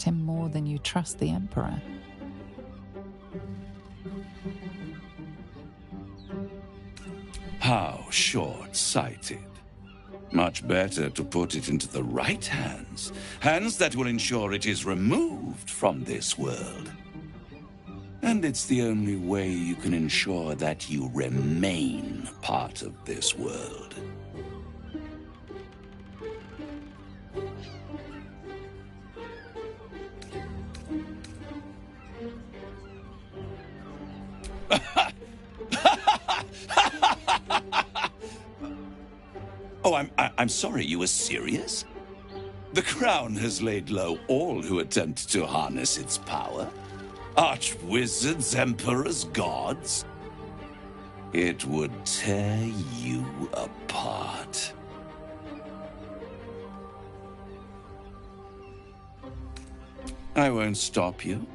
him more than you trust the Emperor. How short-sighted. Much better to put it into the right hands. Hands that will ensure it is removed from this world. And it's the only way you can ensure that you remain part of this world. Oh, I'm sorry, you were serious? The crown has laid low all who attempt to harness its power. Arch-wizards, emperors, gods. It would tear you apart. I won't stop you.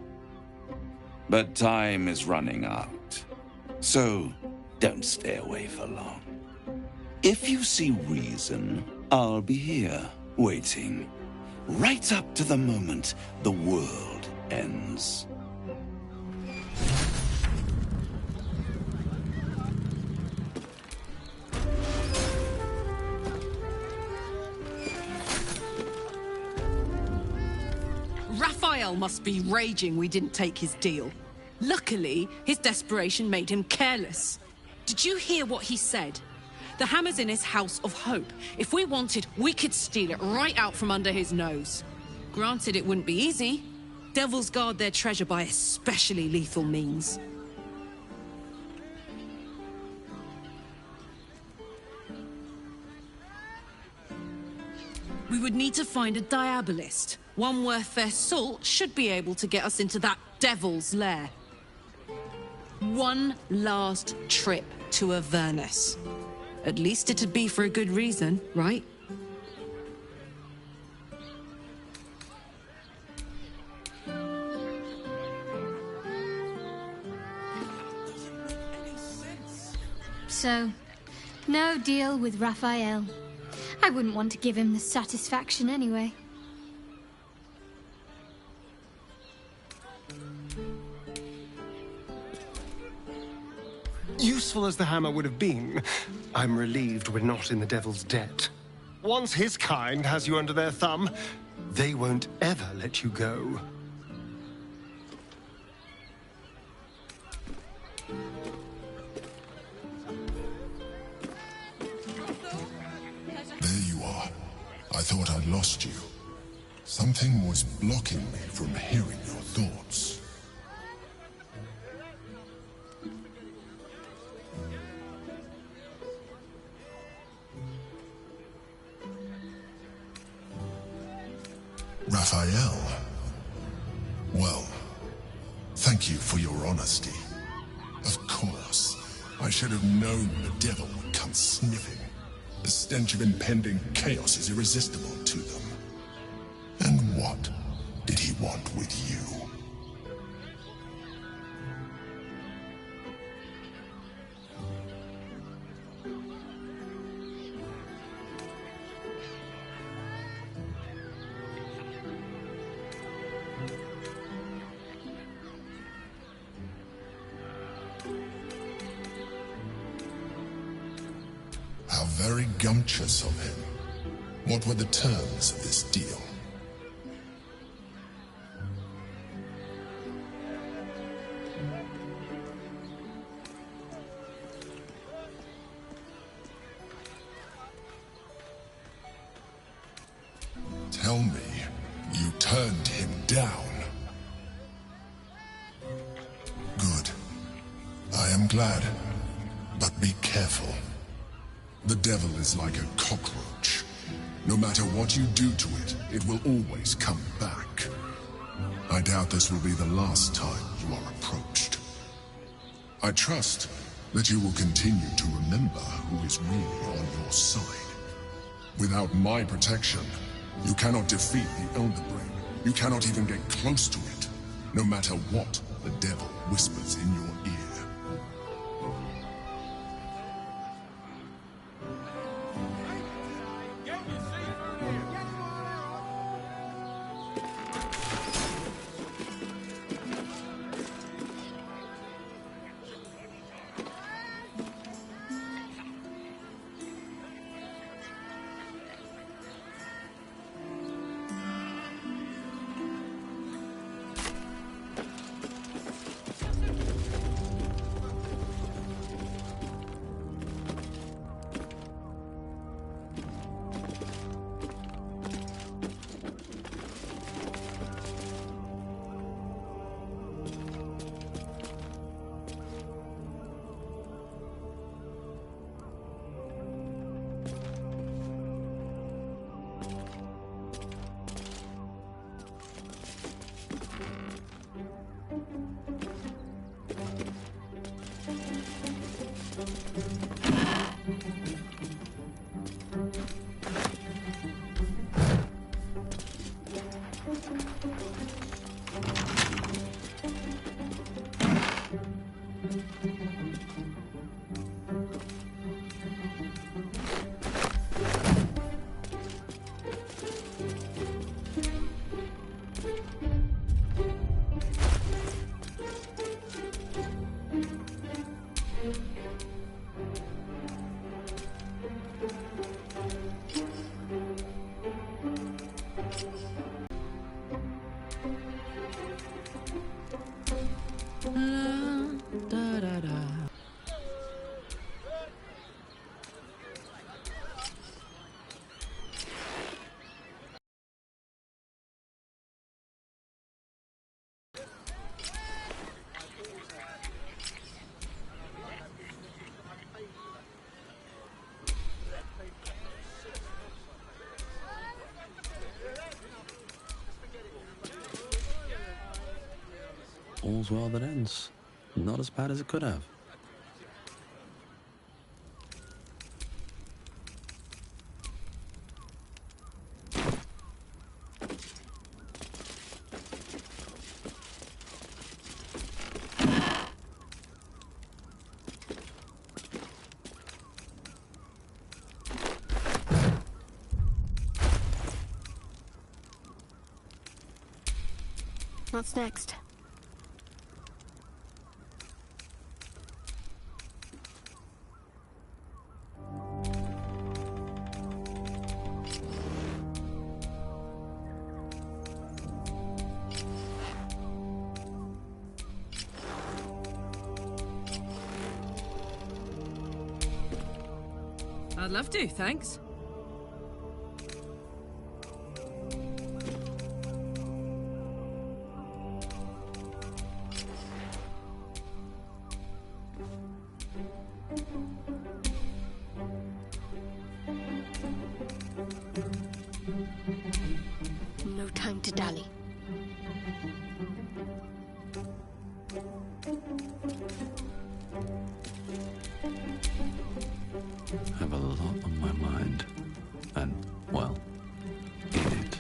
But time is running out. So, don't stay away for long. If you see reason, I'll be here, waiting. Right up to the moment the world ends. Raphael must be raging we didn't take his deal. Luckily, his desperation made him careless. Did you hear what he said? The hammer's in his house of hope. If we wanted, we could steal it right out from under his nose. Granted, it wouldn't be easy. Devils guard their treasure by especially lethal means. We would need to find a diabolist. One worth their salt should be able to get us into that devil's lair. One last trip to Avernus. At least it'd be for a good reason, right? So, no deal with Raphael. I wouldn't want to give him the satisfaction anyway. Useful as the hammer would have been, I'm relieved we're not in the devil's debt. Once his kind has you under their thumb, they won't ever let you go. There you are. I thought I'd lost you. Something was blocking me from hearing your thoughts. Raphael. Well, thank you for your honesty. Of course, I should have known the devil would come sniffing. The stench of impending chaos is irresistible to them. And what did he want with you? How very gumptious of him. What were the terms of this deal? Tell me, you turned him down. Good. I am glad. But be careful. The devil is like a cockroach. No matter what you do to it, it will always come back. I doubt this will be the last time you are approached. I trust that you will continue to remember who is really on your side. Without my protection, you cannot defeat the Elder Brain. You cannot even get close to it, no matter what the devil whispers in your ear. All's well that ends. Not as bad as it could have. What's next? I'd love to, thanks. No time to dally. Have a lot on my mind. And, well, in it.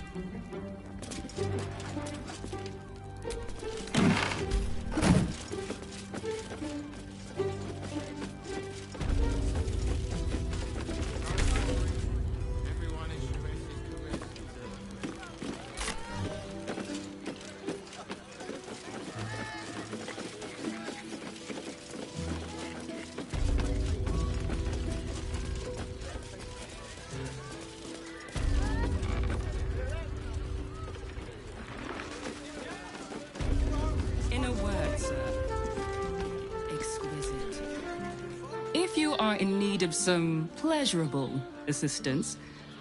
In a word, sir. Exquisite. If you are in need of some pleasurable assistance,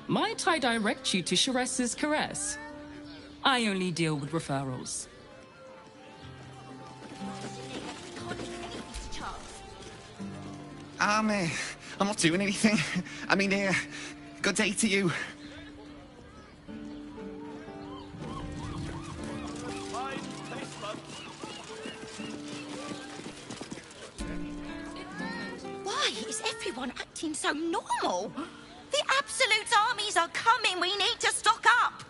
might I direct you to Charesse's Caress? I only deal with referrals. I'm not doing anything. I mean, good day to you. Why is everyone acting so normal? The Absolute armies are coming. We need to stock up.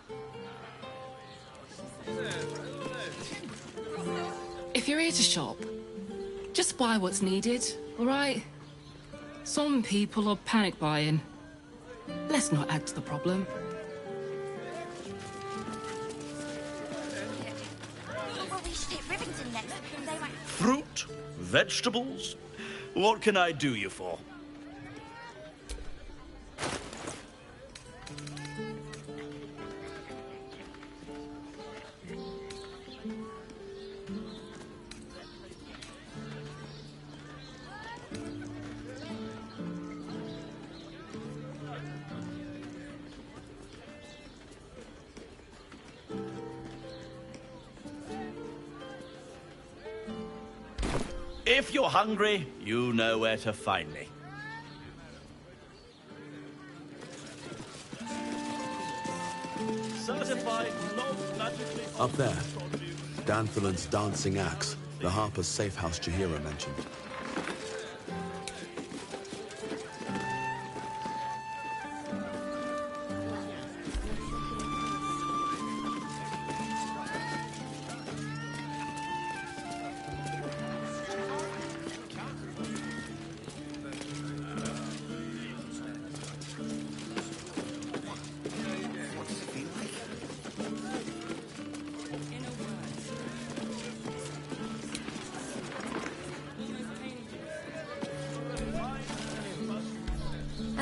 If you're here to shop, just buy what's needed, all right? Some people are panic buying. Let's not add to the problem. Well, we should hit Rivington next. They might... Fruit? Vegetables? What can I do you for? If you're hungry, you know where to find me. Certified, not magically... Up there, Danthilon's dancing axe, the Harper's safe house Jahira mentioned.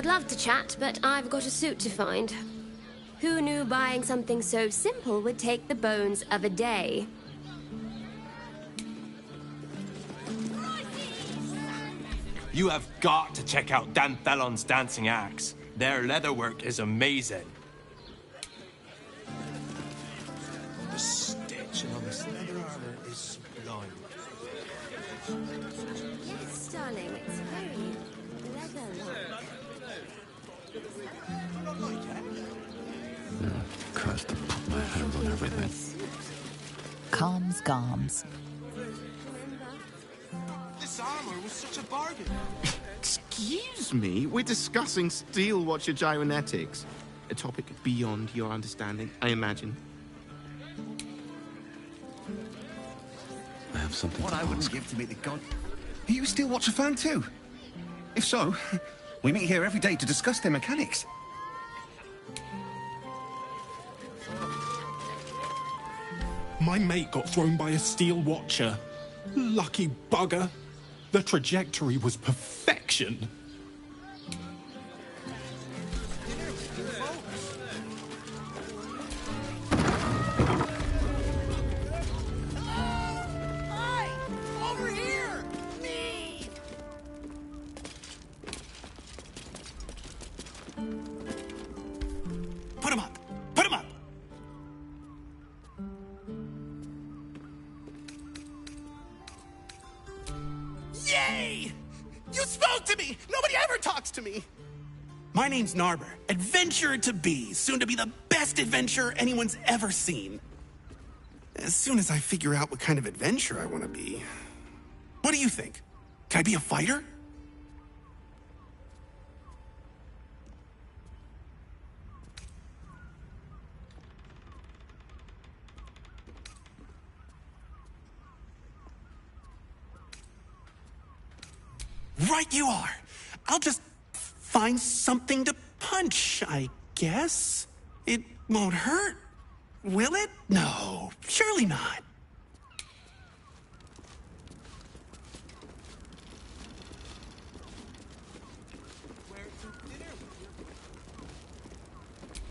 love to chat, but I've got a suit to find. Who knew buying something so simple would take the bones of a day? You have got to check out Dan Thellon's dancing acts. Their leatherwork is amazing. The stitching on this leather armor is sublime. Yes, darling, it's very leather-like. Christ, I put my hands on everything. Calms Garms. This armor was such a bargain. Excuse me? We're discussing steel watcher gyrometics. A topic beyond your understanding, I imagine. I have something What to I ask. wouldn't give to meet the god. Are you a steel watcher fan too? If so, we meet here every day to discuss their mechanics. My mate got thrown by a steel watcher. Lucky bugger. The trajectory was perfection. Hey! Over here! Me! Put him up! Put him up! Yay! You spoke to me! Nobody ever talks to me! My name's Narber, adventurer to be, soon to be the best adventurer anyone's ever seen. As soon as I figure out what kind of adventurer I want to be. What do you think? Can I be a fighter? Right you are. I'll just find something to punch, I guess. It won't hurt, will it? No, surely not.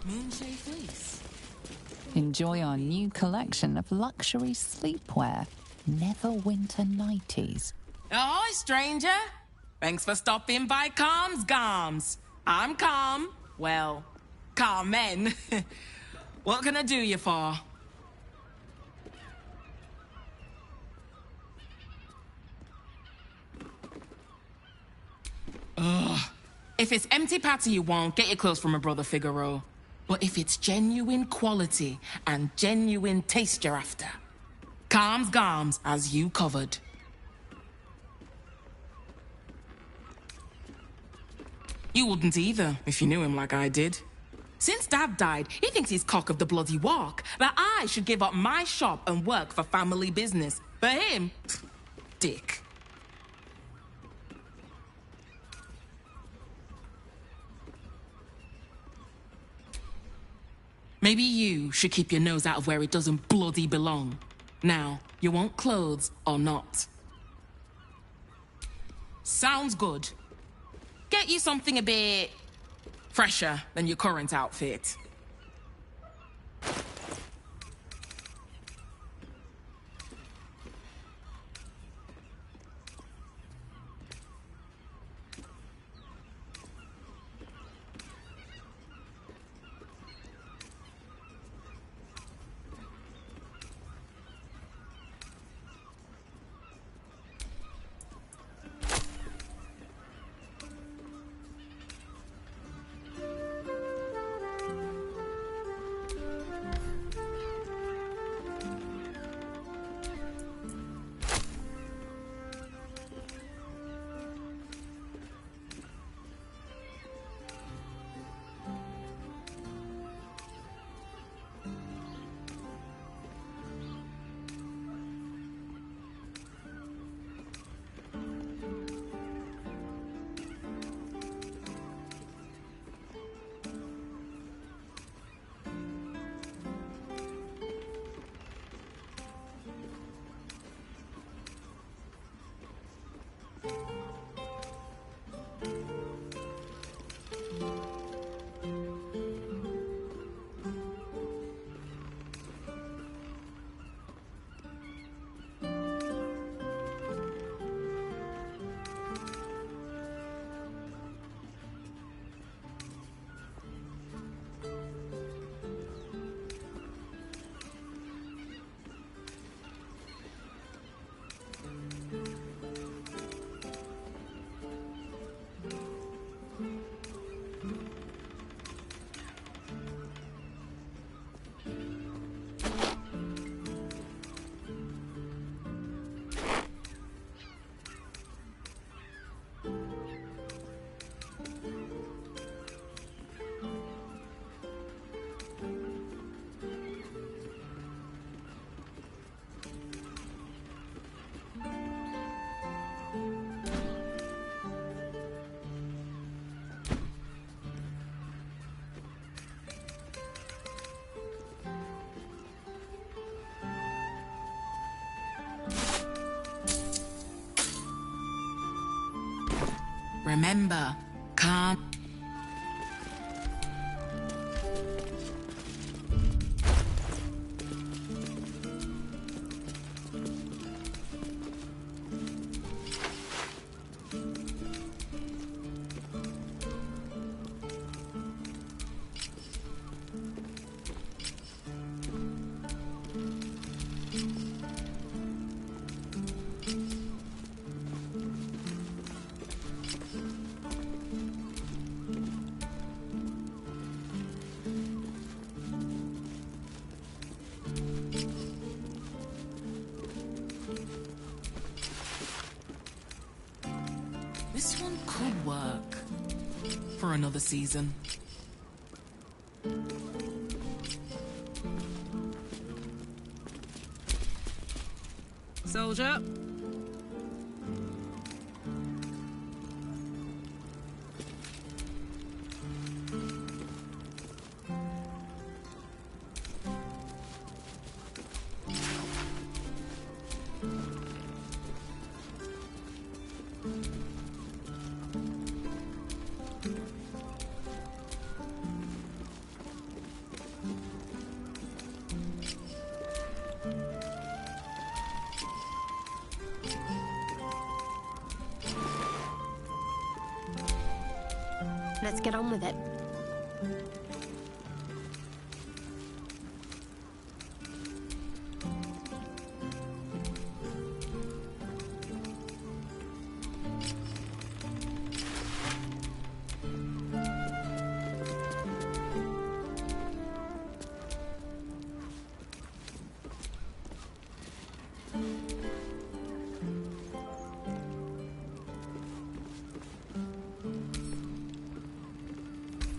Moonshade Fleece. Enjoy our new collection of luxury sleepwear. Neverwinter Nighties. Ahoy, stranger. Thanks for stopping by Calm's Garms. I'm Calm. Well, Carmen. What can I do you for? Ugh. If it's empty patty you want, get your clothes from my brother Figaro. But if it's genuine quality and genuine taste you're after, Calm's Garms has you covered. You wouldn't either, if you knew him like I did. Since Dad died, he thinks he's cock of the bloody walk, that I should give up my shop and work for family business. For him, dick. Maybe you should keep your nose out of where it doesn't bloody belong. Now, you want clothes or not? Sounds good. Get you something a bit fresher than your current outfit. Remember, calm. This one could work for another season. Soldier. Let's get on with it.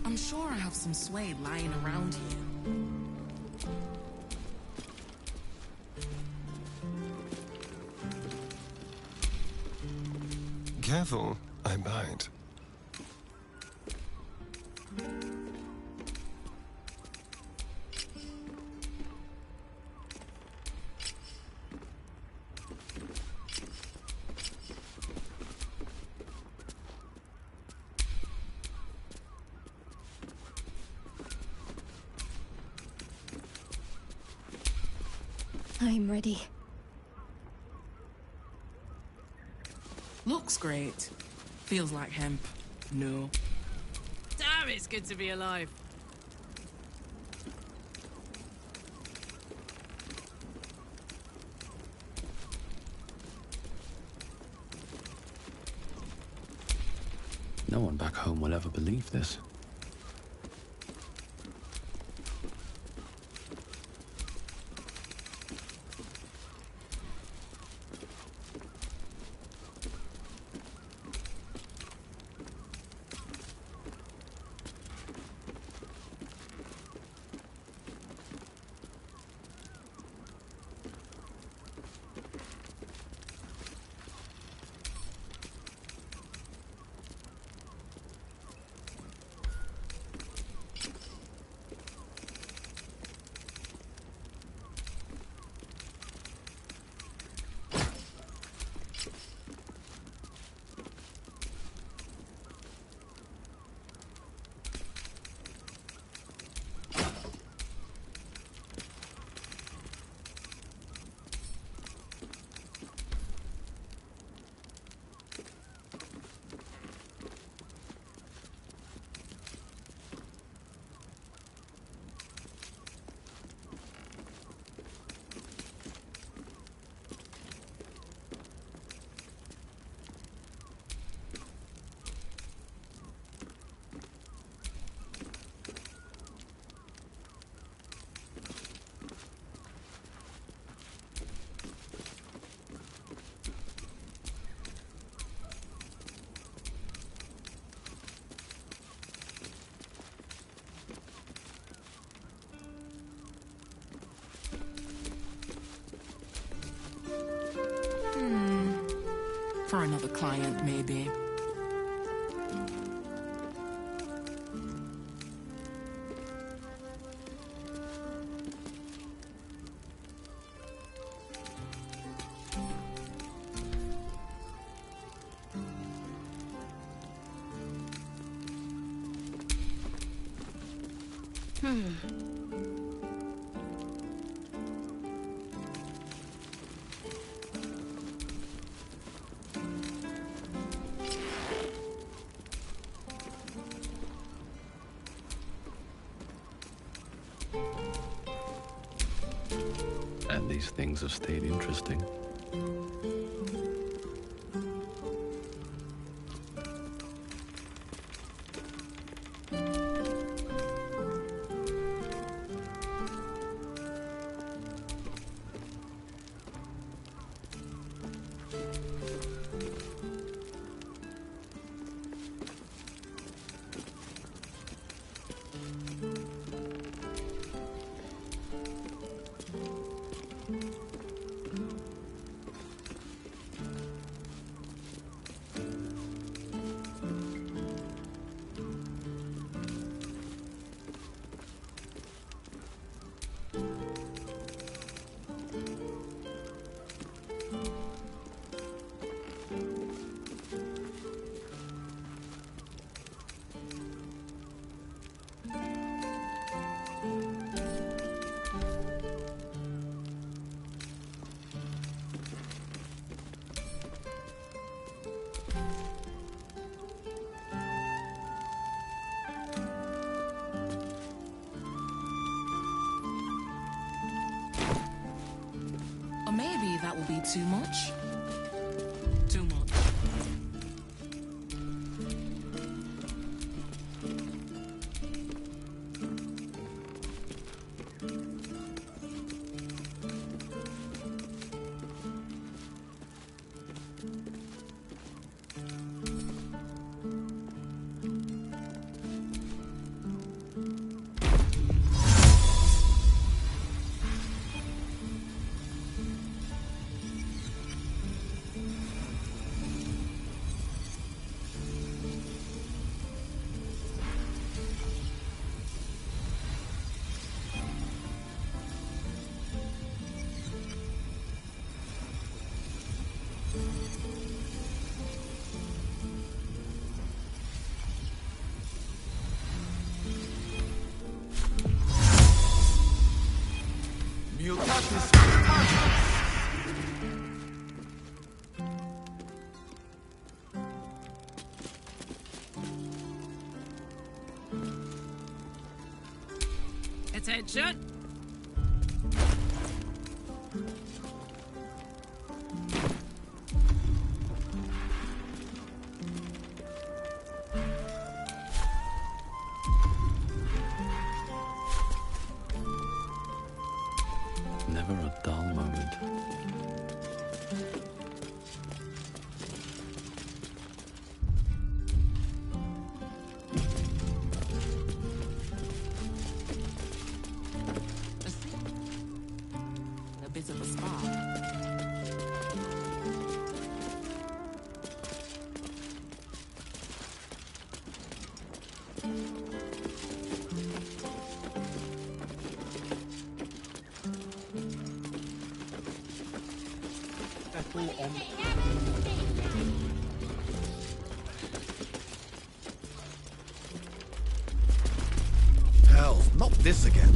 I'm sure I have some suede lying around here. Careful, I bite. I'm ready. Looks great. Feels like hemp. No. Damn, it's good to be alive. No one back home will ever believe this. For another client, maybe. And these things have stayed interesting. Or maybe that will be too much. Too much. Attention. Never a dull moment. A bit of a spark. Hell, not this again.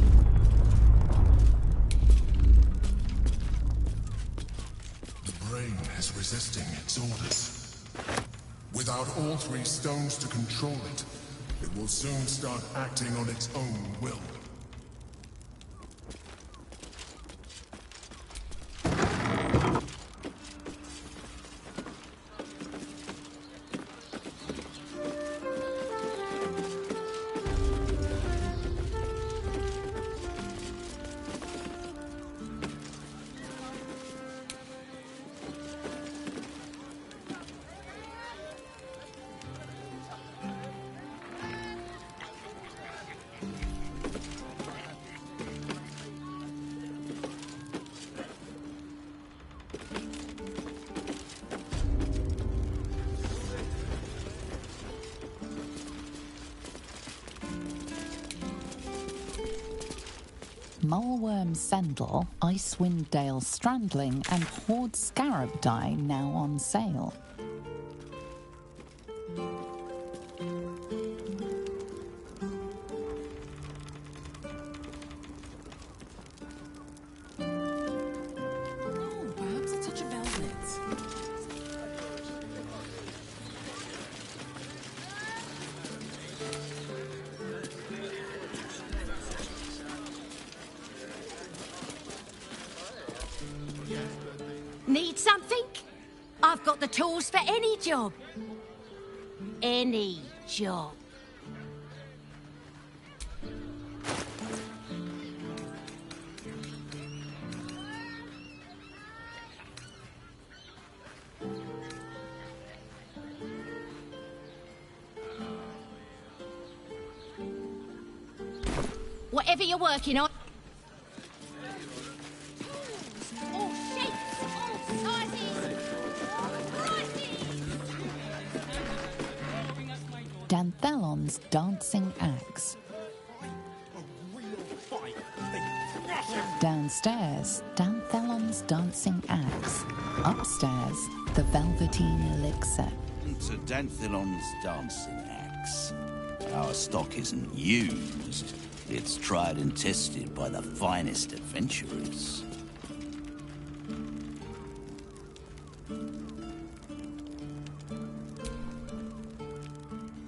The brain is resisting its orders. Without all three stones to control it, it will soon start acting on its own will. Mulworm Sendle, Icewind Dale Strandling, and Horde Scarab dye now on sale. Need something? I've got the tools for any job. Any job. Whatever you're working on. All shapes, all sizes, all varieties. Danthelon's dancing axe. Downstairs, Danthelon's dancing axe. Upstairs, the velveteen elixir. To Danthelon's dancing axe. Our stock isn't used. It's tried and tested by the finest adventurers.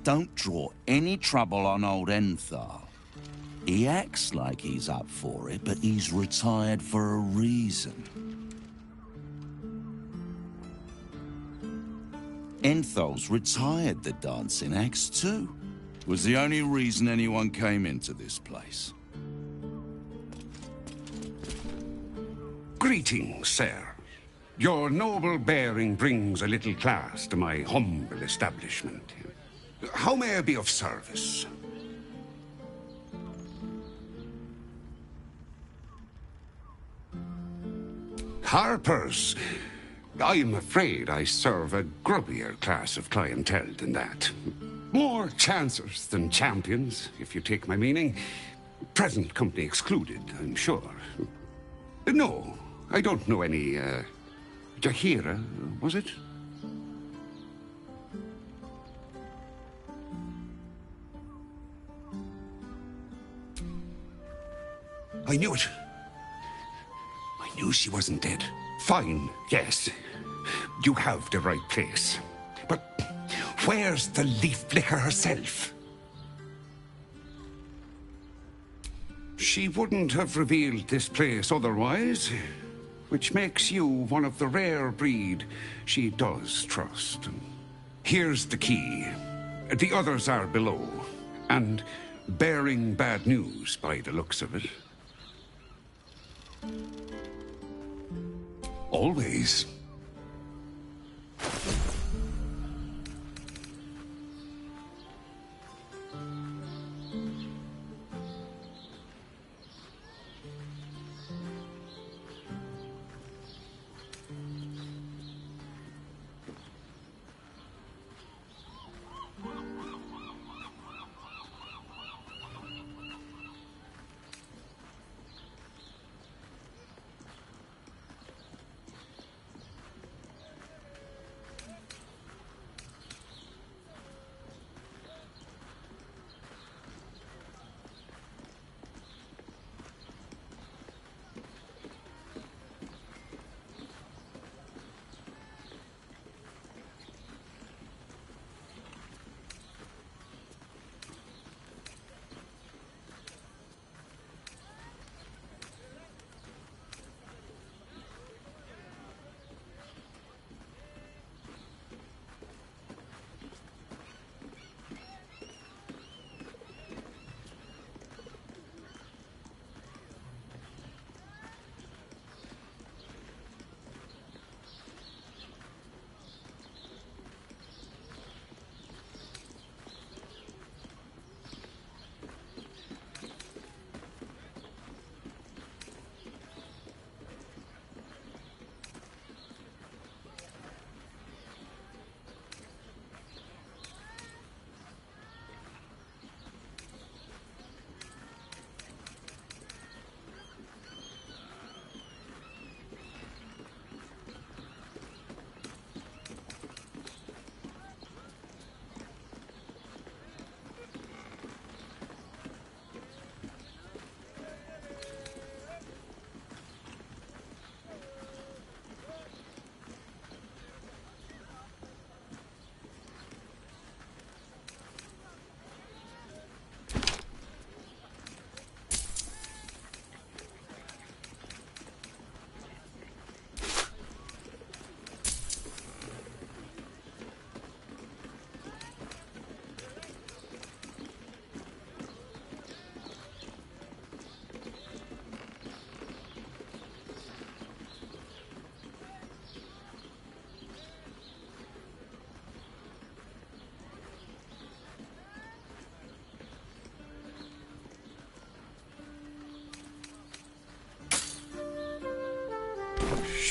Don't draw any trouble on old Enthal. He acts like he's up for it, but he's retired for a reason. Enthal's retired the dancing axe too. Was the only reason anyone came into this place. Greetings, sir. Your noble bearing brings a little class to my humble establishment. How may I be of service? Harper's. I'm afraid I serve a grubbier class of clientele than that. More chancers than champions, if you take my meaning. Present company excluded, I'm sure. No, I don't know any, Jahira, was it? I knew it. I knew she wasn't dead. Fine, yes. You have the right place. But where's the leaf flicker herself? She wouldn't have revealed this place otherwise, which makes you one of the rare breed she does trust. Here's the key. The others are below, and bearing bad news by the looks of it. Always.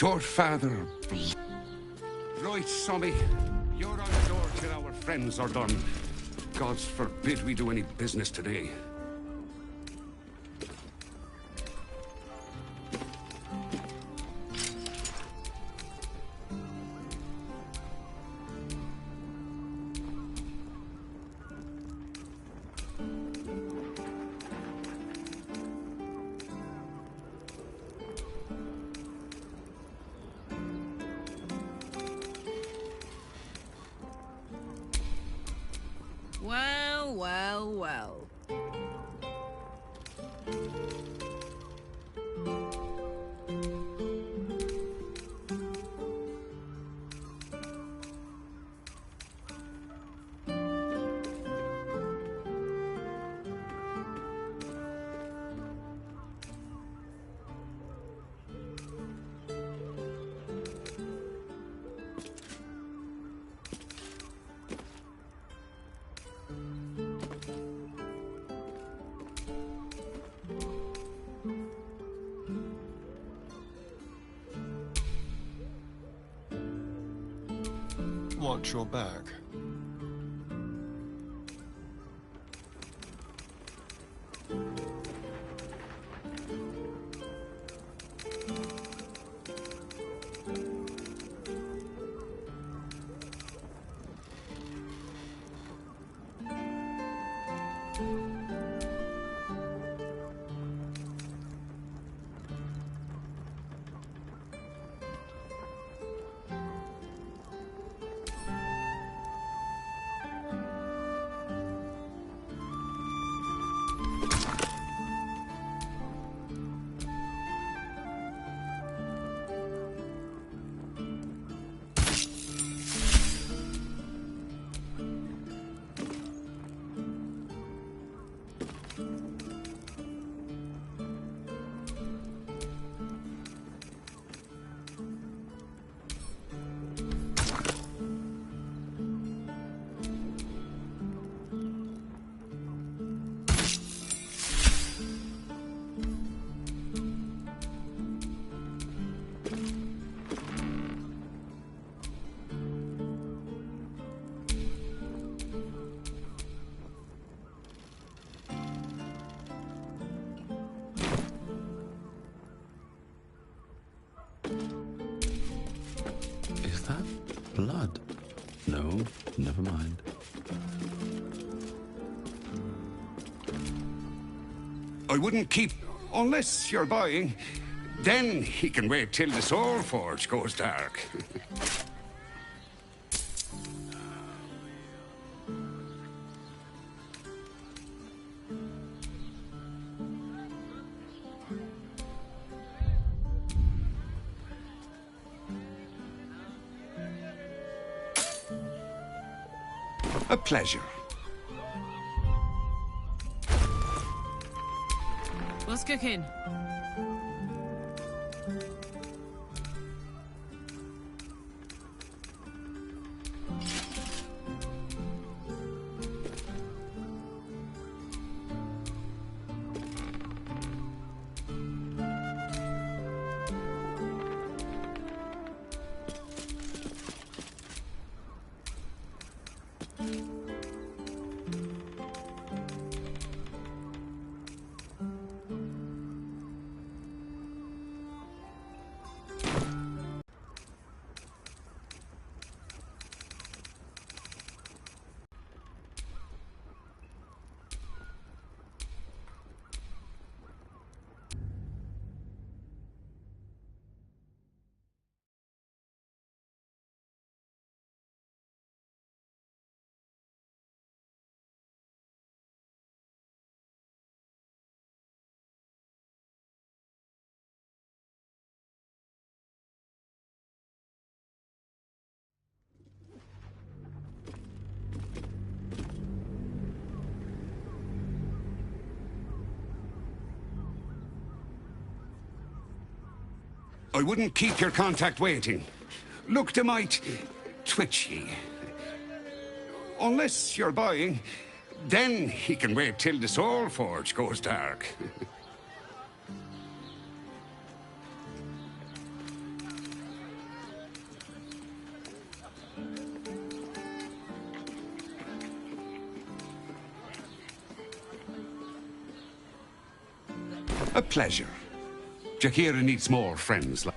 Your father... Right, Sommy. You're on the door till our friends are done. God's forbid we do any business today. Well, well, well. Watch your back. Is that blood? No, never mind. I wouldn't keep... Unless you're buying, then he can wait till the Soul Forge goes dark. A pleasure. What's cooking? I wouldn't keep your contact waiting. Look, they might twitch ye. Unless you're buying, then he can wait till the Soul Forge goes dark. A pleasure. Jakira needs more friends like...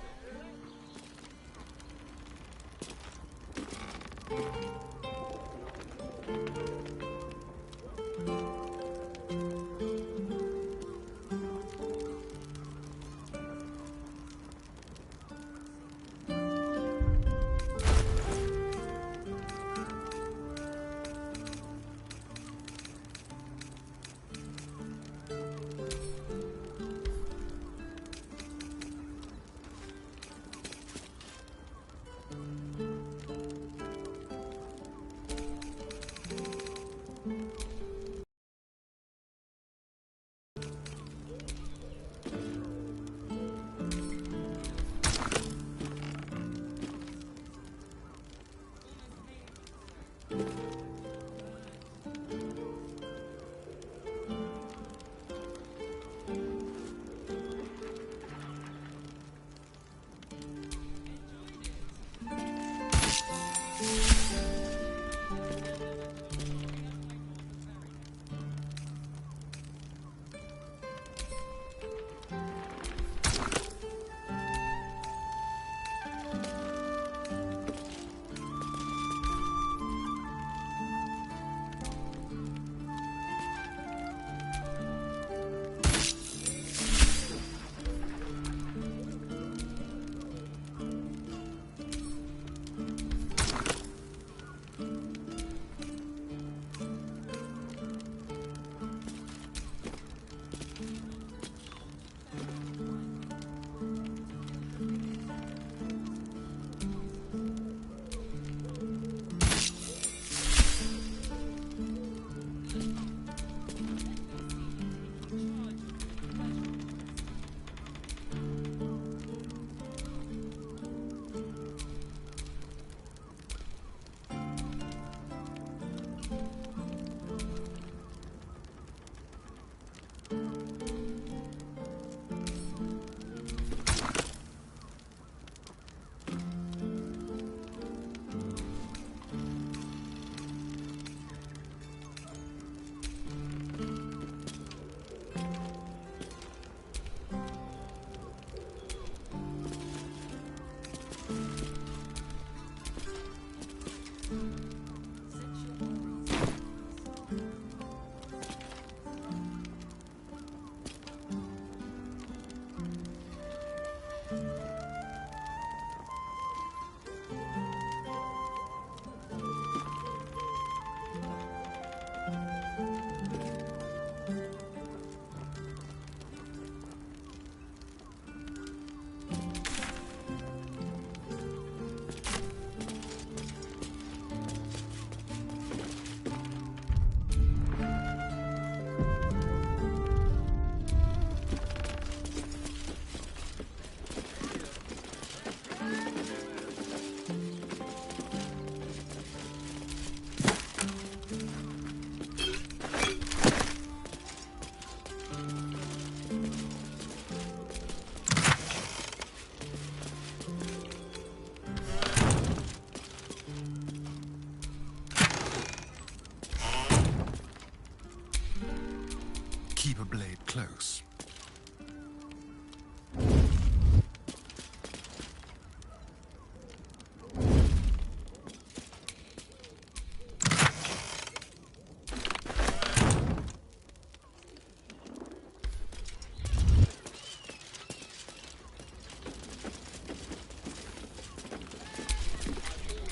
Keep a blade close.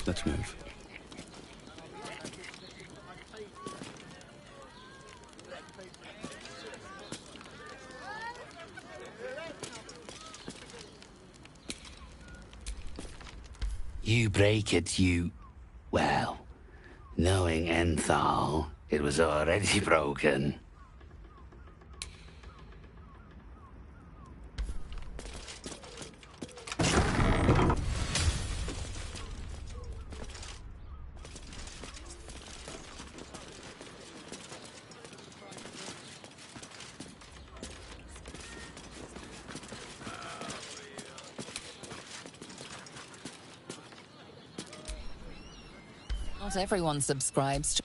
Let's move. You break it, you... Well, knowing Enthal, it was already broken. Not everyone subscribes to...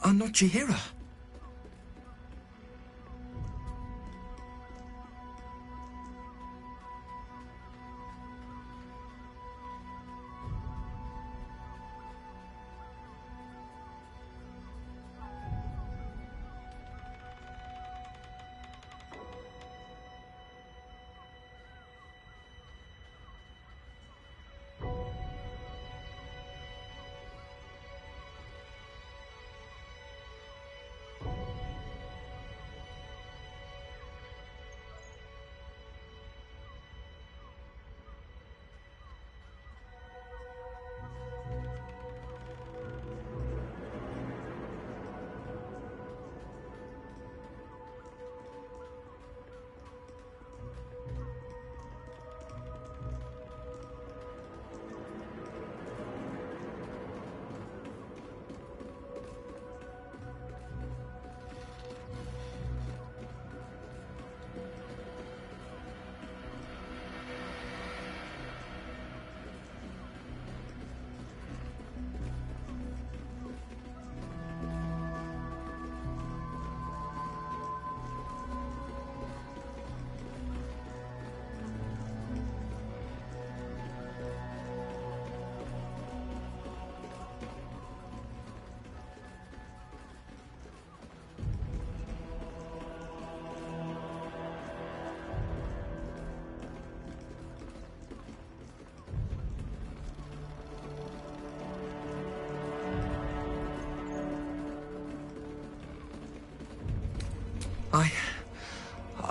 are not Chihira.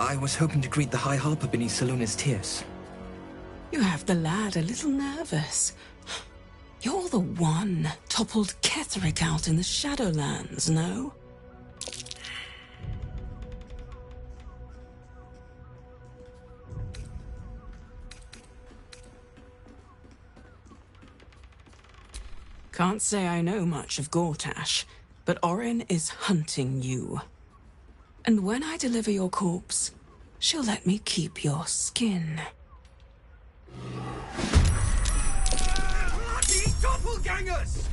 I was hoping to greet the High Harper beneath Seluna's tears. You have the lad a little nervous. You're the one toppled Ketherick out in the Shadowlands, no? Can't say I know much of Gortash, but Orin is hunting you. And when I deliver your corpse, she'll let me keep your skin. Bloody doppelgangers!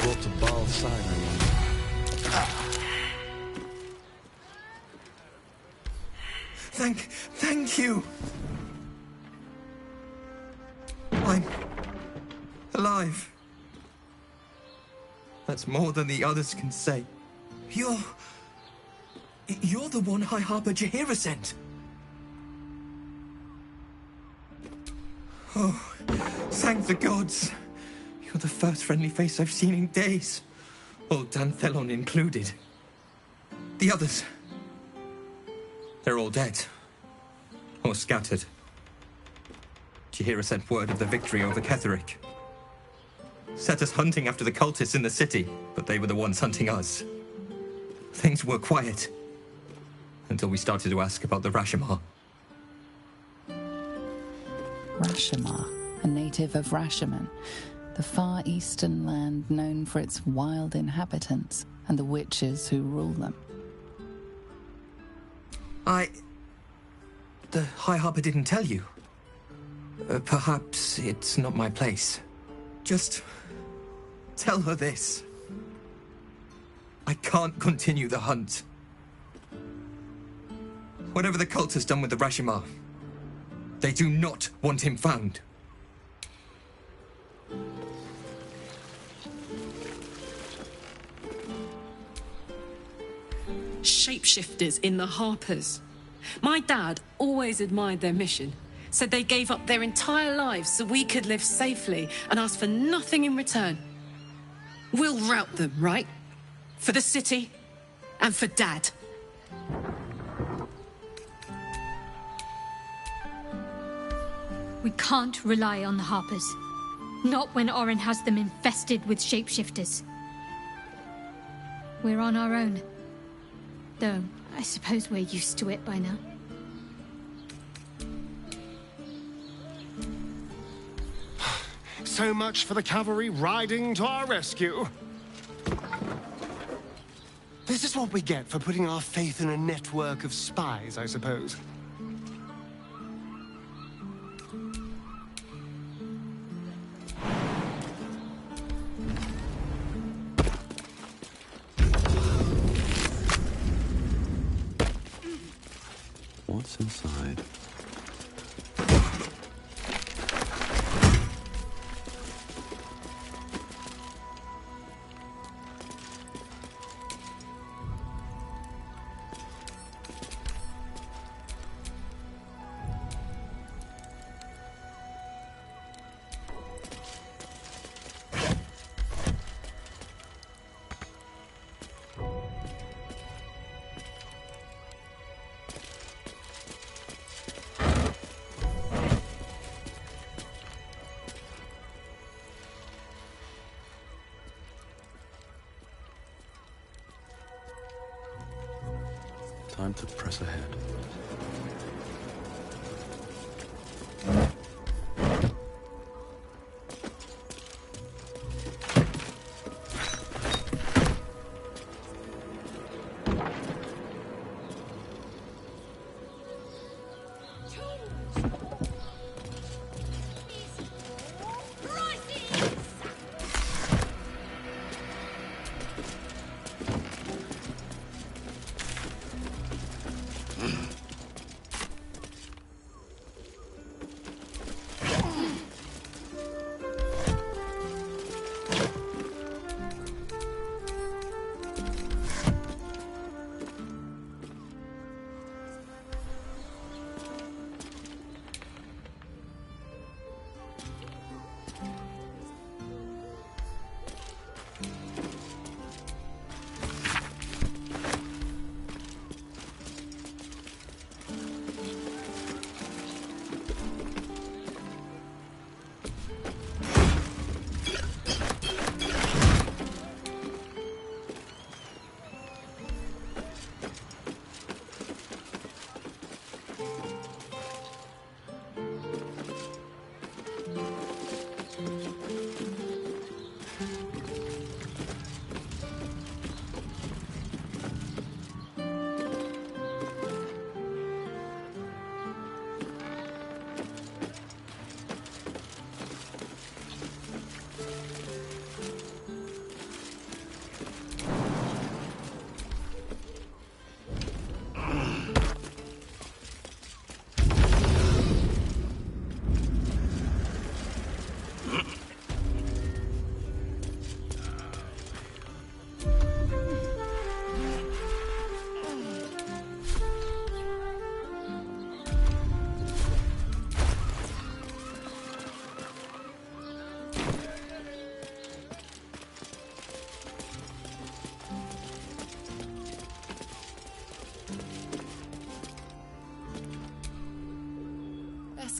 brought to Baal's side, I wonder. Thank you! I'm alive. That's more than the others can say. You're the one High Harper Jaheira sent. Oh, thank the gods. You're the first friendly face I've seen in days. Old Danthelon included. The others, they're all dead. Or scattered. Jaheira sent word of the victory over Ketheric. Set us hunting after the cultists in the city, but they were the ones hunting us. Things were quiet. Until we started to ask about the Rashomar. Rashomar, a native of Rashomon, the far eastern land known for its wild inhabitants and the witches who rule them. The High Harper didn't tell you. Perhaps it's not my place. Just tell her this. I can't continue the hunt. Whatever the cult has done with the Rashomar, they do not want him found. Shapeshifters in the Harpers. My dad always admired their mission. Said they gave up their entire lives so we could live safely and asked for nothing in return. We'll rout them, right? For the city and for Dad. We can't rely on the Harpers. Not when Orin has them infested with shapeshifters. We're on our own. Though, I suppose we're used to it by now. So much for the cavalry riding to our rescue. This is what we get for putting our faith in a network of spies, I suppose. What's inside? Time to press ahead.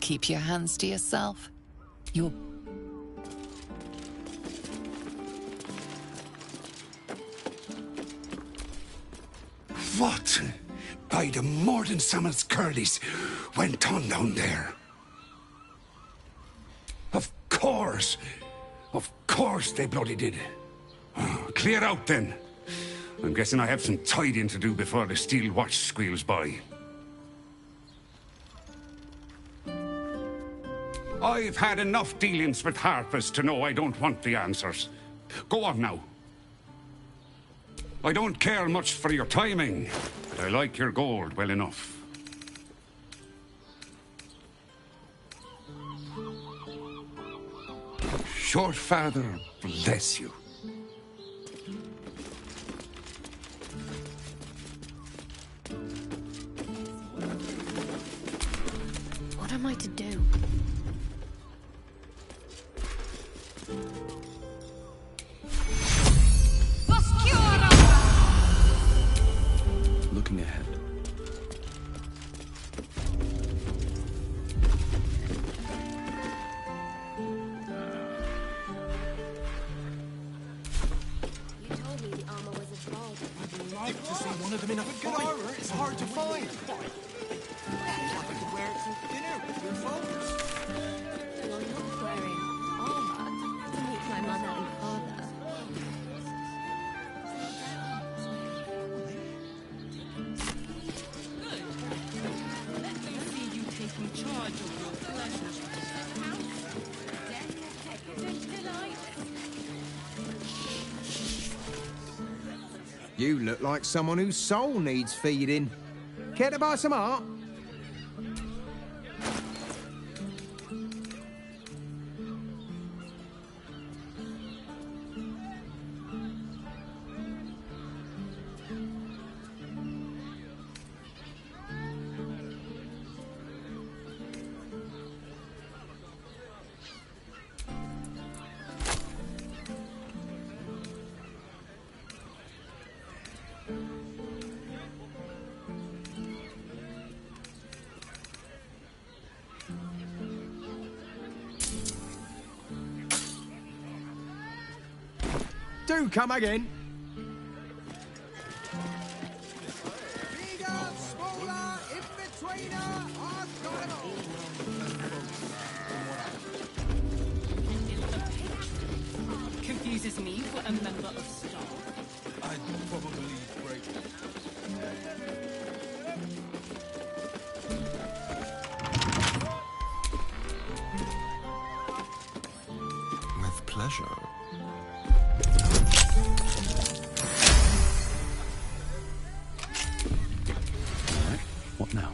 keep your hands to yourself. You're... What, by the Morden Summons Curlies, went on down there? Of course they bloody did. Oh, clear out then. I'm guessing I have some tidying to do before the steel watch squeals by. I've had enough dealings with Harpers to know I don't want the answers. Go on now. I don't care much for your timing, but I like your gold well enough. Your father bless you. What am I to do? Looking ahead. You told me the armor was a Balder. I'd like to see one of them in a good armor. It's hard to find. I could wear it to dinner with your folks. You're not wearing armor to meet my mother and father. Let me see you taking charge of your pleasures. You look like someone whose soul needs feeding. Care to buy some art? Do come again. Bigger, smaller, in-betweener, I've got 'em all. Confuses me for a member of staff. I'd probably break With pleasure. What now?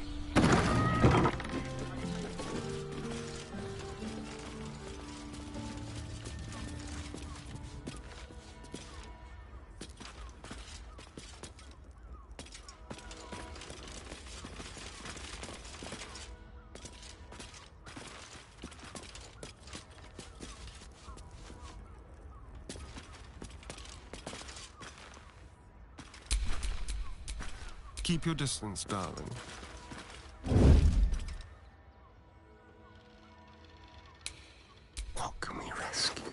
Keep your distance, darling. What can we rescue?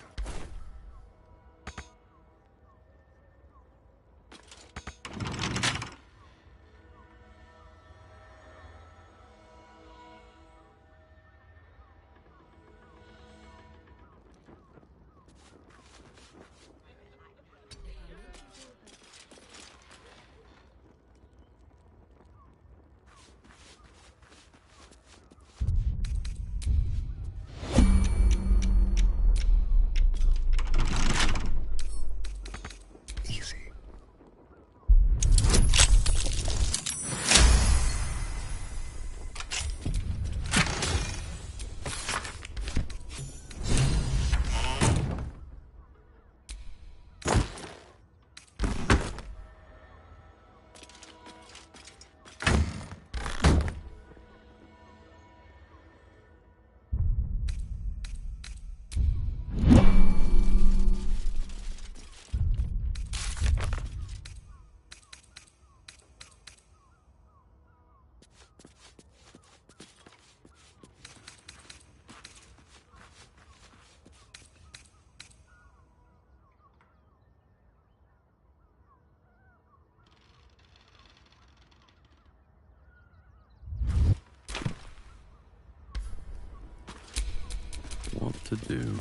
to do.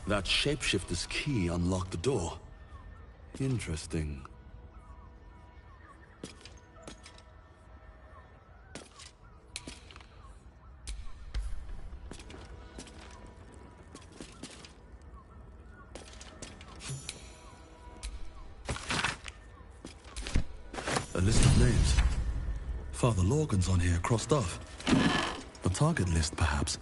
That shapeshifter's key unlocked the door. Interesting. A list of names. Father Lorgan's on here, crossed off. A target list, perhaps.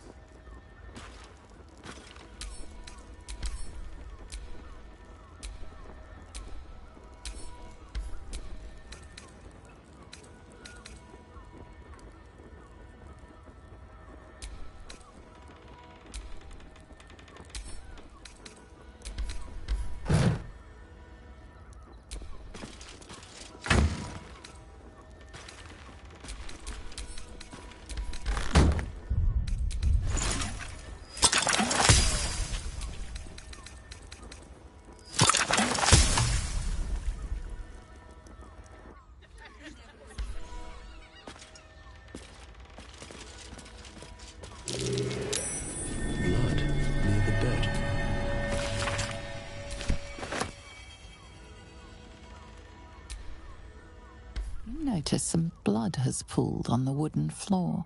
Notice some blood has pooled on the wooden floor.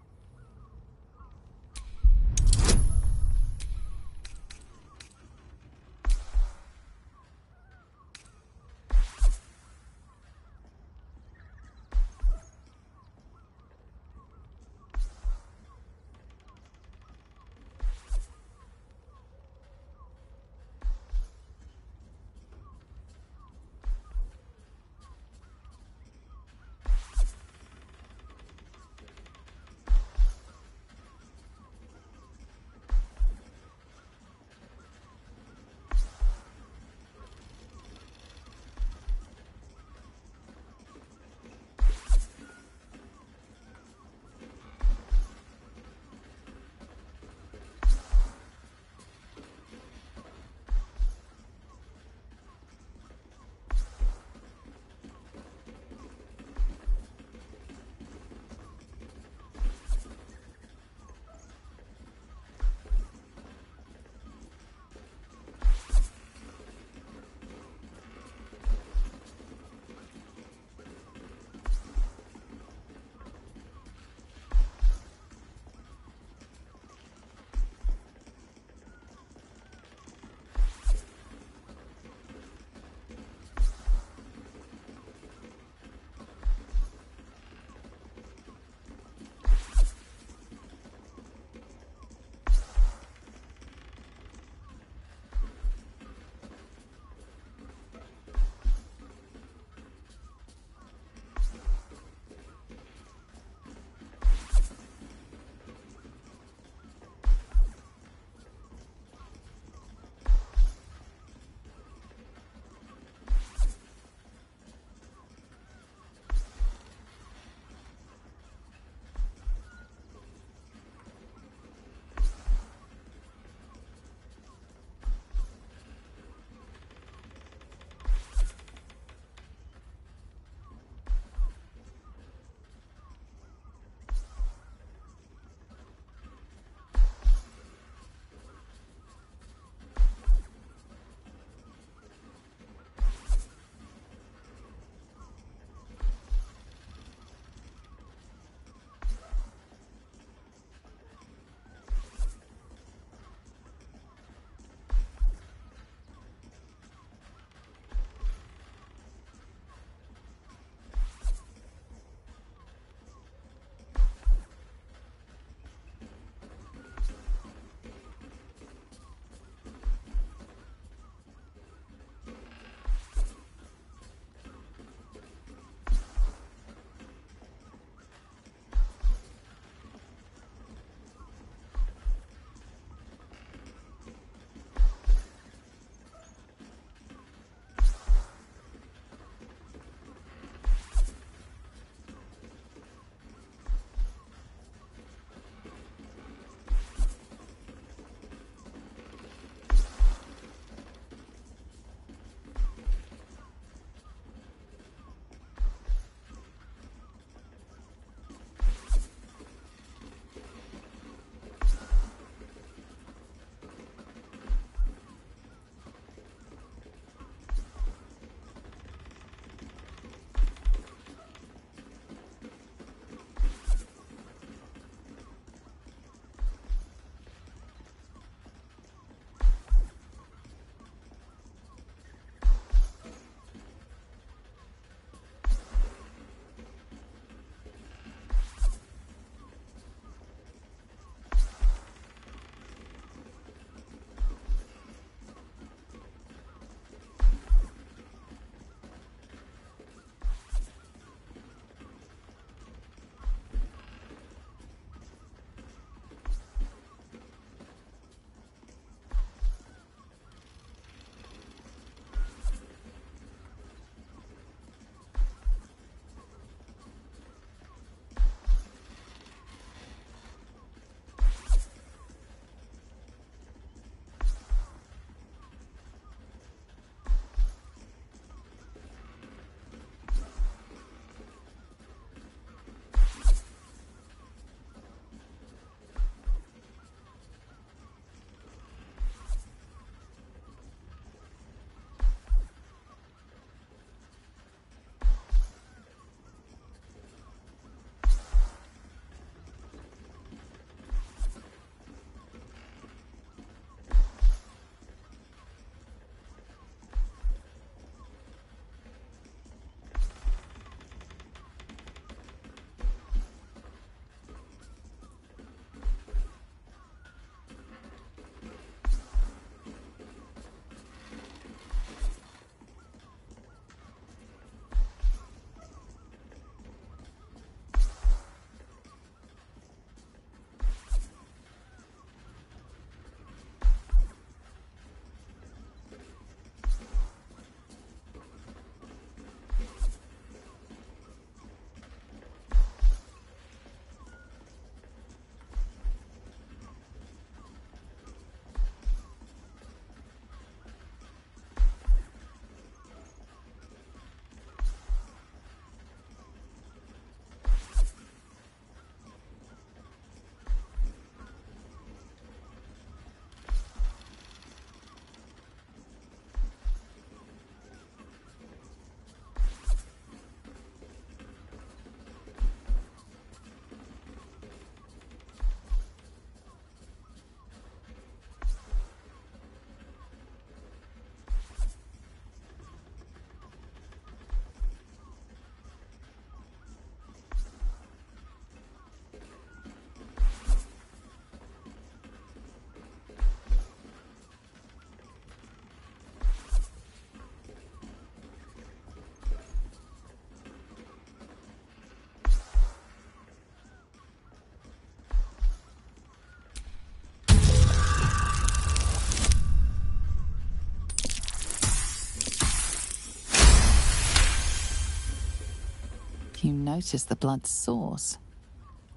notice the blood's source.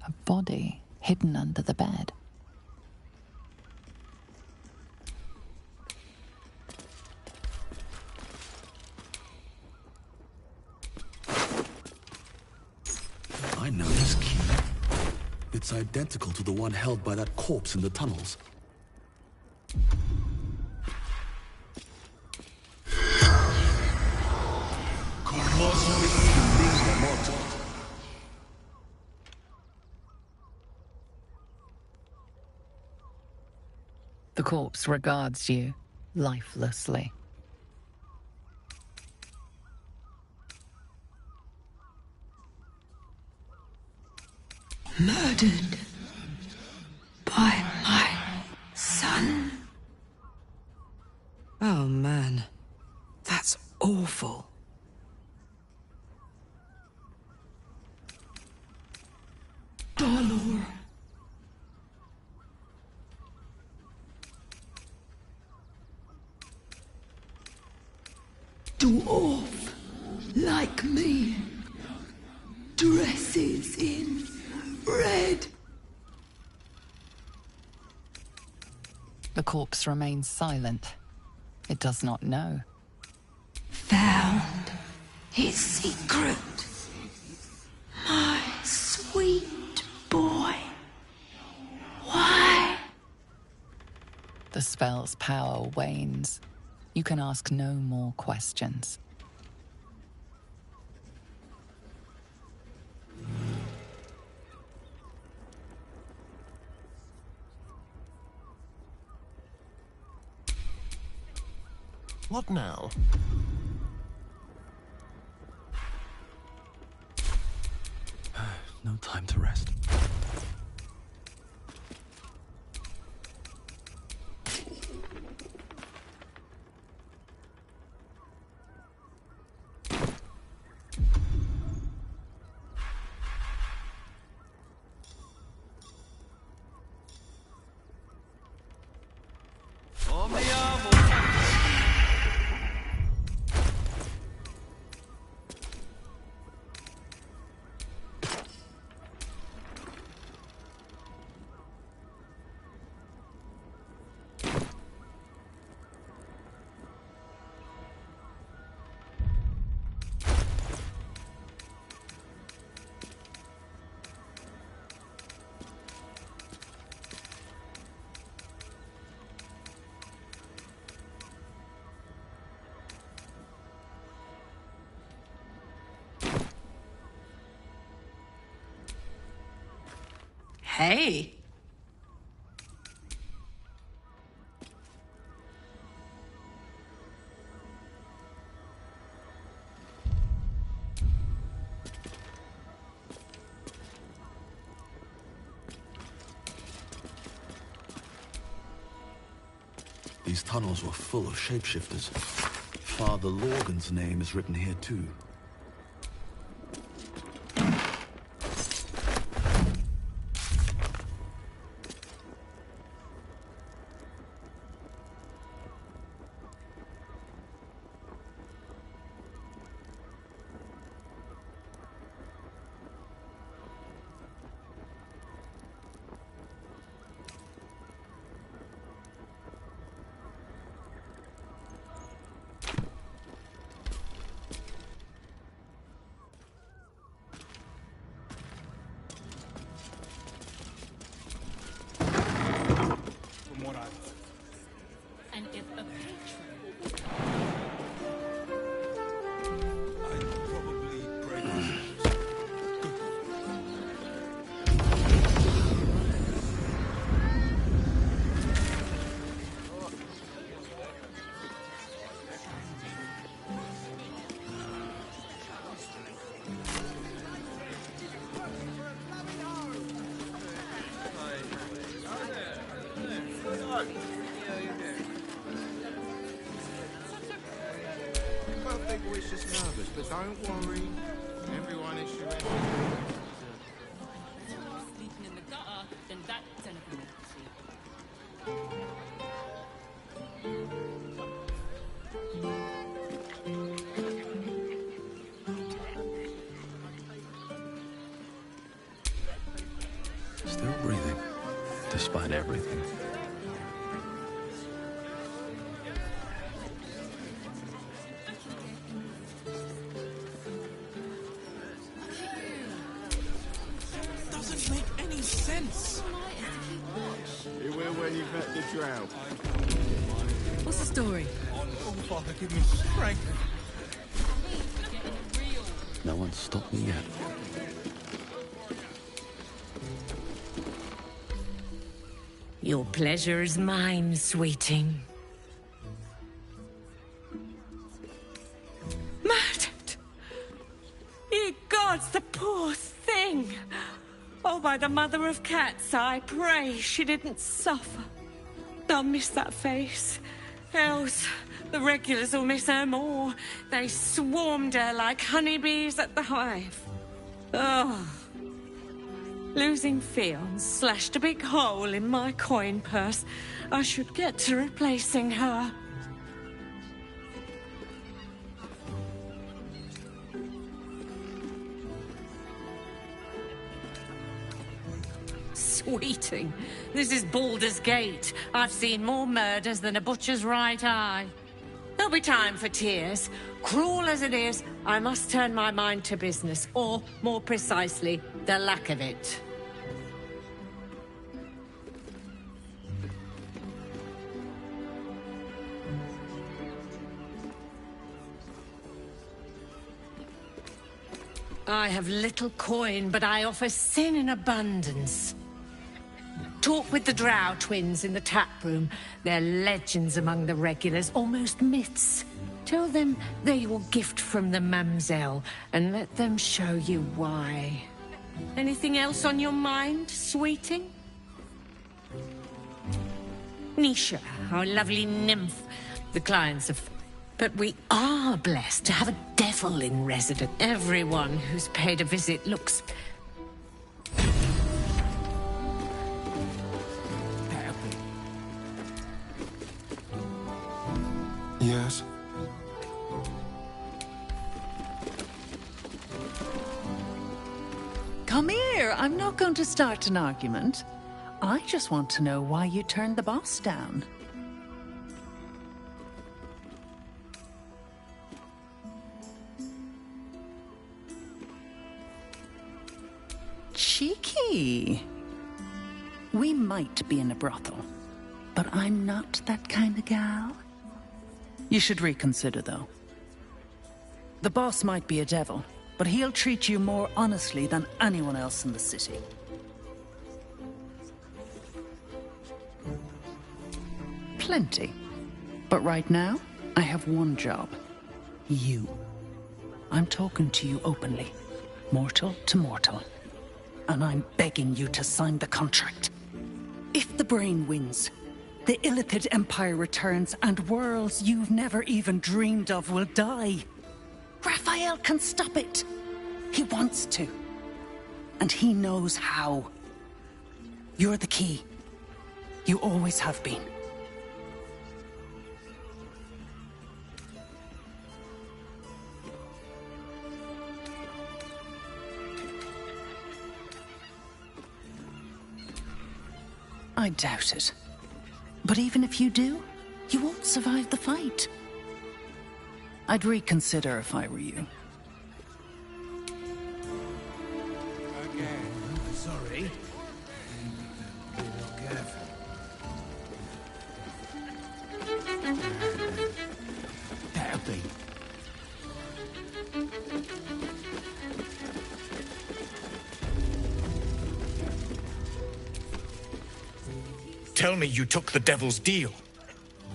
A body hidden under the bed. I know this key. It's identical to the one held by that corpse in the tunnels. The corpse regards you lifelessly. Murdered by my son. Oh man, that's awful. Dolor. Dwarf like me dresses in red. The corpse remains silent. It does not know. Found his secret. My sweet boy. Why? The spell's power wanes. You can ask no more questions. What now? No time to rest. Hey. These tunnels were full of shapeshifters. Father Lorgan's name is written here too. It's just nervous, but don't worry. Everyone is sure. Sleeping in the gutter, then that's anything to see. despite everything. Doesn't make any sense. You will when you've met the drow. What's the story? Oh, Father, give me strength. No one's stopped me yet. Your pleasure is mine, sweeting. Murdered! Ye gods, the poor thing! Oh, by the mother of cats, I pray she didn't suffer. They'll miss that face. Else, the regulars will miss her more. They swarmed her like honeybees at the hive. Oh. Losing Fionn slashed a big hole in my coin purse. I should get to replacing her. Sweeting, this is Baulders Gate. I've seen more murders than a butcher's right eye. There'll be time for tears. Cruel as it is, I must turn my mind to business, or, more precisely, the lack of it. I have little coin, but I offer sin in abundance. Talk with the Drow twins in the tap room. They're legends among the regulars, almost myths. Tell them they will gift from the Mamselle, and let them show you why. Anything else on your mind, sweeting? Nisha, our lovely nymph. The clients of... But we are blessed to have a devil in residence. Everyone who's paid a visit looks... Yes? Come here. I'm not going to start an argument. I just want to know why you turned the boss down. Cheeky. We might be in a brothel, but I'm not that kind of gal. You should reconsider, though. The boss might be a devil, but he'll treat you more honestly than anyone else in the city. Plenty. But right now, I have one job. You. I'm talking to you openly. Mortal to mortal. And I'm begging you to sign the contract. If the brain wins, the Illithid Empire returns and worlds you've never even dreamed of will die. Raphael can stop it. He wants to. And he knows how. You're the key. You always have been. I doubt it. But even if you do, you won't survive the fight. I'd reconsider if I were you. Okay, sorry. Be real careful. That'll be. Tell me you took the devil's deal.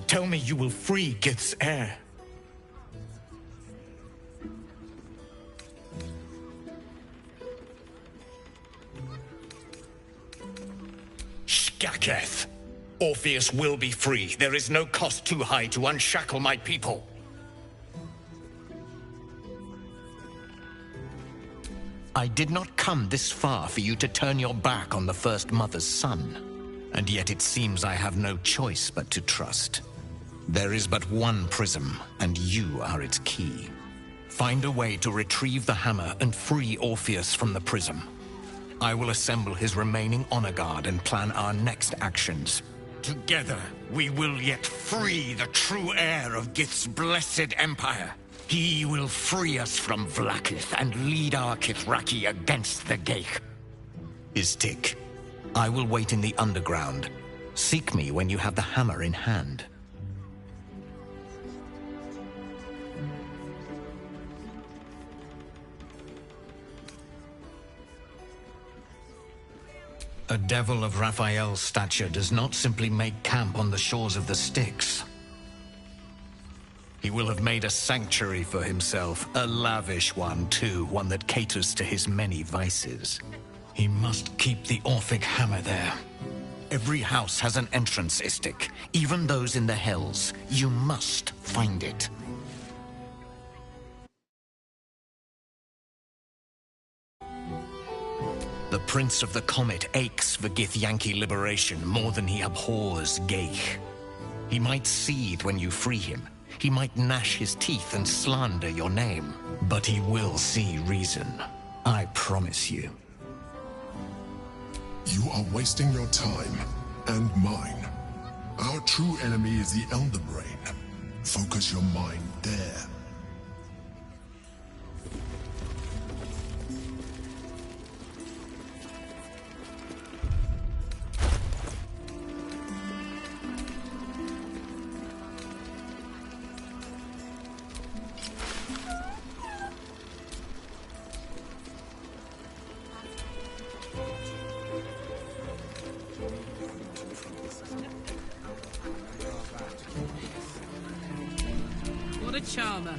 Tell me you will free Gith's heir. Skaketh! Orpheus will be free. There is no cost too high to unshackle my people. I did not come this far for you to turn your back on the First Mother's son. And yet it seems I have no choice but to trust. There is but one prism, and you are its key. Find a way to retrieve the hammer and free Orpheus from the prism. I will assemble his remaining honor guard and plan our next actions. Together, we will yet free the true heir of Gith's blessed empire. He will free us from Vlaakith and lead our Kithraki against the Geich. Istik, I will wait in the underground. Seek me when you have the hammer in hand. A devil of Raphael's stature does not simply make camp on the shores of the Styx. He will have made a sanctuary for himself, a lavish one too, one that caters to his many vices. He must keep the Orphic hammer there. Every house has an entrance, Istik, even those in the Hells. You must find it. The Prince of the Comet aches for Githyanki liberation more than he abhors Geich. He might seethe when you free him. He might gnash his teeth and slander your name. But he will see reason. I promise you. You are wasting your time, and mine. Our true enemy is the Elder Brain. Focus your mind there. What a charmer.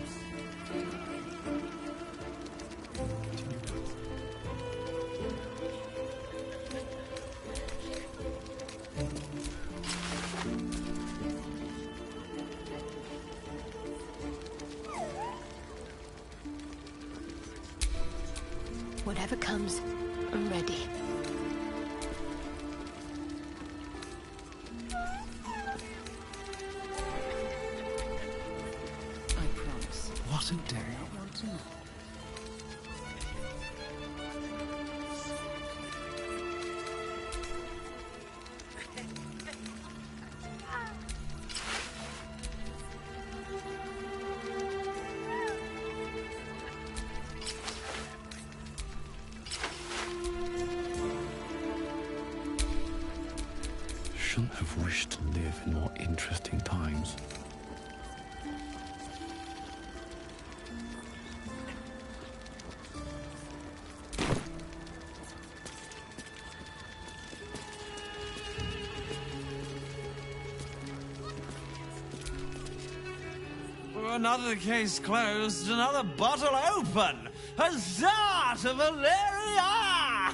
Whatever comes, I'm ready. What a day. I want to know. Shouldn't have wished to live in more interesting times. Another case closed, another bottle open! Huzzah to Valeria!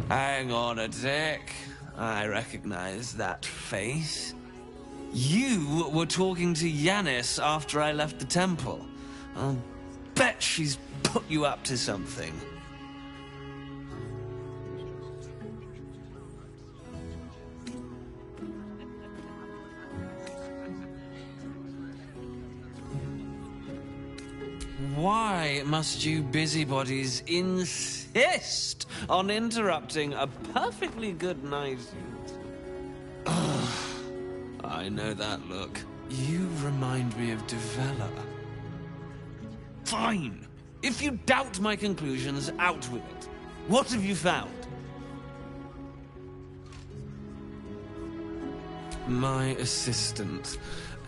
Hang on a tick. I recognize that face. You were talking to Yanis after I left the temple. I'll bet she's put you up to something. Why must you busybodies insist on interrupting a perfectly good night? Ugh, I know that look. You remind me of Devella. Fine. If you doubt my conclusions, out with it. What have you found? My assistant.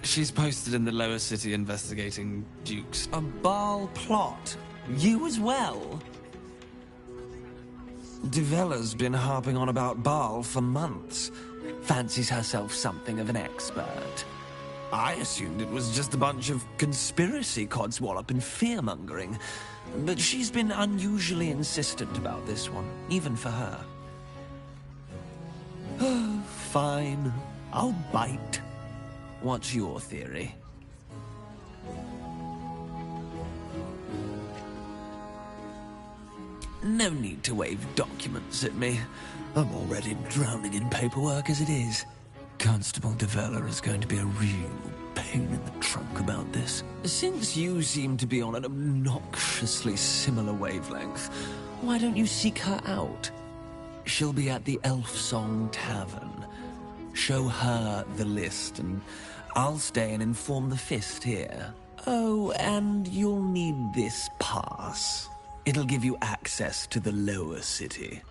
She's posted in the lower city investigating dukes. A Baal plot? You as well? Devella's been harping on about Baal for months. Fancies herself something of an expert. I assumed it was just a bunch of conspiracy codswallop and fear-mongering. But she's been unusually insistent about this one, even for her. Fine. I'll bite. What's your theory? No need to wave documents at me. I'm already drowning in paperwork as it is. Constable Develler is going to be a real pain in the trunk about this. Since you seem to be on an obnoxiously similar wavelength, why don't you seek her out? She'll be at the Elf Song Tavern. Show her the list, and I'll stay and inform the Fist here. Oh, and you'll need this pass. It'll give you access to the lower city.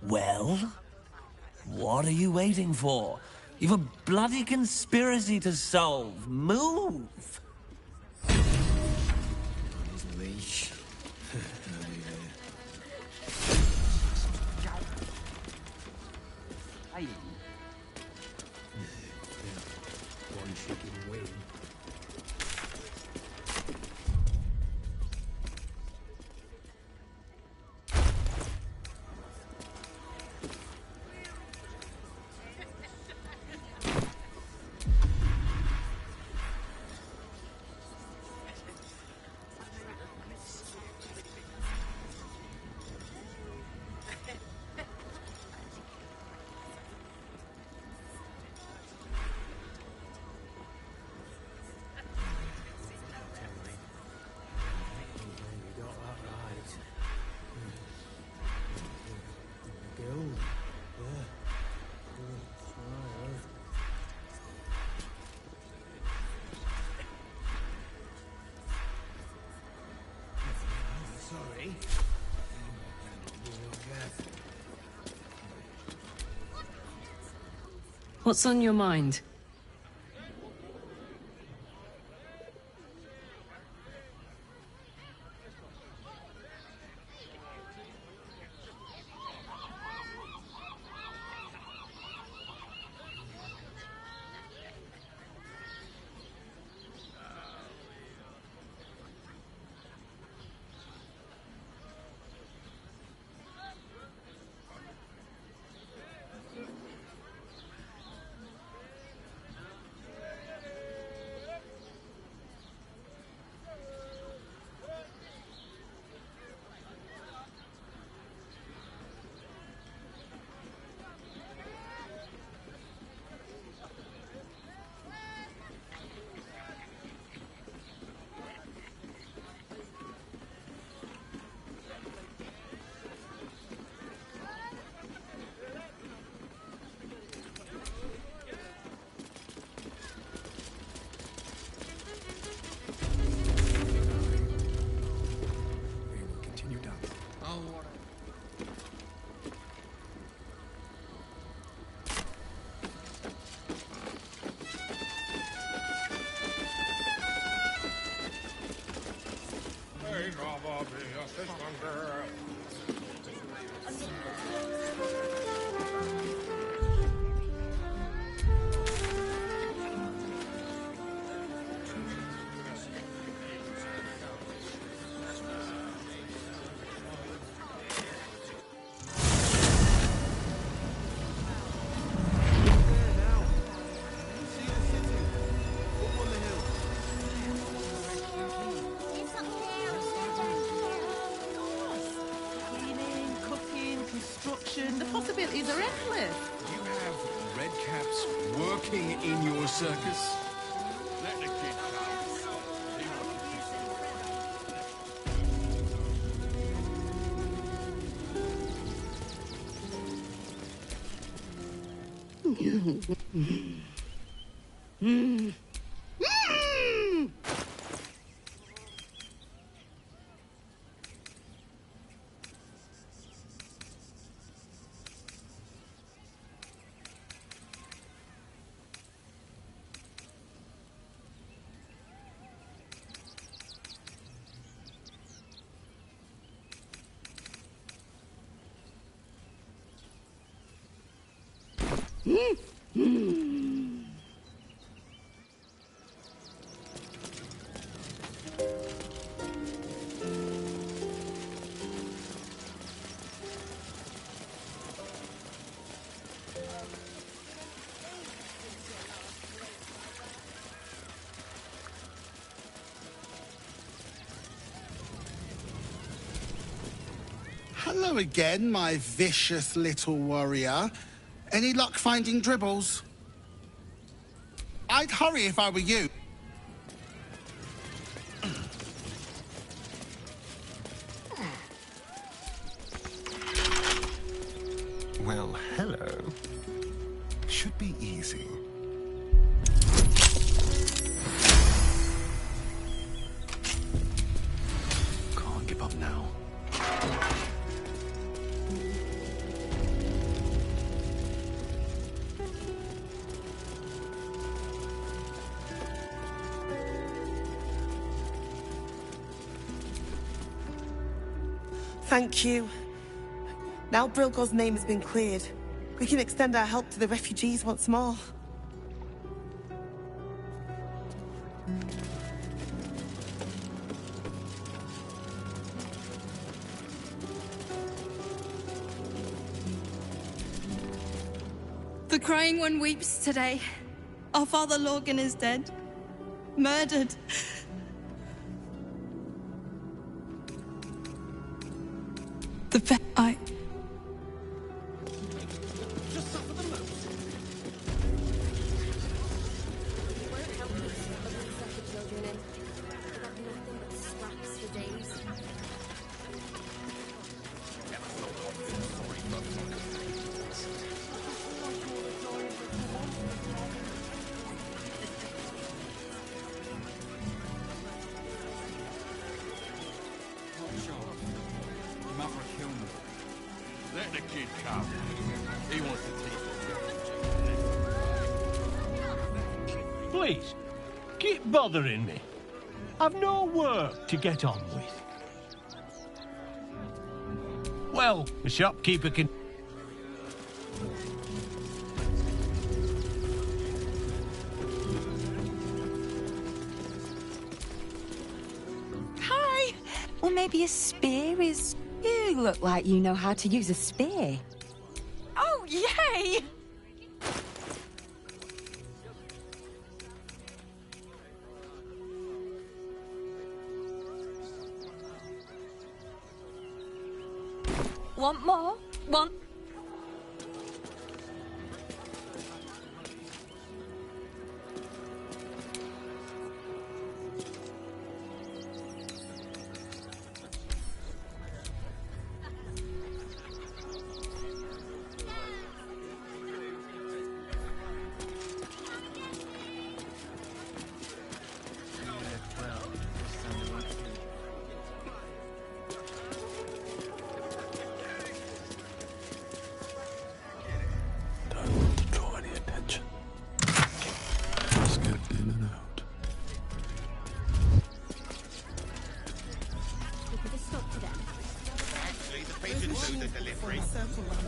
Well? What are you waiting for? You've a bloody conspiracy to solve. Move! His leash. One chicken wing. Sorry. What's on your mind? The possibilities are endless. You have red caps working in your circus? Let the kid Hello again, my vicious little warrior. Any luck finding dribbles? I'd hurry if I were you. Well, hello. Should be easy. Can't give up now. Thank you. Now Brilgor's name has been cleared, we can extend our help to the refugees once more. The Crying One weeps today. Our father Lorgan is dead. Murdered. I... Let the kid come. He wants to teach. Please, keep bothering me. I've no work to get on with. Well, the shopkeeper can... Hi! Or maybe a spear is... You look like you know how to use a spear. Oh, yay! Want more? Want...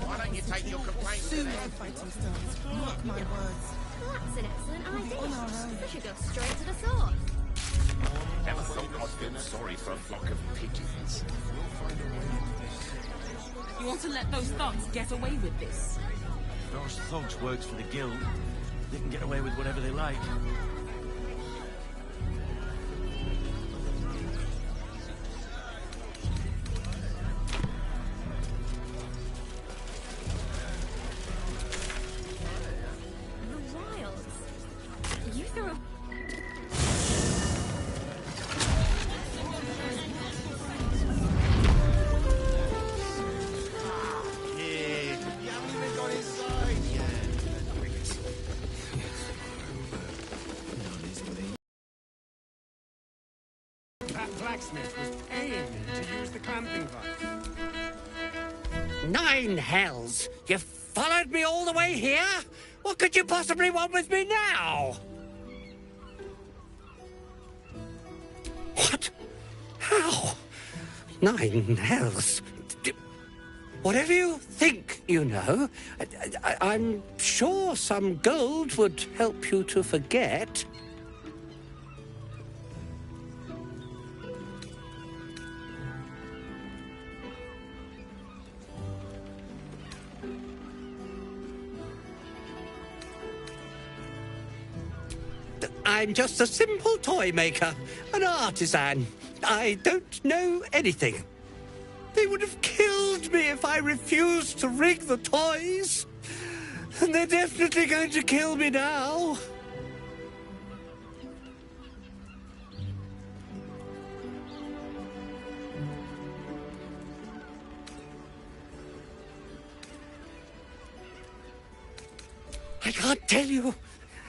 Why don't you take your complaints to them? Mark my words. That's an excellent idea. On our own. We should go straight to the source. Never thought I'd feel sorry for a flock of pigeons. You want to let those thugs get away with this? Those thugs works for the guild. They can get away with whatever they like. That blacksmith was paying me to use the clamping device. 9 hells! You followed me all the way here? What could you possibly want with me now? What? How? 9 hells? Whatever you think you know, I'm sure some gold would help you to forget. I'm just a simple toy maker, an artisan. I don't know anything. They would have killed killed me if I refused to rig the toys. And they're definitely going to kill me now. I can't tell you.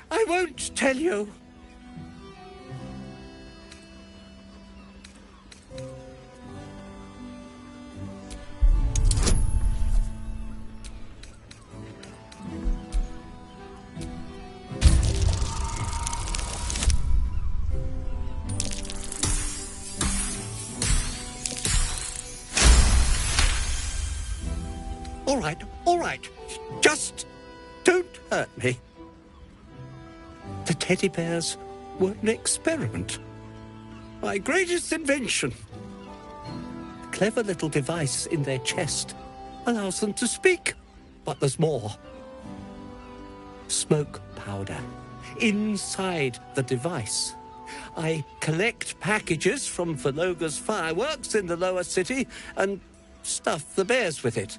I won't tell you. All right. Just don't hurt me. The teddy bears were an experiment. My greatest invention. A clever little device in their chest allows them to speak. But there's more. Smoke powder inside the device. I collect packages from Verloga's fireworks in the lower city and stuff the bears with it.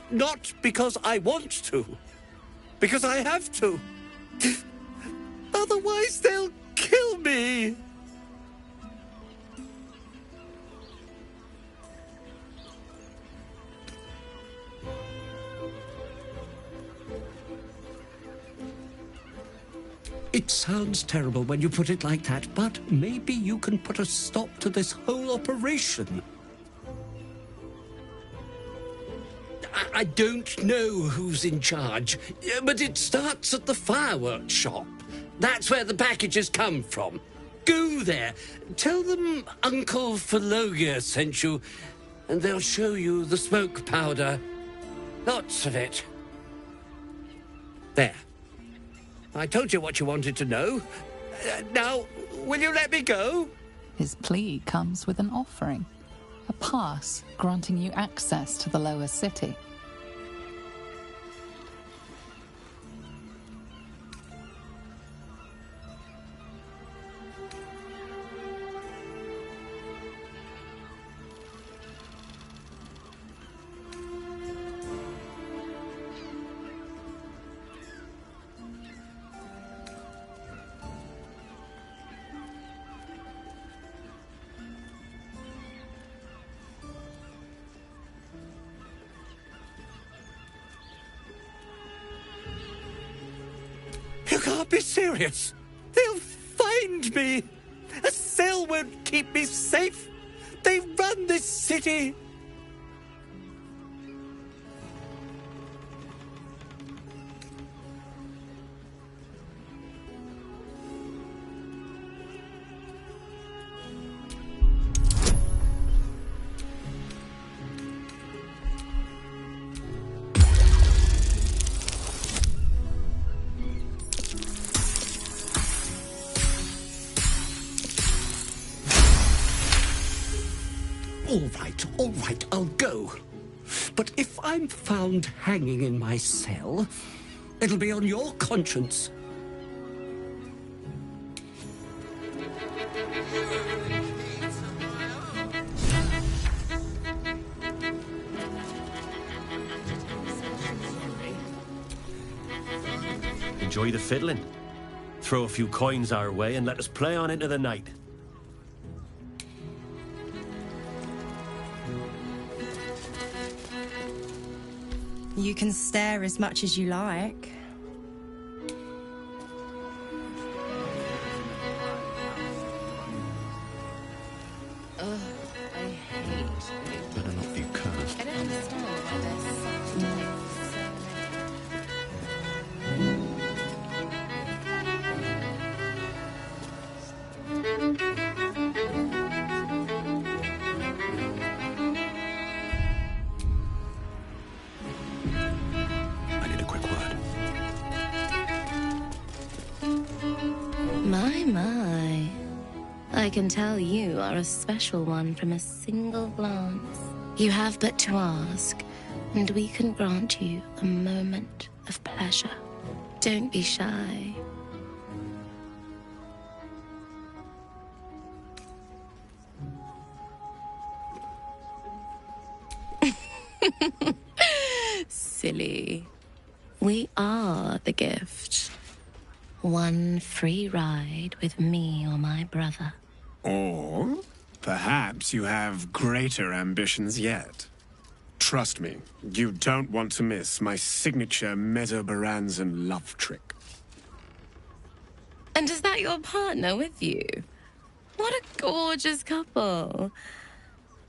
Not because I want to, because I have to. Otherwise, they'll kill me. It sounds terrible when you put it like that, but maybe you can put a stop to this whole operation. I don't know who's in charge, but it starts at the fireworks shop. That's where the packages come from. Go there. Tell them Uncle Verloga sent you, and they'll show you the smoke powder. Lots of it. There. I told you what you wanted to know. Now, will you let me go? His plea comes with an offering. A pass granting you access to the lower city. You can't be serious. They'll find me. A cell won't keep me safe. They run this city. All right, I'll go. But if I'm found hanging in my cell, it'll be on your conscience. Enjoy the fiddling. Throw a few coins our way and let us play on into the night. You can stare as much as you like. Ugh, I hate. Better not be cursed. I don't understand why there's such a thing for I need a quick word. My. I can tell you are a special one from a single glance. You have but to ask, and we can grant you a moment of pleasure. Don't be shy. Silly. We are the gift. One free ride with me or my brother. Or perhaps you have greater ambitions yet. Trust me, you don't want to miss my signature Mesobaranzan love trick. And is that your partner with you? What a gorgeous couple.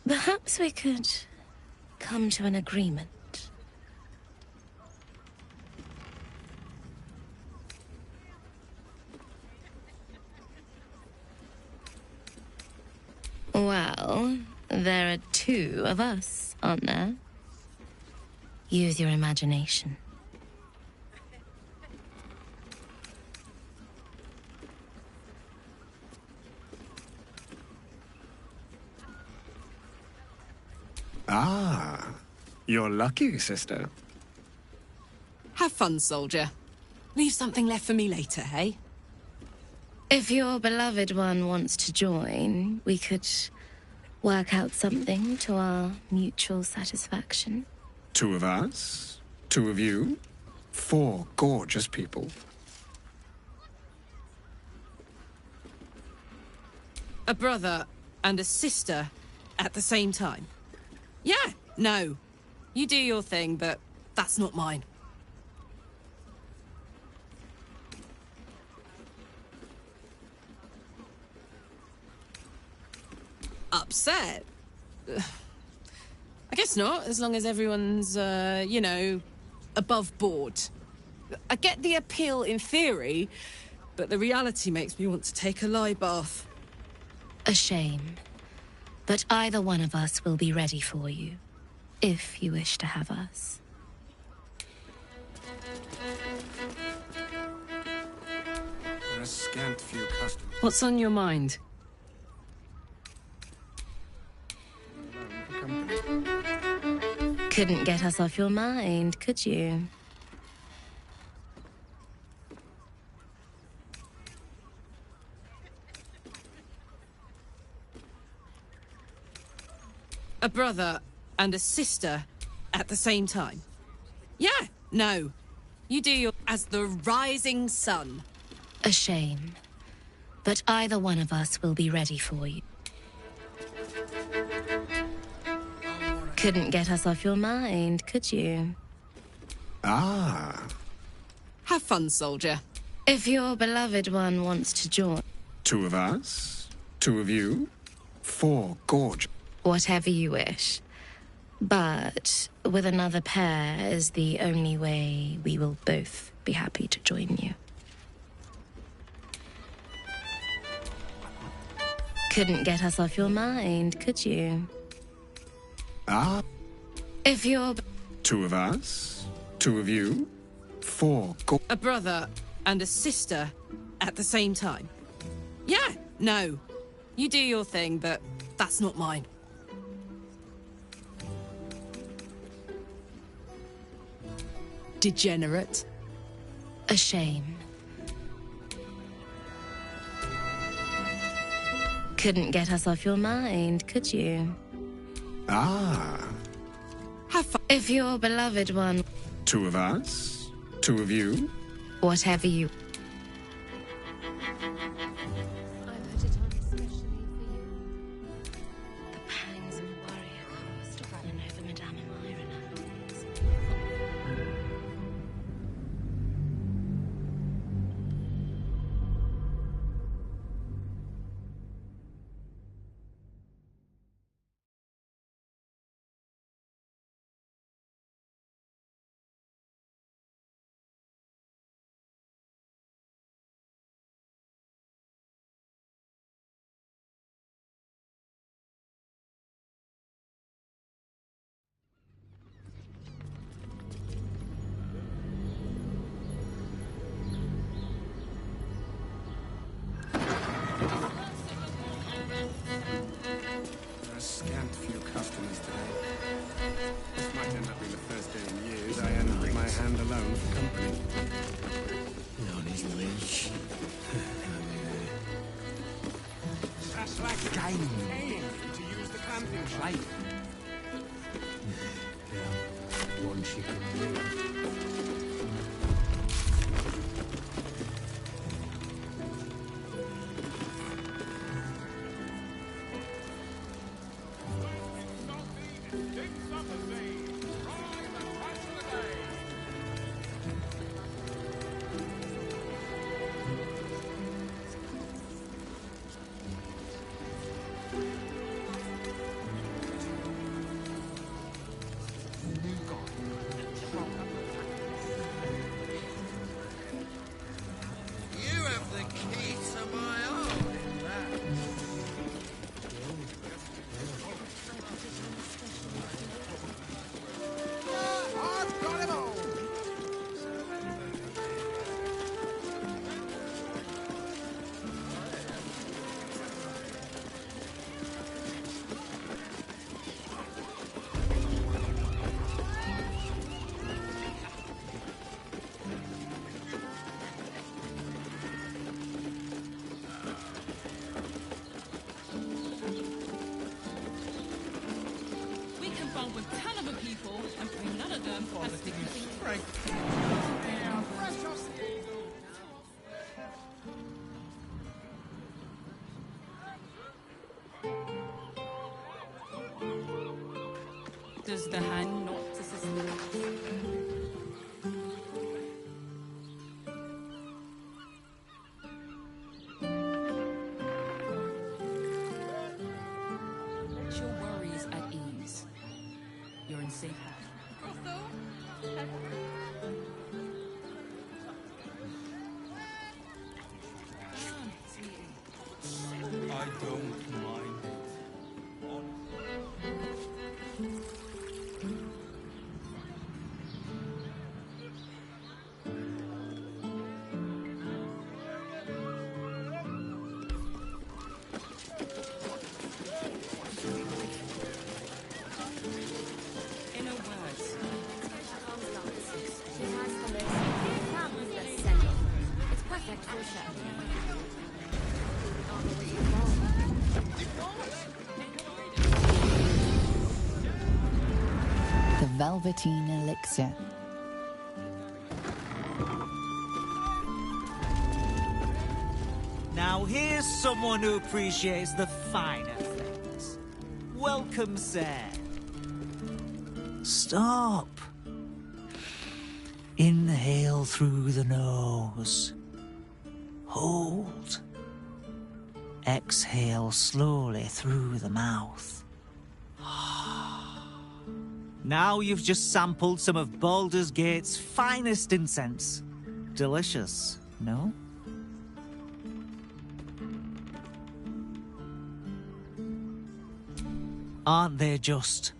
Perhaps we could come to an agreement. Well, there are two of us, aren't there? Use your imagination. Ah, you're lucky, sister. Have fun, soldier. Leave something left for me later, hey? If your beloved one wants to join, we could work out something to our mutual satisfaction. 2 of us, 2 of you, 4 gorgeous people. A brother and a sister at the same time. Yeah, no. You do your thing, but that's not mine. Upset? I guess not, as long as everyone's, you know, above board. I get the appeal in theory, but the reality makes me want to take a lie bath. A shame. But either one of us will be ready for you, if you wish to have us. There are a scant few customers. What's on your mind? Couldn't get us off your mind, could you? A brother and a sister at the same time. Yeah, no. You do your... as the rising sun. A shame. But either one of us will be ready for you. Couldn't get us off your mind, could you? Ah. Have fun, soldier. If your beloved one wants to join... 2 of us, 2 of you, 4 gorgeous... Whatever you wish. But with another pair is the only way we will both be happy to join you. Couldn't get us off your mind, could you? Ah. If you're... 2 of us, 2 of you, 4 A brother and a sister at the same time. Yeah, no. You do your thing, but that's not mine. Degenerate. A shame. Couldn't get us off your mind, could you? Ah. Have fun. If your beloved one... 2 of us, 2 of you. Whatever you... Scant few customers today. This might end up being the first day in years I end with my hand alone for company. Non is leash. That's like paying to use the camping site. anyone she can win. You have the key to my heart. I've got him all. We can bond with ton of people, and bring none of them has sticking Frank. Yeah, fresh off the eagle. Does the hand not assist? Let your worries at ease. You're in safe hands. I don't mind it. In a word, It's perfect for show. The Velveteen Elixir. Now here's someone who appreciates the finer things. Welcome, sir. Stop. Inhale through the nose. Hold. Exhale slowly through the mouth. Now you've just sampled some of Baldur's Gate's finest incense. Delicious, no? Aren't they just?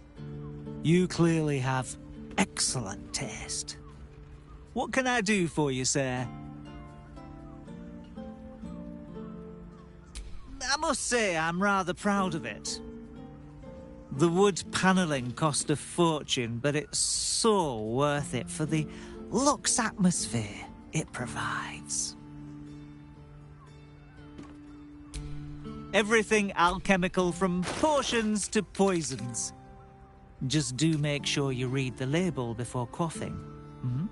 You clearly have excellent taste. What can I do for you, sir? I must say I'm rather proud of it. The wood panelling cost a fortune, but it's so worth it for the luxe atmosphere it provides. Everything alchemical from potions to poisons. Just do make sure you read the label before quaffing. Hmm?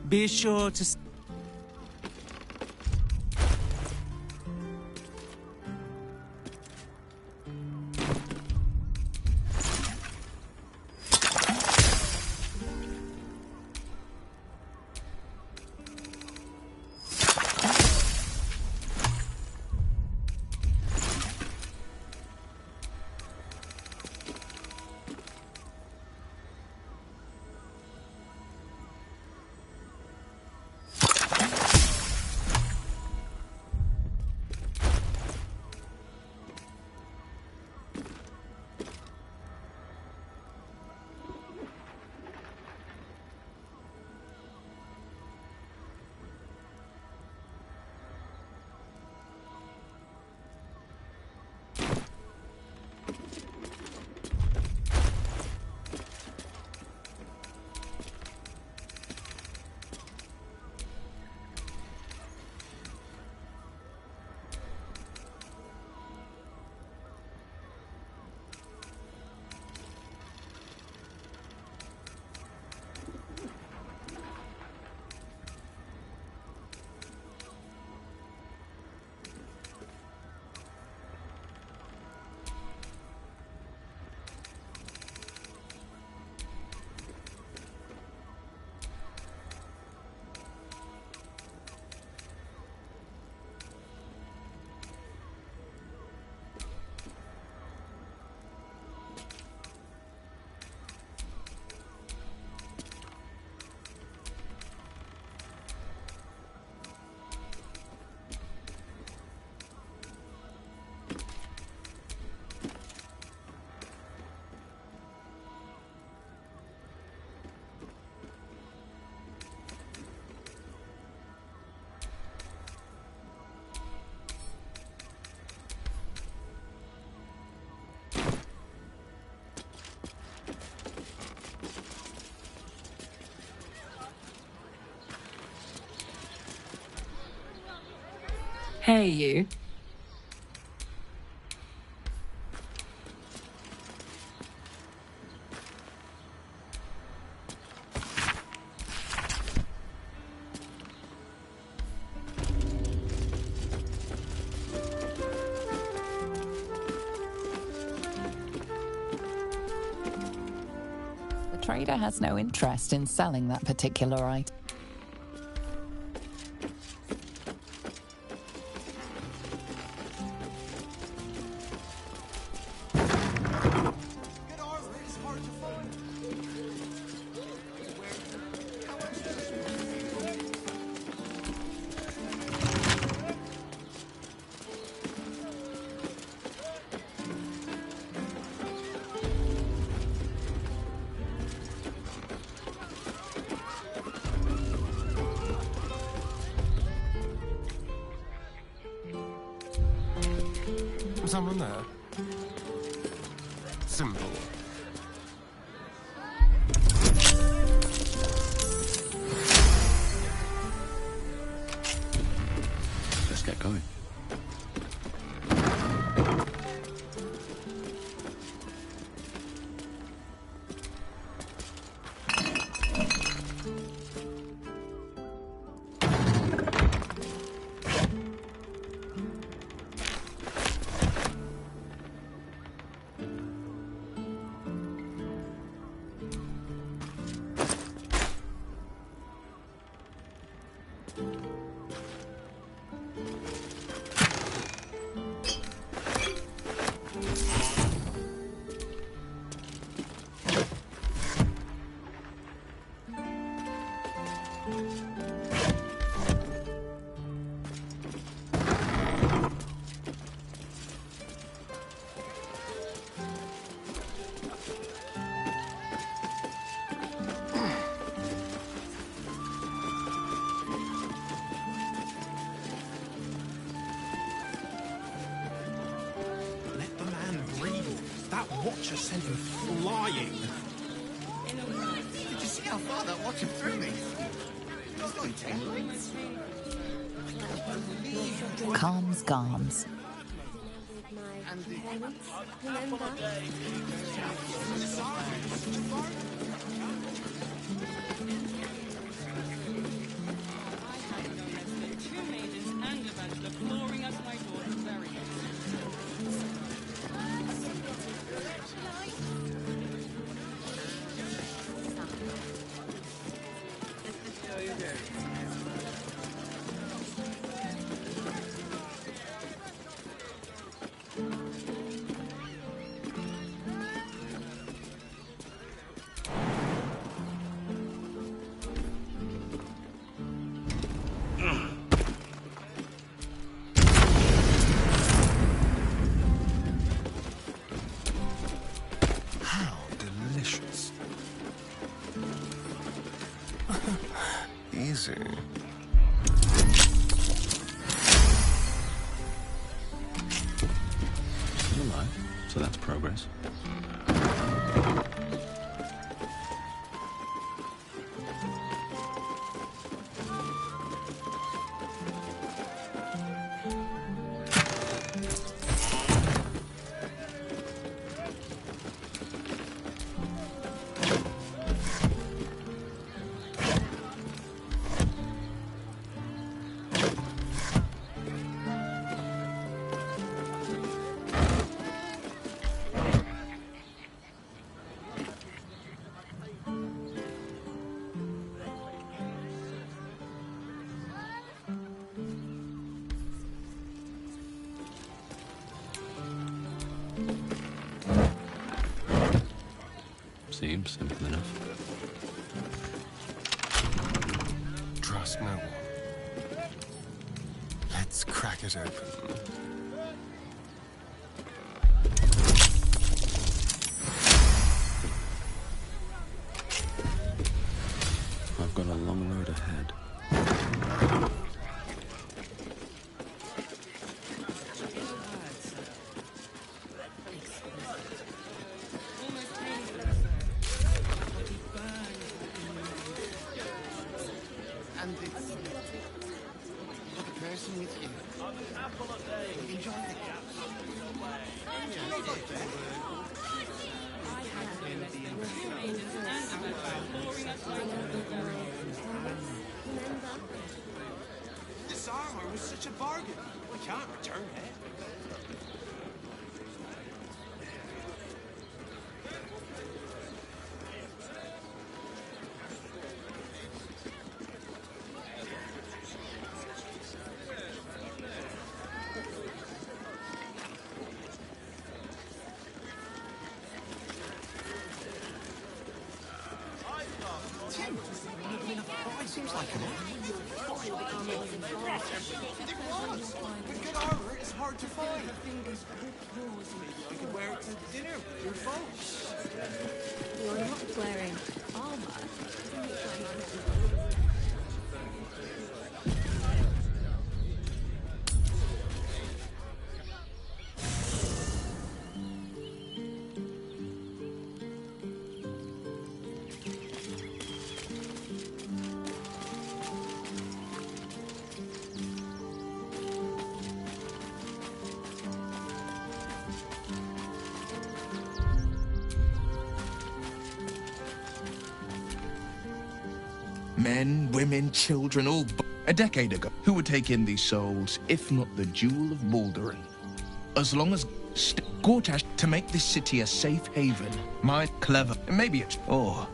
Be sure to... Hey, you. The trader has no interest in selling that particular item. Someone there? Simple. Let's get going. Let the man breathe. That watcher sent him flying. Did you see how far that watcher threw me? It's only 10 minutes. Calms Garms. How delicious. Easy. Still alive, so that's progress. Seems simple enough. Trust no one. Let's crack it open. I've got a long road ahead. And it's... Look at person with you. Enjoy it. This armor was such a bargain. We can't return it. Seems like an It was. With good armor, it's hard to find. Maybe I could wear it to dinner with your folks. You're not wearing armor. Men, women, children, all a decade ago. Who would take in these souls, if not the jewel of Balderin? As long as Gortash to make this city a safe haven. My clever. Maybe it's or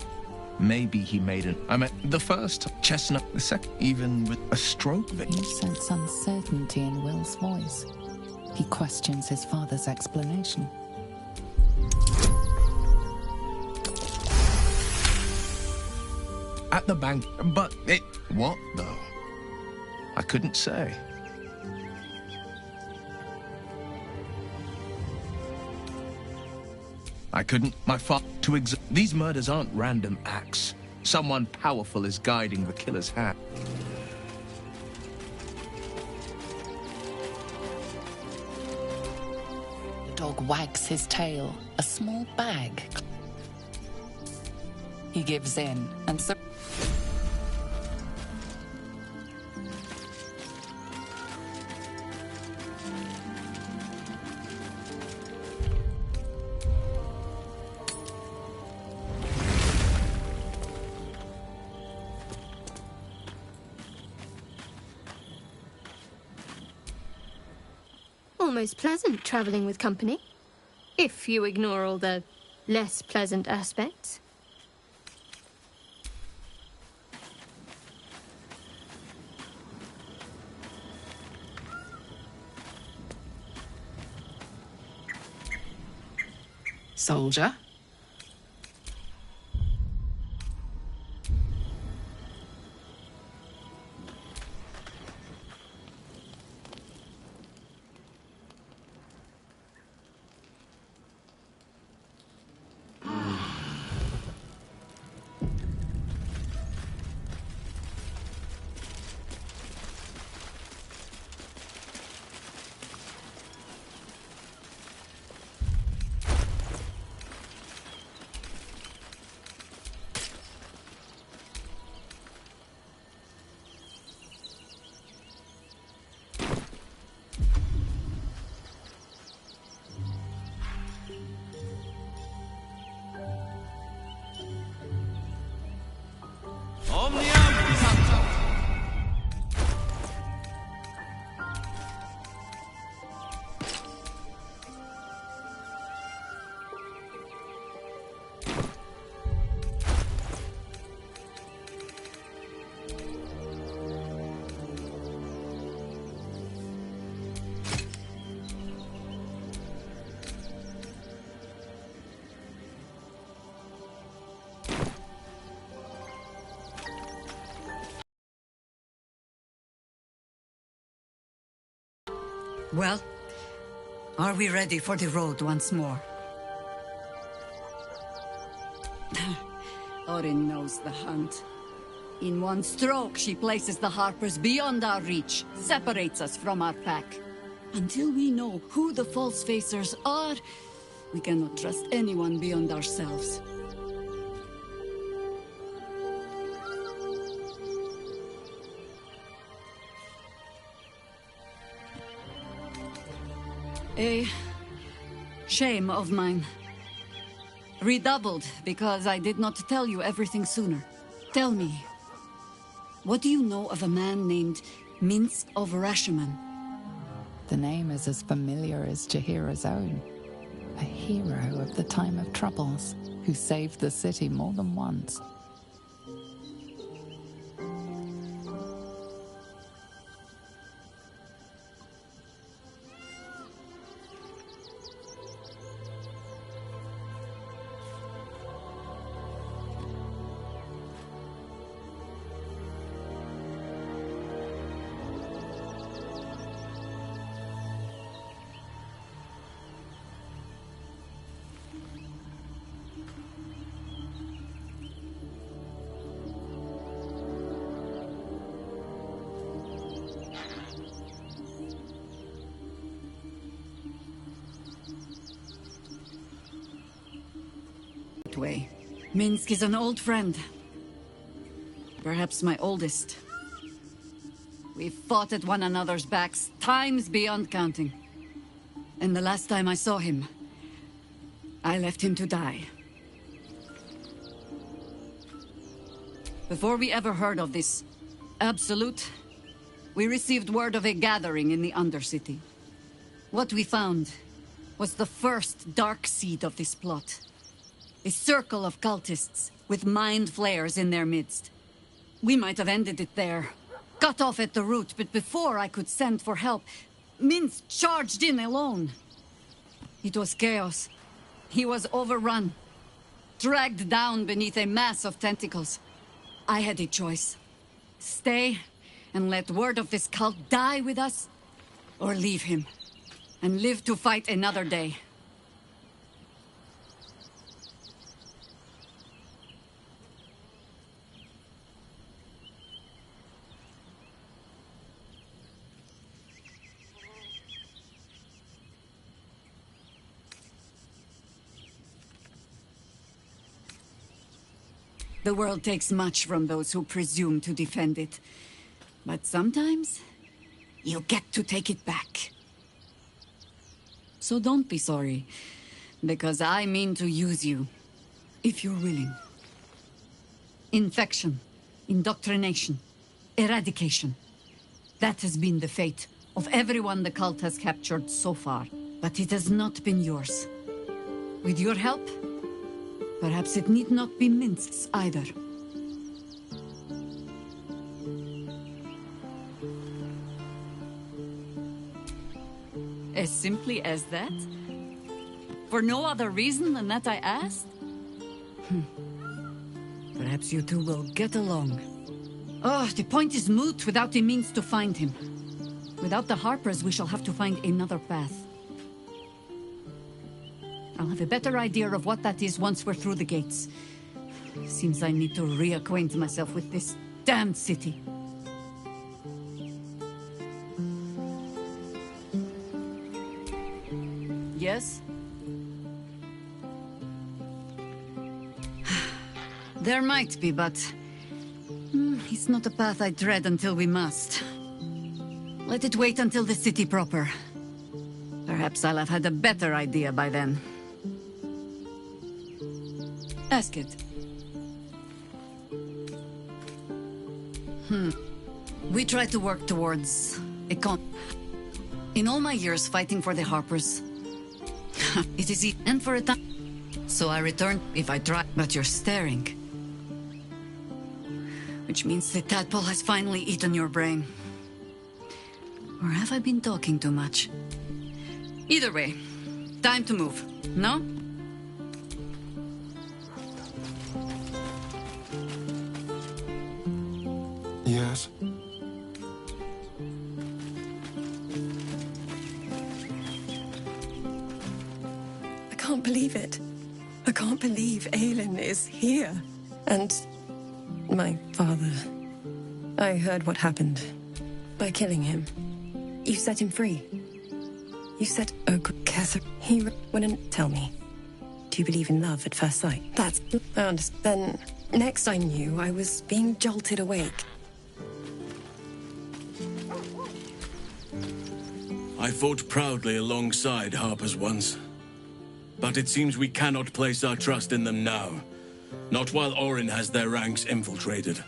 maybe he made it. I mean, the first chestnut, the second, even with a stroke of it. You sense uncertainty in Will's voice. He questions his father's explanation. At the bank, but it... What, though? I couldn't say. I couldn't... My father... These murders aren't random acts. Someone powerful is guiding the killer's hand. The dog wags his tail. A small bag. He gives in, and so... Almost pleasant traveling with company, if you ignore all the less pleasant aspects. Soldier? Well, are we ready for the road once more? Orin knows the hunt. In one stroke, she places the Harpers beyond our reach, separates us from our pack. Until we know who the false facers are, we cannot trust anyone beyond ourselves. A shame of mine. Redoubled because I did not tell you everything sooner. Tell me, what do you know of a man named Minsk of Rashomon? The name is as familiar as Jahira's own. A hero of the time of troubles, who saved the city more than once. Way. Minsk is an old friend. Perhaps my oldest. We've fought at one another's backs times beyond counting. And the last time I saw him, I left him to die. Before we ever heard of this Absolute, we received word of a gathering in the Undercity. What we found was the first dark seed of this plot. A circle of cultists with mind flayers in their midst. We might have ended it there, cut off at the root, but before I could send for help, Minsk charged in alone. It was chaos. He was overrun, dragged down beneath a mass of tentacles. I had a choice. Stay and let word of this cult die with us, or leave him and live to fight another day. The world takes much from those who presume to defend it. But sometimes, you get to take it back. So don't be sorry, because I mean to use you, if you're willing. Infection, indoctrination, eradication. That has been the fate of everyone the cult has captured so far. But it has not been yours. With your help, perhaps it need not be Minsk's either. As simply as that? For no other reason than that I asked? Perhaps you two will get along. Oh, the point is moot without a means to find him. Without the Harpers, we shall have to find another path. I'll have a better idea of what that is once we're through the gates. Seems I need to reacquaint myself with this damned city. Yes? There might be, but it's not a path I tread until we must. Let it wait until the city proper. Perhaps I'll have had a better idea by then. Ask it. We try to work towards a In all my years fighting for the Harpers, it is and for a time. So I return if I try, but you're staring. Which means the tadpole has finally eaten your brain. Or have I been talking too much? Either way, time to move, no? Yes? I can't believe it. I can't believe Aelin is here. And my father. I heard what happened by killing him. You set him free. You set Catherine. He wouldn't tell me. Do you believe in love at first sight? That's... I understand. Then, next I knew, I was being jolted awake. I fought proudly alongside Harpers once. But it seems we cannot place our trust in them now. Not while Orin has their ranks infiltrated.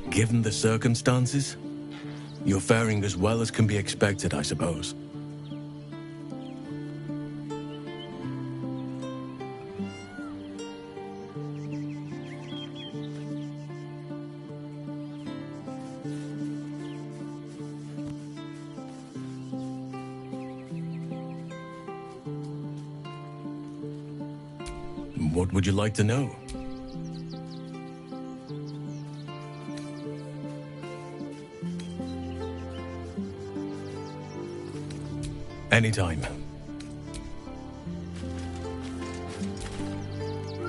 Given the circumstances, you're faring as well as can be expected, I suppose. What would you like to know? Anytime.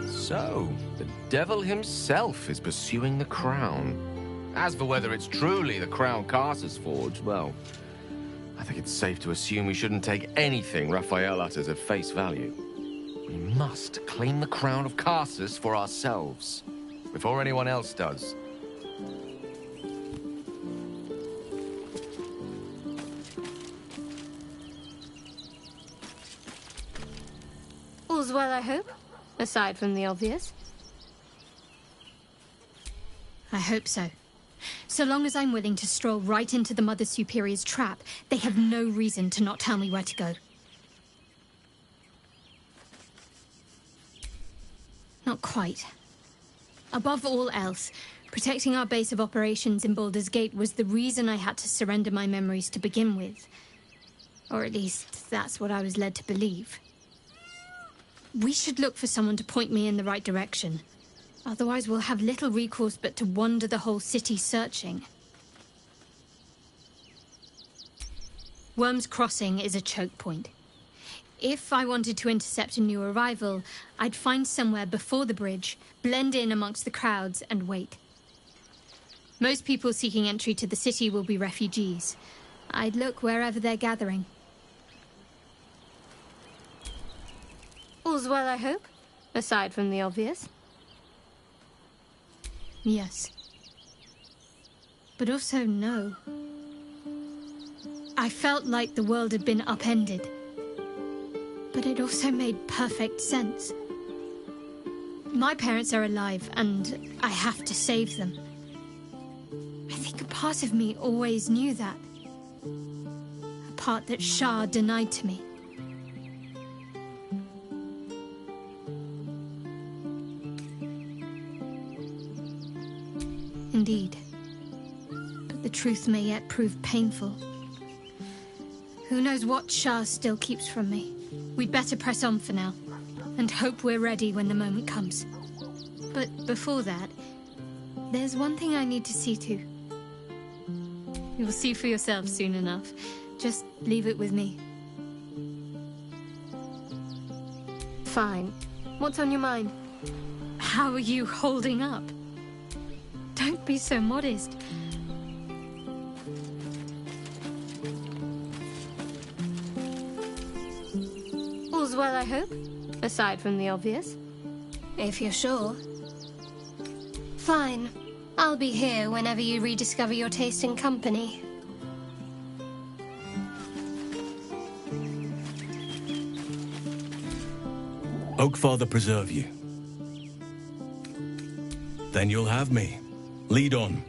So, the devil himself is pursuing the crown. As for whether it's truly the crown Carter's forged, well, I think it's safe to assume we shouldn't take anything Raphael utters at face value. We must claim the crown of Carsus for ourselves, before anyone else does. All's well, I hope, aside from the obvious. I hope so. So long as I'm willing to stroll right into the Mother Superior's trap, they have no reason to not tell me where to go. Not quite. Above all else, protecting our base of operations in Baldur's Gate was the reason I had to surrender my memories to begin with. Or at least, that's what I was led to believe. We should look for someone to point me in the right direction. Otherwise, we'll have little recourse but to wander the whole city searching. Worm's Crossing is a choke point. If I wanted to intercept a new arrival, I'd find somewhere before the bridge, blend in amongst the crowds, and wait. Most people seeking entry to the city will be refugees. I'd look wherever they're gathering. All's well, I hope, aside from the obvious. Yes. But also no. I felt like the world had been upended. But it also made perfect sense. My parents are alive, and I have to save them. I think a part of me always knew that. A part that Shah denied to me. Indeed. But the truth may yet prove painful. Who knows what Shah still keeps from me? We'd better press on for now, and hope we're ready when the moment comes. But before that, there's one thing I need to see to. You'll see for yourself soon enough. Just leave it with me. Fine. What's on your mind? How are you holding up? Don't be so modest. All's well, I hope, aside from the obvious. If you're sure. Fine. I'll be here whenever you rediscover your taste in company. Oakfather preserve you. Then you'll have me. Lead on.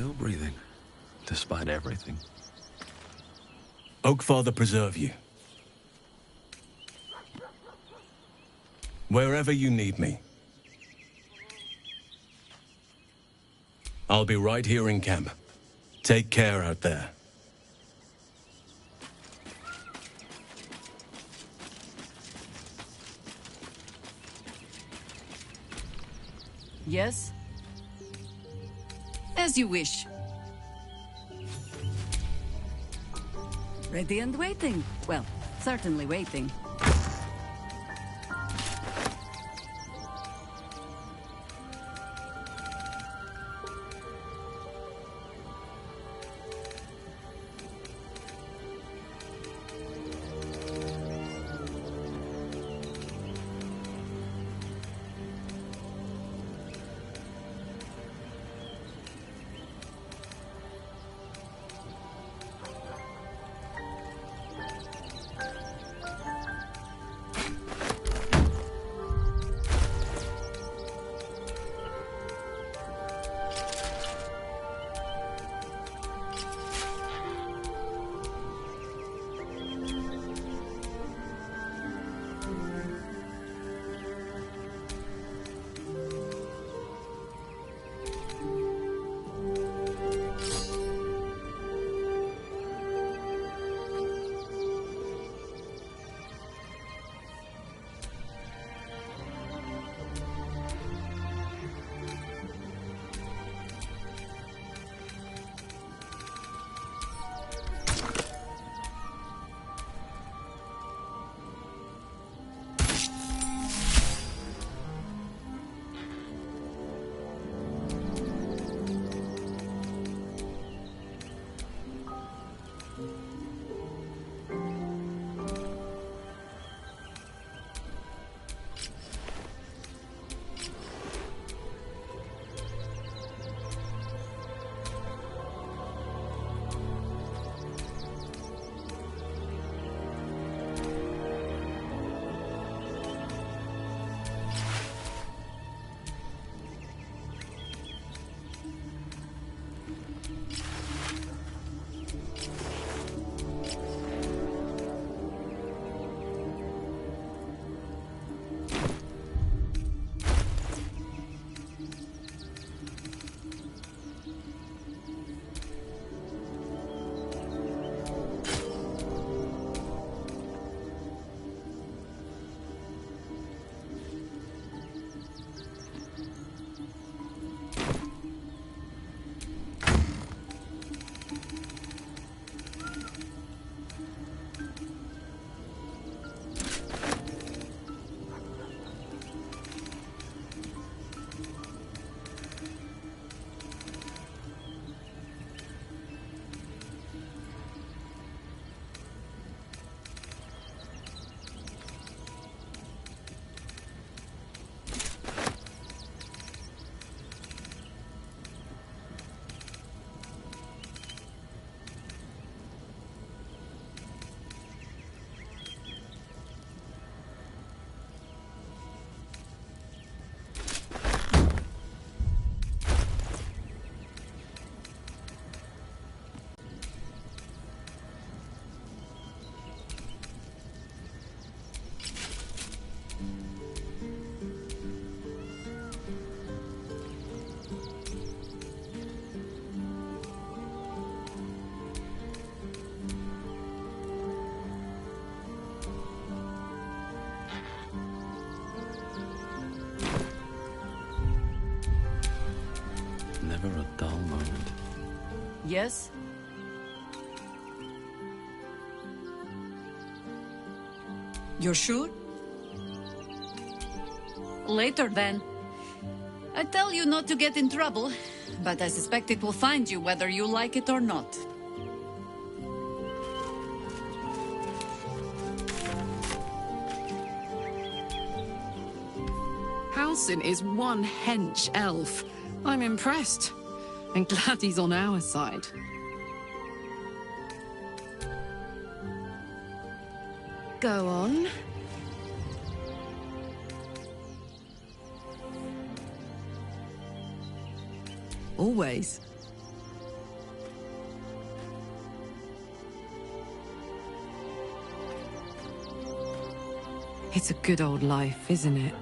still breathing, despite everything. Oakfather preserve you. Wherever you need me. I'll be right here in camp. Take care out there. Yes? As you wish. Ready and waiting. Well, certainly waiting. Never a dull moment. Yes? You're sure? Later, then. I tell you not to get in trouble, but I suspect it will find you whether you like it or not. Halsin is one hench elf. I'm impressed. And glad he's on our side. Go on. Always. It's a good old life, isn't it?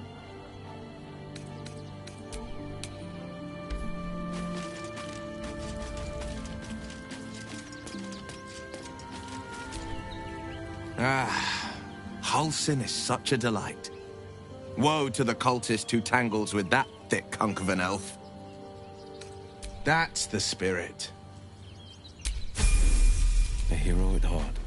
Ah, Halsin is such a delight. Woe to the cultist who tangles with that thick hunk of an elf. That's the spirit. A hero at heart.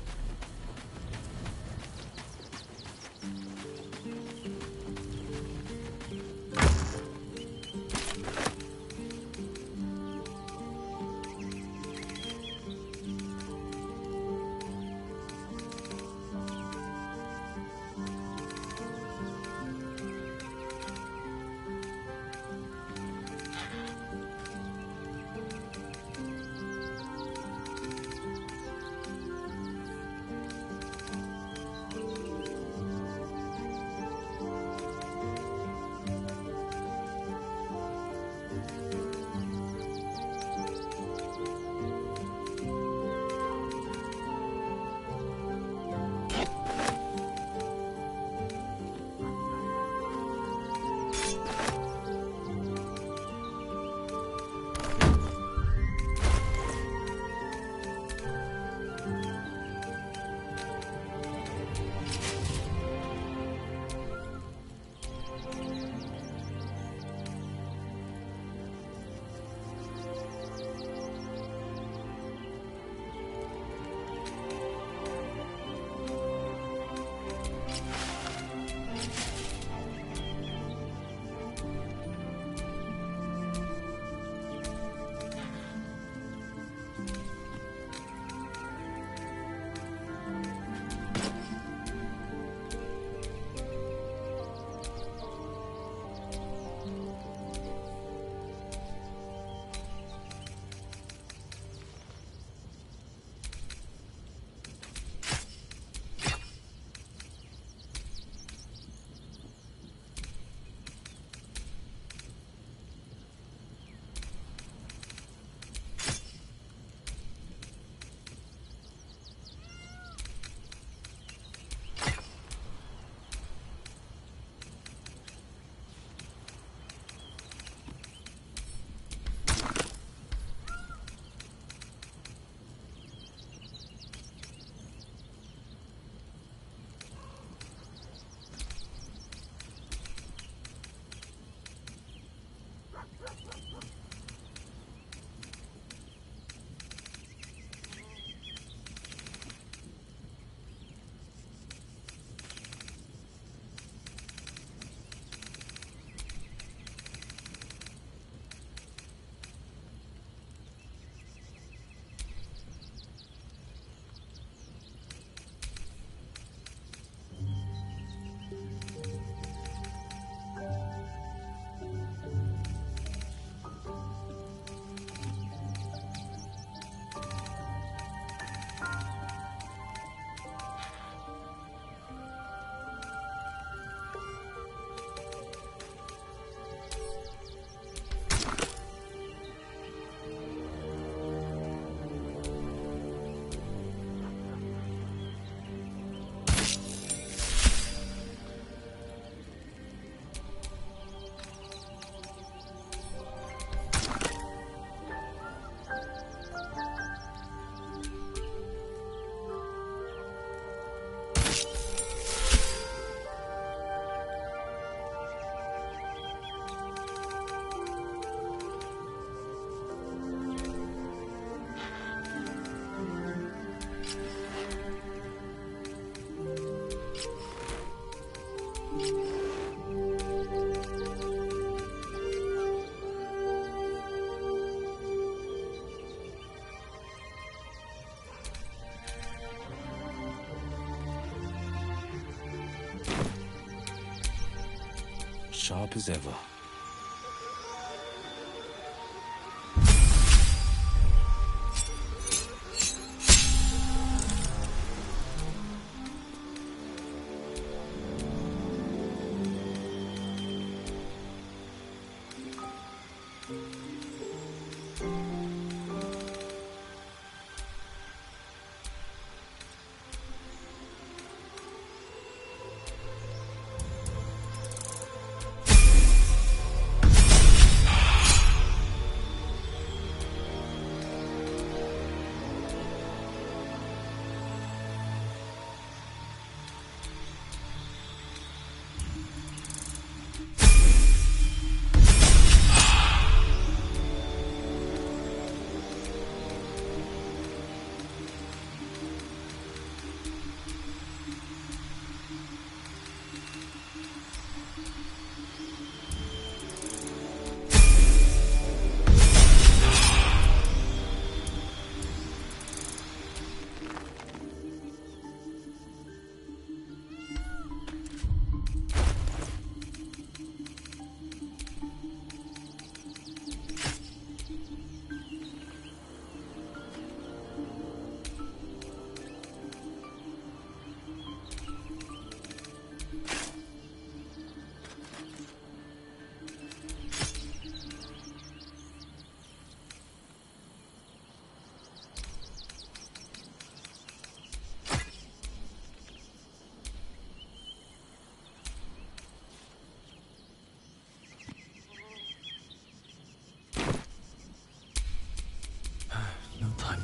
Sharp as ever.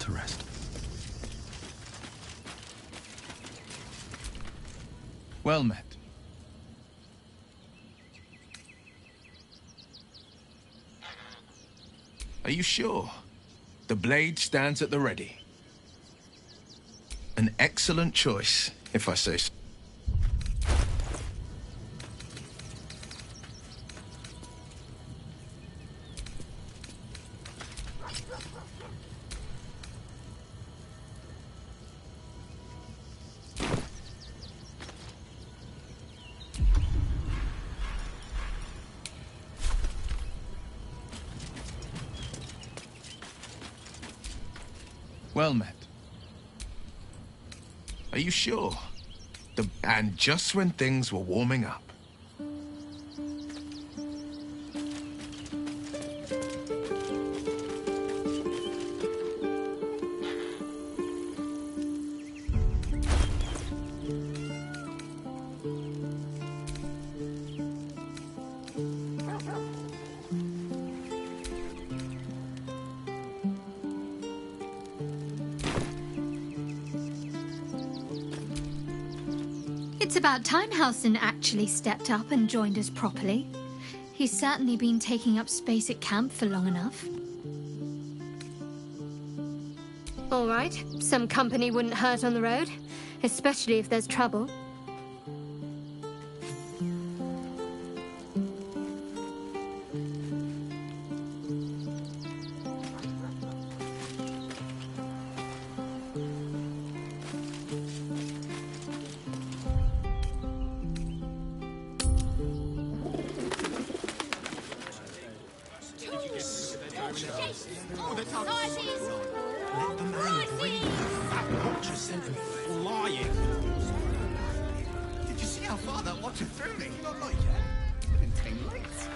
to rest. Well met. Are you sure? The blade stands at the ready. An excellent choice, if I say so. Well met. Are you sure? And just when things were warming up. It's about time Halsin actually stepped up and joined us properly. He's certainly been taking up space at camp for long enough. All right, some company wouldn't hurt on the road, especially if there's trouble. Let the man breathe. That watcher sent him flying. Did you see how far that watcher threw me? Not like that. Within 10 legs.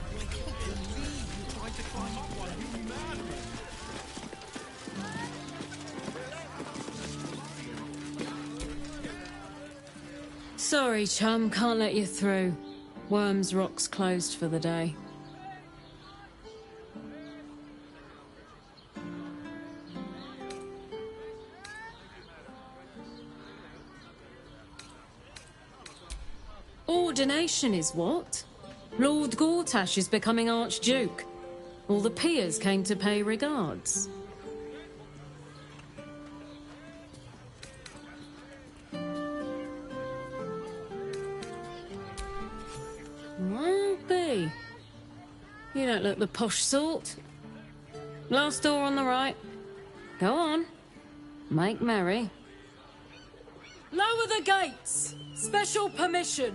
I can't believe you tried to climb up one. You madman. Sorry, chum, can't let you through. Worms Rock's closed for the day. Ordination is what? Lord Gortash is becoming Archduke. All the peers came to pay regards. Well, be. You don't look the posh sort. Last door on the right. Go on. Make merry. Lower the gates! Special permission!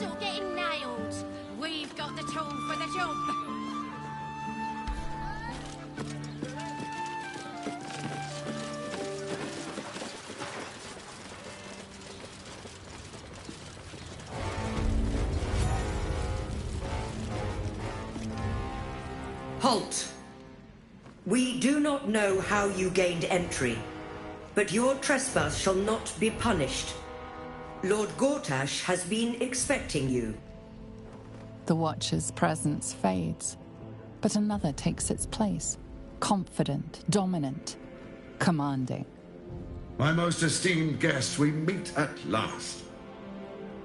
Or getting nailed. We've got the tool for the job. Halt! We do not know how you gained entry, but your trespass shall not be punished. Lord Gortash has been expecting you. The Watcher's presence fades, but another takes its place. Confident, dominant, commanding. My most esteemed guest, we meet at last.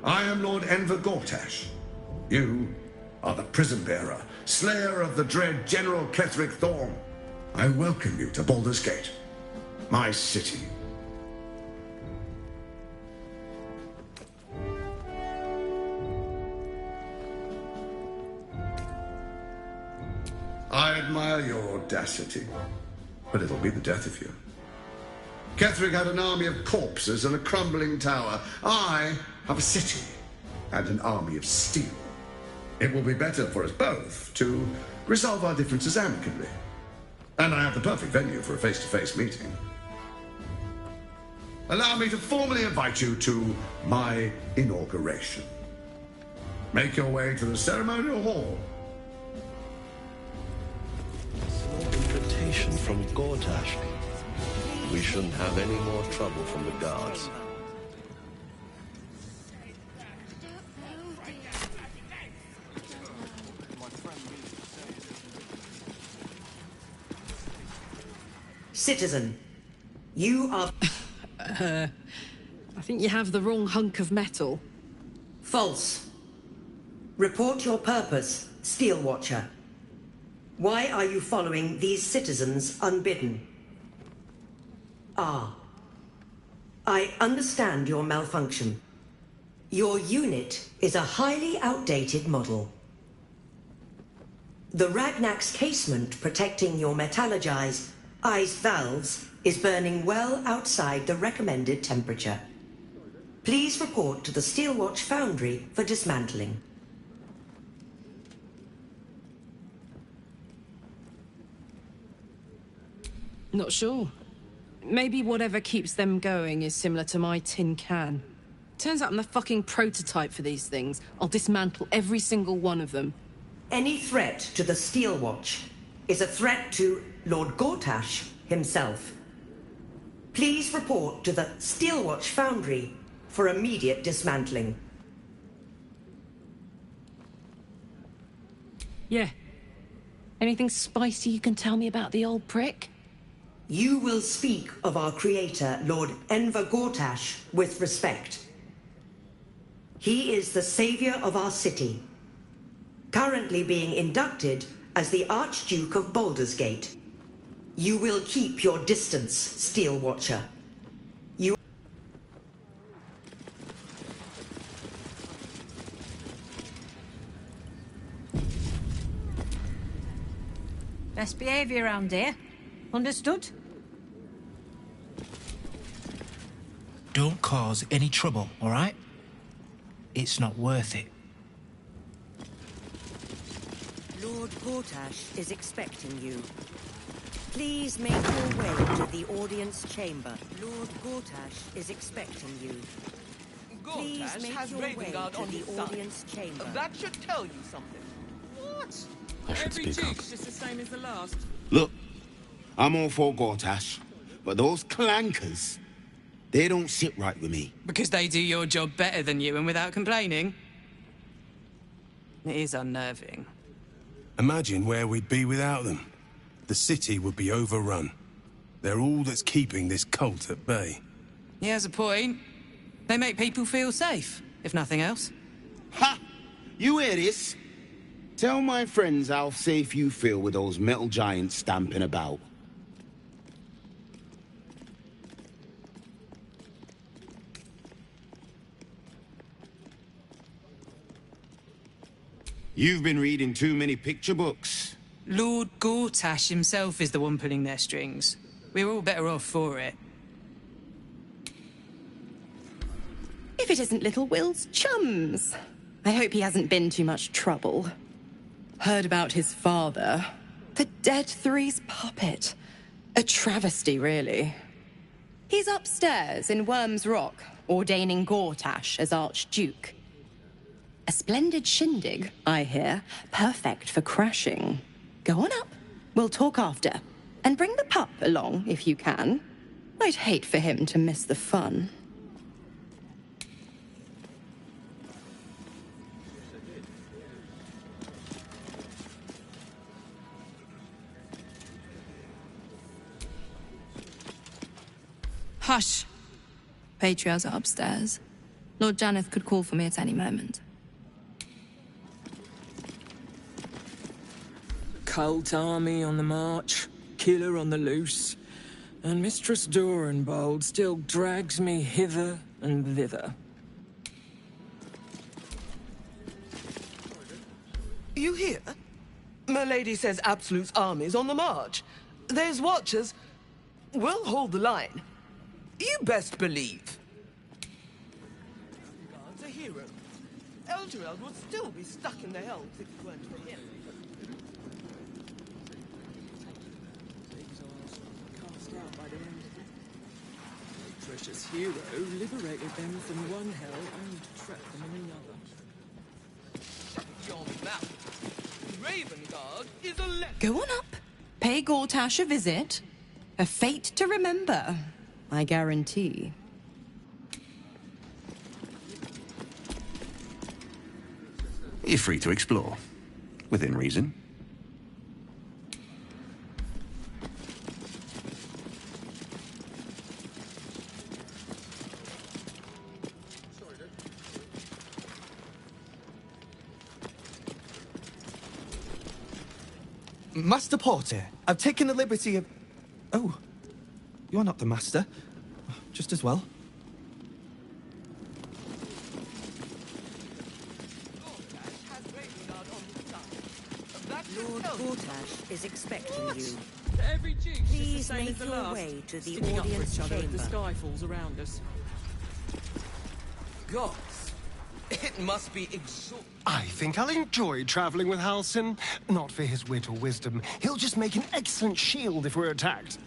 I am Lord Enver Gortash. You are the prison bearer, slayer of the dread General Ketheric Thorm. I welcome you to Baulders Gate, my city. I admire your audacity, but it'll be the death of you. Ketheric had an army of corpses and a crumbling tower. I have a city and an army of steel. It will be better for us both to resolve our differences amicably. And I have the perfect venue for a face-to-face meeting. Allow me to formally invite you to my inauguration. Make your way to the ceremonial hall. It's an invitation from Gortash. We shouldn't have any more trouble from the guards. Citizen, you are... I think you have the wrong hunk of metal. False. Report your purpose, Steel Watcher. Why are you following these citizens unbidden? Ah. I understand your malfunction. Your unit is a highly outdated model. The Ragnak's casement protecting your metallurgized ice valves is burning well outside the recommended temperature. Please report to the Steelwatch Foundry for dismantling. Not sure. Maybe whatever keeps them going is similar to my tin can. Turns out I'm the fucking prototype for these things. I'll dismantle every single one of them. Any threat to the Steelwatch is a threat to Lord Gortash himself. Please report to the Steelwatch Foundry for immediate dismantling. Yeah. Anything spicy you can tell me about the old prick? You will speak of our creator, Lord Enver Gortash, with respect. He is the savior of our city, currently being inducted as the Archduke of Baulders Gate. You will keep your distance, Steel Watcher. You... Best behavior around here. Understood? Don't cause any trouble, all right? It's not worth it. Lord Gortash is expecting you. Please make your way to the audience chamber. Lord Gortash is expecting you. Please Gortash make has your way Ravengard to on the his side. audience chamber. That should tell you something. What? I should Every speak up. jig's just the same as the last. Look, I'm all for Gortash, but those clankers, they don't sit right with me. Because they do your job better than you and without complaining. It is unnerving. Imagine where we'd be without them. The city would be overrun. They're all that's keeping this cult at bay. He has a point. They make people feel safe, if nothing else. Ha! You hear this? Tell my friends how safe you feel with those metal giants stamping about. You've been reading too many picture books. Lord Gortash himself is the one pulling their strings. We're all better off for it. If it isn't little Will's chums. I hope he hasn't been too much trouble. Heard about his father. The Dead Three's puppet. A travesty, really. He's upstairs in Worm's Rock, ordaining Gortash as Archduke. A splendid shindig, I hear. Perfect for crashing. Go on up. We'll talk after. And bring the pup along, if you can. I'd hate for him to miss the fun. Hush. Patriarchs are upstairs. Lord Janeth could call for me at any moment. Cult army on the march, killer on the loose, and Mistress Dorenbold still drags me hither and thither. You hear? My lady says Absolute's army's on the march. There's watchers. We'll hold the line. You best believe. God's a hero. Eldred would still be stuck in the hells if it weren't for him. Cast out by the end. The precious hero liberated them from one hell and trapped them in another. Your mouth. Raven Guard is a legend. Go on up. Pay Gortash a visit. A fate to remember, I guarantee. You're free to explore, within reason. Master Porter, I've taken the liberty of... Oh, you're not the master. Just as well. Lord Gortash is expecting you. Every juice Please is the same make as the your last. way to the Sticking up for audience each other as chamber. the sky falls around us. Gods, it must be exhausting. I think I'll enjoy traveling with Halsin. Not for his wit or wisdom. He'll just make an excellent shield if we're attacked.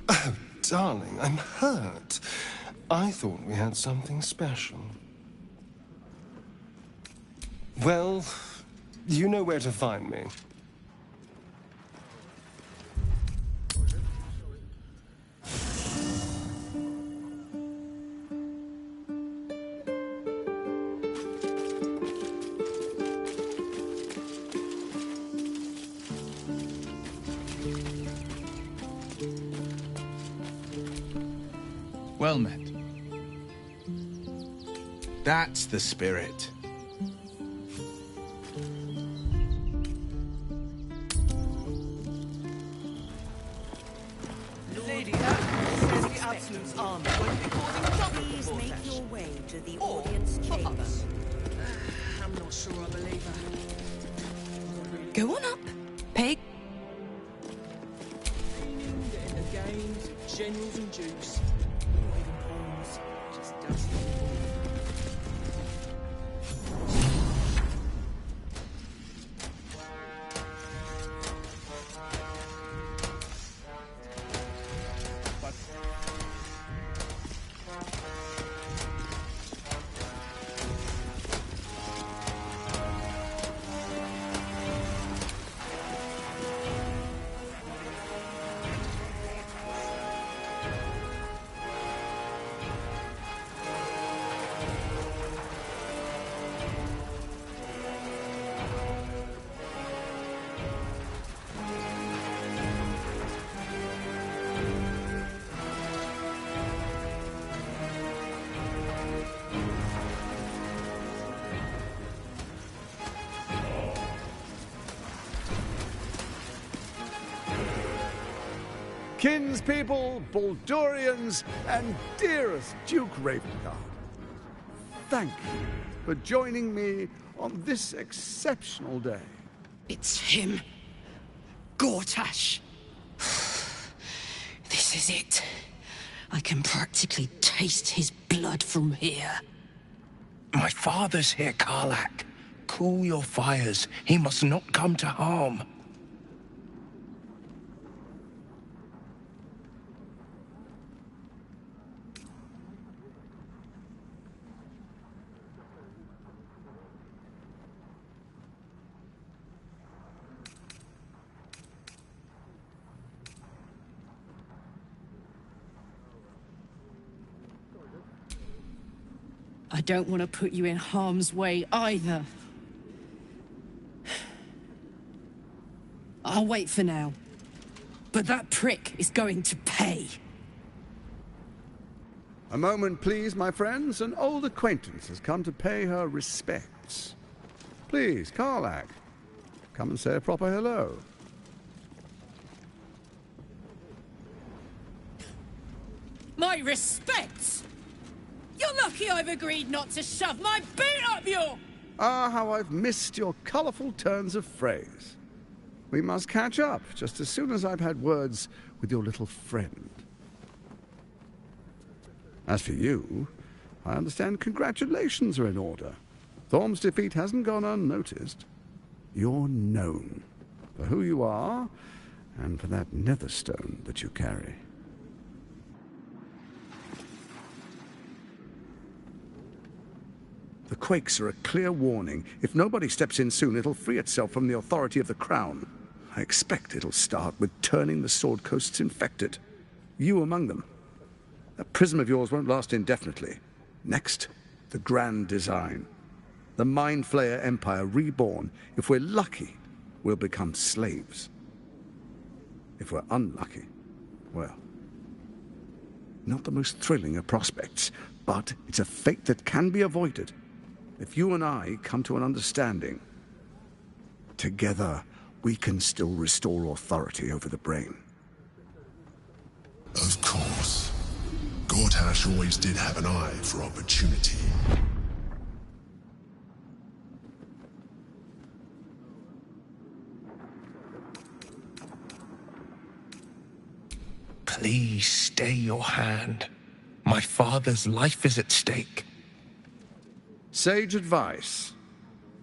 Oh, darling, I'm hurt. I thought we had something special. Well, you know where to find me. Well met. That's the spirit. Lady says the Absolute's army will be causing trouble. Please make your way to the audience chamber. I'm not sure I believe her. Go on up. Pay... Getting the games, generals and dukes. Not even pawns. Just dust. Kinspeople, Bauldurians, and dearest Duke Ravengard, thank you for joining me on this exceptional day. It's him. Gortash. This is it. I can practically taste his blood from here. My father's here, Karlak. Cool your fires. He must not come to harm. I don't want to put you in harm's way either. I'll wait for now. But that prick is going to pay. A moment, please, my friends. An old acquaintance has come to pay her respects. Please, Karlak, come and say a proper hello. My respects! You're lucky I've agreed not to shove my boot up your... Ah, how I've missed your colourful turns of phrase. We must catch up just as soon as I've had words with your little friend. As for you, I understand congratulations are in order. Thorm's defeat hasn't gone unnoticed. You're known for who you are and for that netherstone that you carry. The quakes are a clear warning. If nobody steps in soon, it'll free itself from the authority of the Crown. I expect it'll start with turning the Sword Coasts infected. You among them. That prism of yours won't last indefinitely. Next, the grand design. The Mind Flayer Empire reborn. If we're lucky, we'll become slaves. If we're unlucky, well, not the most thrilling of prospects, but it's a fate that can be avoided. If you and I come to an understanding, together we can still restore authority over the brain. Of course. Gortash always did have an eye for opportunity. Please stay your hand. My father's life is at stake. Sage advice.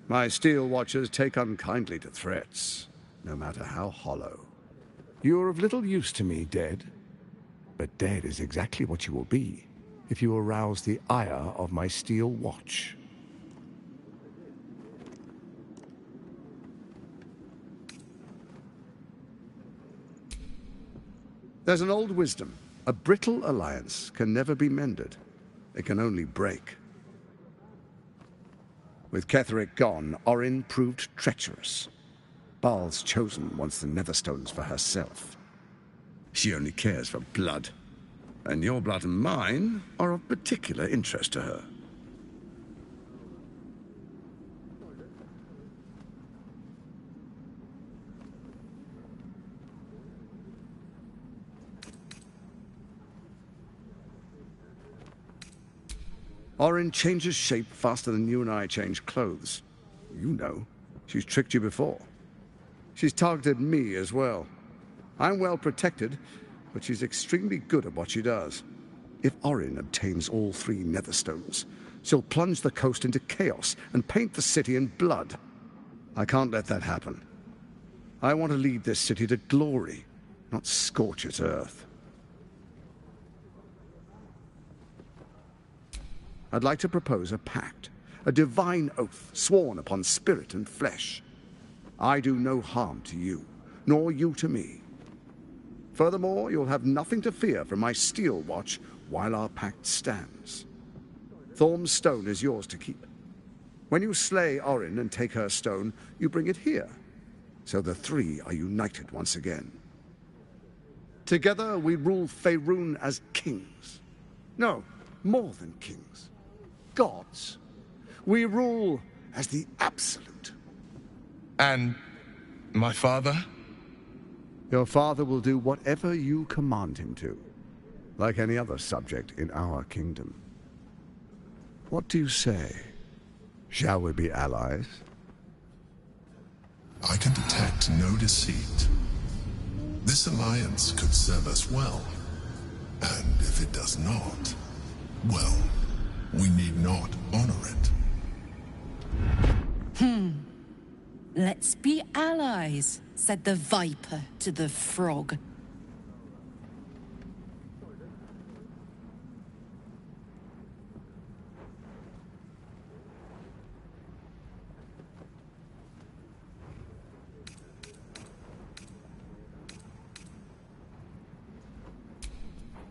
My steel watchers take unkindly to threats, no matter how hollow. You are of little use to me, dead. But dead is exactly what you will be if you arouse the ire of my steel watch. There's an old wisdom. A brittle alliance can never be mended. It can only break. With Ketheric gone, Orin proved treacherous. Baal's chosen wants the Netherstones for herself. She only cares for blood. And your blood and mine are of particular interest to her. Orin changes shape faster than you and I change clothes. You know, she's tricked you before. She's targeted me as well. I'm well protected, but she's extremely good at what she does. If Orin obtains all 3 Netherstones, she'll plunge the coast into chaos and paint the city in blood. I can't let that happen. I want to lead this city to glory, not scorch its earth. I'd like to propose a pact, a divine oath sworn upon spirit and flesh. I do no harm to you, nor you to me. Furthermore, you'll have nothing to fear from my steel watch while our pact stands. Thorm's stone is yours to keep. When you slay Orin and take her stone, you bring it here, so the 3 are united once again. Together we rule Faerun as kings. No, more than kings. Gods. We rule as the absolute. And my father? Your father will do whatever you command him to, like any other subject in our kingdom. What do you say? Shall we be allies? I can detect no deceit. This alliance could serve us well. And if it does not, well, we need not honor it. Let's be allies, said the viper to the frog.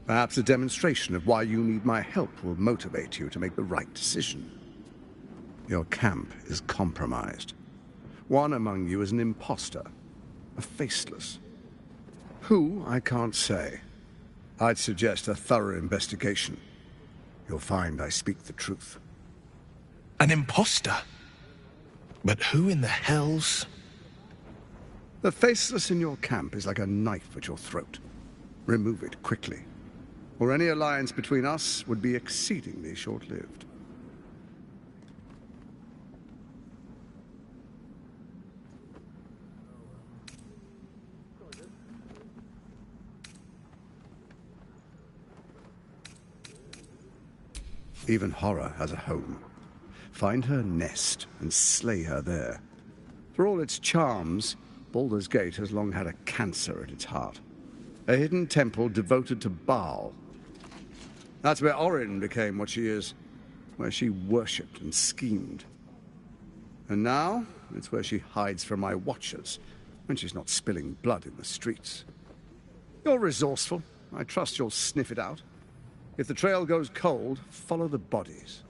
Perhaps a demonstration of why you need my help will motivate you to make the right decision. Your camp is compromised. One among you is an imposter, a faceless. Who, I can't say. I'd suggest a thorough investigation. You'll find I speak the truth. An imposter? But who in the hells? The faceless in your camp is like a knife at your throat. Remove it quickly, or any alliance between us would be exceedingly short-lived. Even horror has a home. Find her nest and slay her there. For all its charms, Baldur's Gate has long had a cancer at its heart. A hidden temple devoted to Baal. That's where Orin became what she is, where she worshipped and schemed. And now, it's where she hides from my watchers, when she's not spilling blood in the streets. You're resourceful. I trust you'll sniff it out. If the trail goes cold, follow the bodies.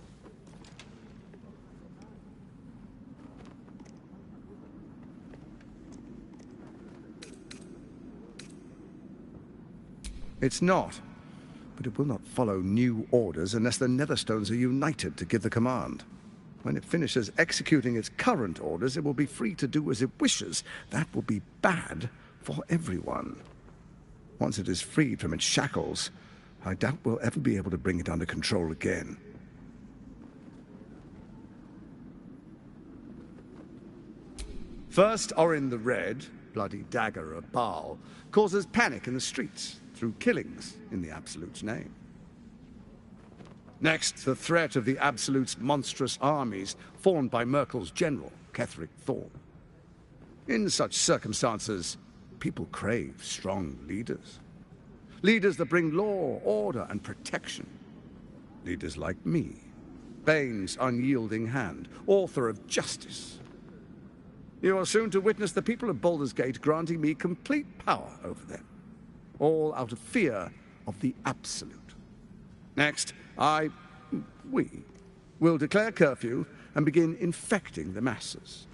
It's not, but it will not follow new orders unless the Netherstones are united to give the command. When it finishes executing its current orders, it will be free to do as it wishes. That will be bad for everyone. Once it is freed from its shackles, I doubt we'll ever be able to bring it under control again. First, Orin the Red, bloody dagger of Baal, causes panic in the streets through killings in the Absolute's name. Next, the threat of the Absolute's monstrous armies formed by Merkel's general, Ketheric Thorn. In such circumstances, people crave strong leaders. Leaders that bring law, order, and protection. Leaders like me, Bane's unyielding hand, author of justice. You are soon to witness the people of Baldur's Gate granting me complete power over them, all out of fear of the Absolute. Next, we will declare curfew and begin infecting the masses.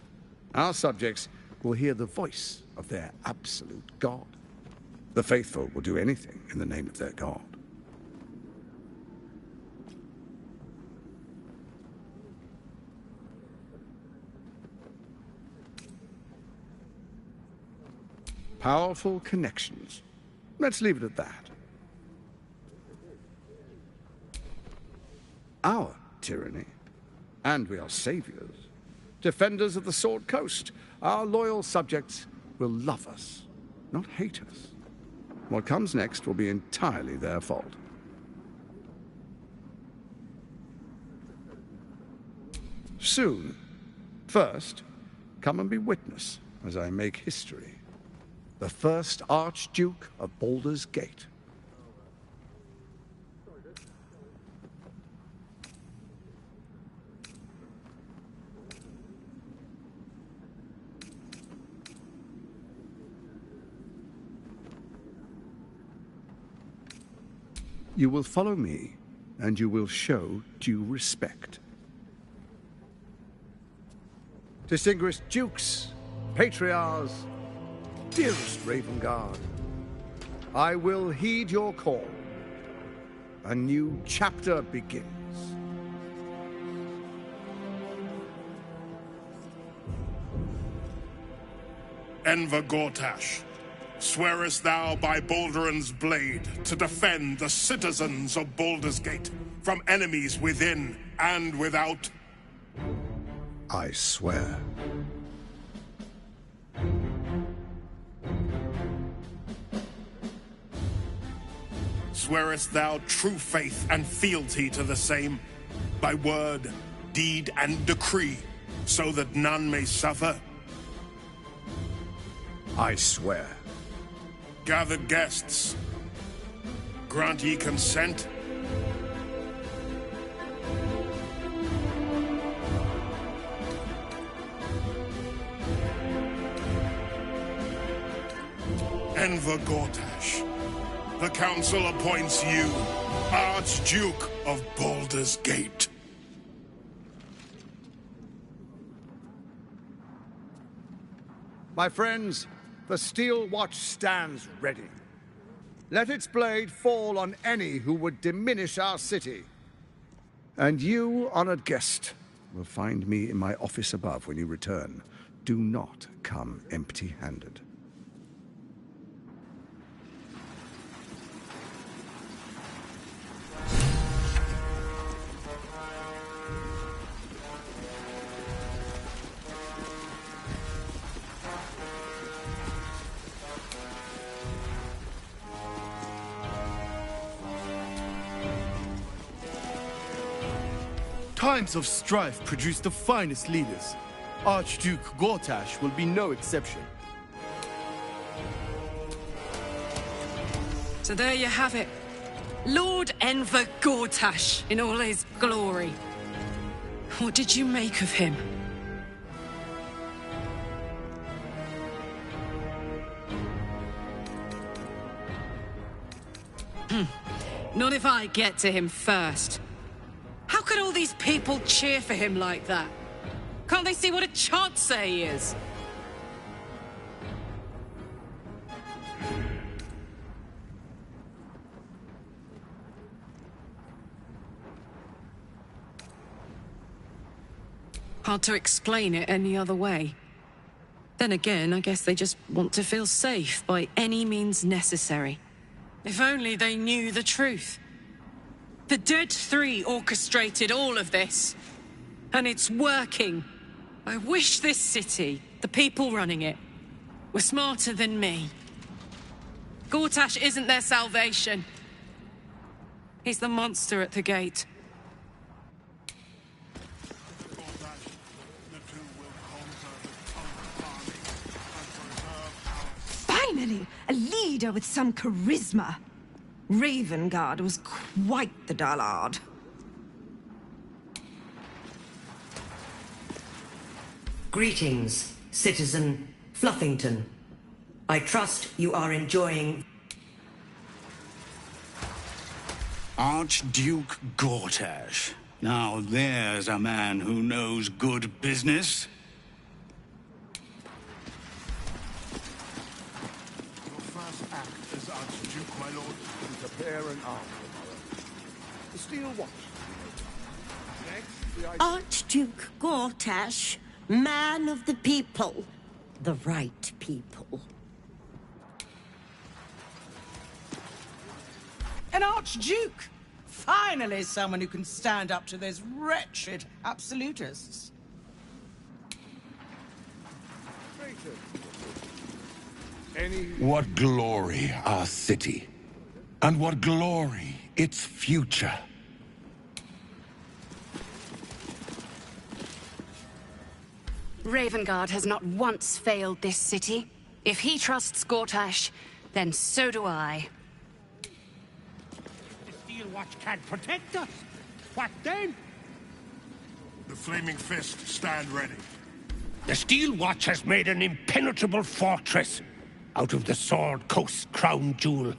Our subjects will hear the voice of their absolute God. The faithful will do anything in the name of their God. Powerful connections. Let's leave it at that. Our tyranny. And we are saviors. Defenders of the Sword Coast. Our loyal subjects will love us, not hate us. What comes next will be entirely their fault. Soon. First, come and be witness as I make history. The first Archduke of Baldur's Gate. You will follow me, and you will show due respect. Distinguished dukes, patriarchs, dearest Ravengard, I will heed your call. A new chapter begins. Enver Gortash, swearest thou by Balduran's blade to defend the citizens of Baldur's Gate from enemies within and without? I swear. Swearest thou true faith and fealty to the same, by word, deed, and decree, so that none may suffer? I swear. Gathered guests, grant ye consent? Enver Gortash, the Council appoints you Archduke of Baldur's Gate. My friends, the Steel Watch stands ready. Let its blade fall on any who would diminish our city. And you, honored guest, will find me in my office above when you return. Do not come empty-handed. Times of strife produce the finest leaders. Archduke Gortash will be no exception. So there you have it. Lord Enver Gortash in all his glory. What did you make of him? Not if I get to him first. How could all these people cheer for him like that? Can't they see what a chancer he is? Hard to explain it any other way. Then again, I guess they just want to feel safe by any means necessary. If only they knew the truth. The Dead Three orchestrated all of this. And it's working. I wish this city, the people running it, were smarter than me. Gortash isn't their salvation. He's the monster at the gate. Finally, a leader with some charisma. Ravengard was quite the dullard. Greetings, Citizen Fluffington. I trust you are enjoying... Archduke Gortash. Now there's a man who knows good business. As Archduke, my lord, to prepare an arm tomorrow. The steel watch. Next, the idea... Archduke Gortash, man of the people. The right people. An Archduke! Finally someone who can stand up to those wretched absolutists. What glory our city, and what glory its future. Ravengard has not once failed this city. If he trusts Gortash, then so do I. The Steel Watch can't protect us. What then? The Flaming Fist stand ready. The Steel Watch has made an impenetrable fortress out of the Sword Coast's crown jewel.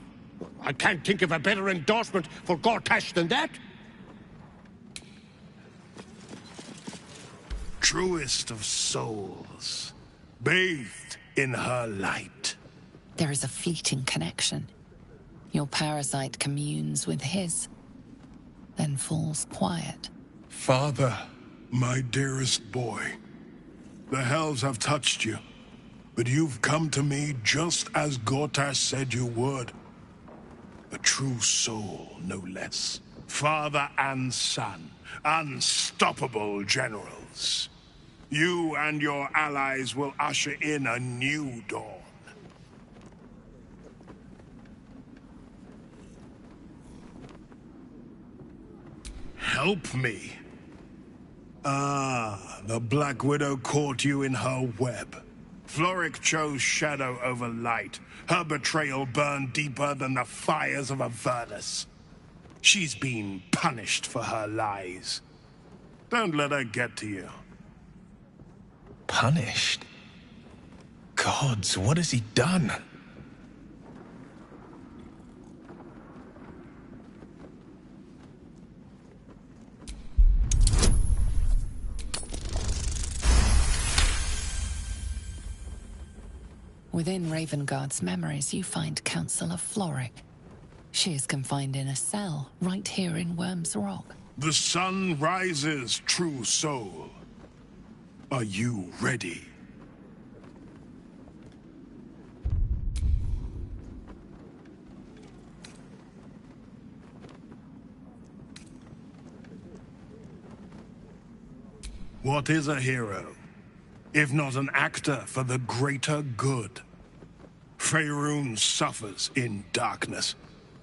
I can't think of a better endorsement for Gortash than that. Truest of souls, bathed in her light. There is a fleeting connection. Your parasite communes with his, then falls quiet. Father, my dearest boy, the hells have touched you, but you've come to me just as Gortash said you would. A true soul, no less. Father and son, unstoppable generals. You and your allies will usher in a new dawn. Help me. Ah, the Black Widow caught you in her web. Floric chose shadow over light. Her betrayal burned deeper than the fires of Avernus. She's been punished for her lies. Don't let her get to you. Punished? Gods, what has he done? Within Ravengard's memories, you find Councillor Floric. She is confined in a cell right here in Worm's Rock. The sun rises, true soul. Are you ready? What is a hero, if not an actor for the greater good? Faerun suffers in darkness.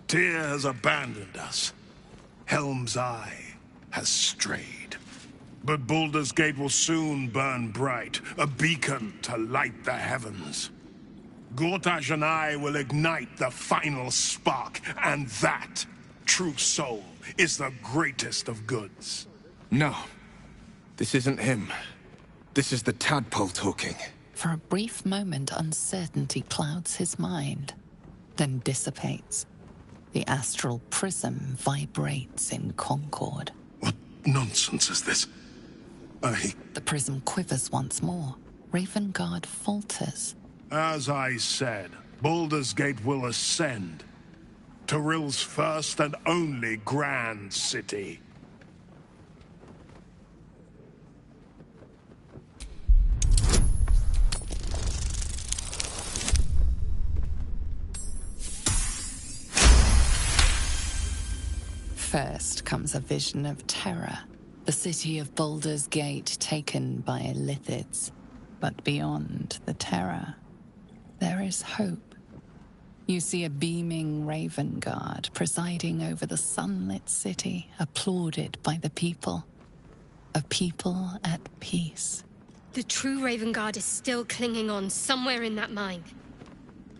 Tyr has abandoned us. Helm's Eye has strayed. But Baldur's Gate will soon burn bright, a beacon to light the heavens. Gortash and I will ignite the final spark, and that, true soul, is the greatest of goods. No. This isn't him. This is the tadpole talking. For a brief moment, uncertainty clouds his mind, then dissipates. The astral prism vibrates in concord. What nonsense is this? The prism quivers once more. Ravengard falters. As I said, Baldur's Gate will ascend. Tyrill's first and only grand city. First comes a vision of terror. The city of Baldur's Gate taken by Illithids. But beyond the terror, there is hope. You see a beaming Ravengard presiding over the sunlit city, applauded by the people. A people at peace. The true Ravengard is still clinging on somewhere in that mine.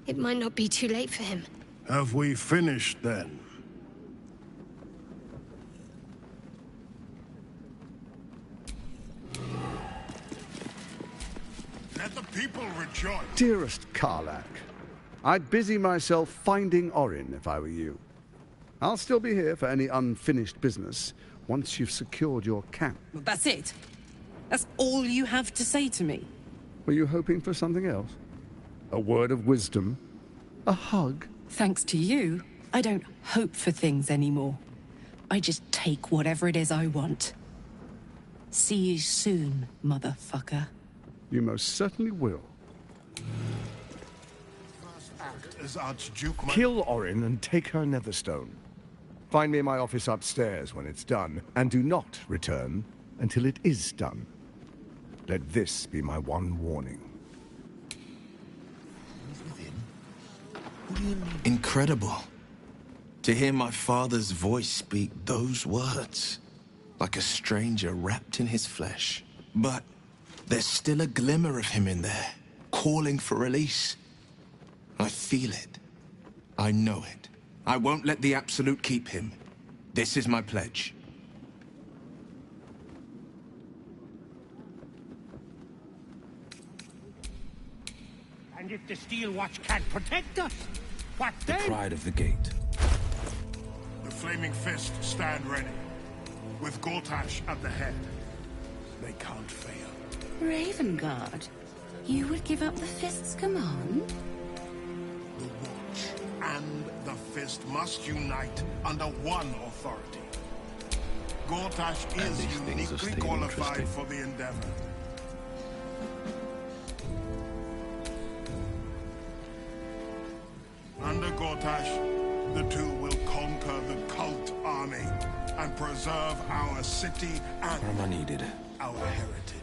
It might not be too late for him. Have we finished then? Let the people rejoice. Dearest Karlach, I'd busy myself finding Orin if I were you. I'll still be here for any unfinished business once you've secured your camp. That's it? That's all you have to say to me? Were you hoping for something else? A word of wisdom? A hug? Thanks to you, I don't hope for things anymore. I just take whatever it is I want. See you soon, motherfucker. You most certainly will. As Archduke Kill Orin and take her Netherstone. Find me in my office upstairs when it's done, and do not return until it is done. Let this be my one warning. Incredible. To hear my father's voice speak those words. Like a stranger wrapped in his flesh. But there's still a glimmer of him in there, calling for release. I feel it. I know it. I won't let the Absolute keep him. This is my pledge. And if the Steel Watch can't protect us, what The then? pride of the gate. The Flaming Fist stand ready, with Gortash at the head. They can't fail. Ravengard, you would give up the Fist's command? The Watch and the Fist must unite under one authority. Gortash is uniquely qualified for the endeavor. Under Gortash, the two will conquer the cult army and preserve our city and Armor needed. our heritage.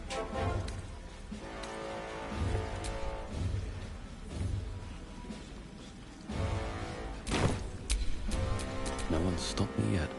No one's stopped me yet.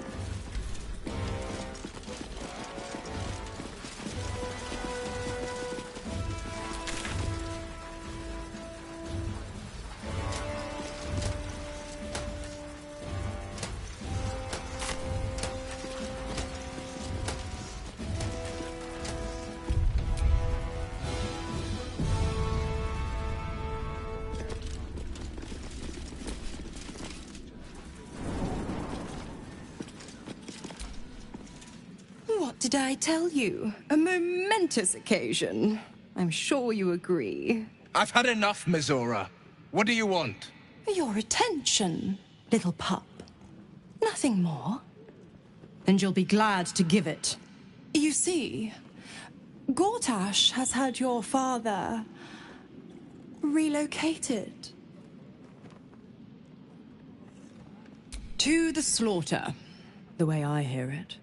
What did I tell you? A momentous occasion. I'm sure you agree. I've had enough, Mizora. What do you want? Your attention, little pup. Nothing more. And you'll be glad to give it. You see, Gortash has had your father relocated. To the slaughter, the way I hear it.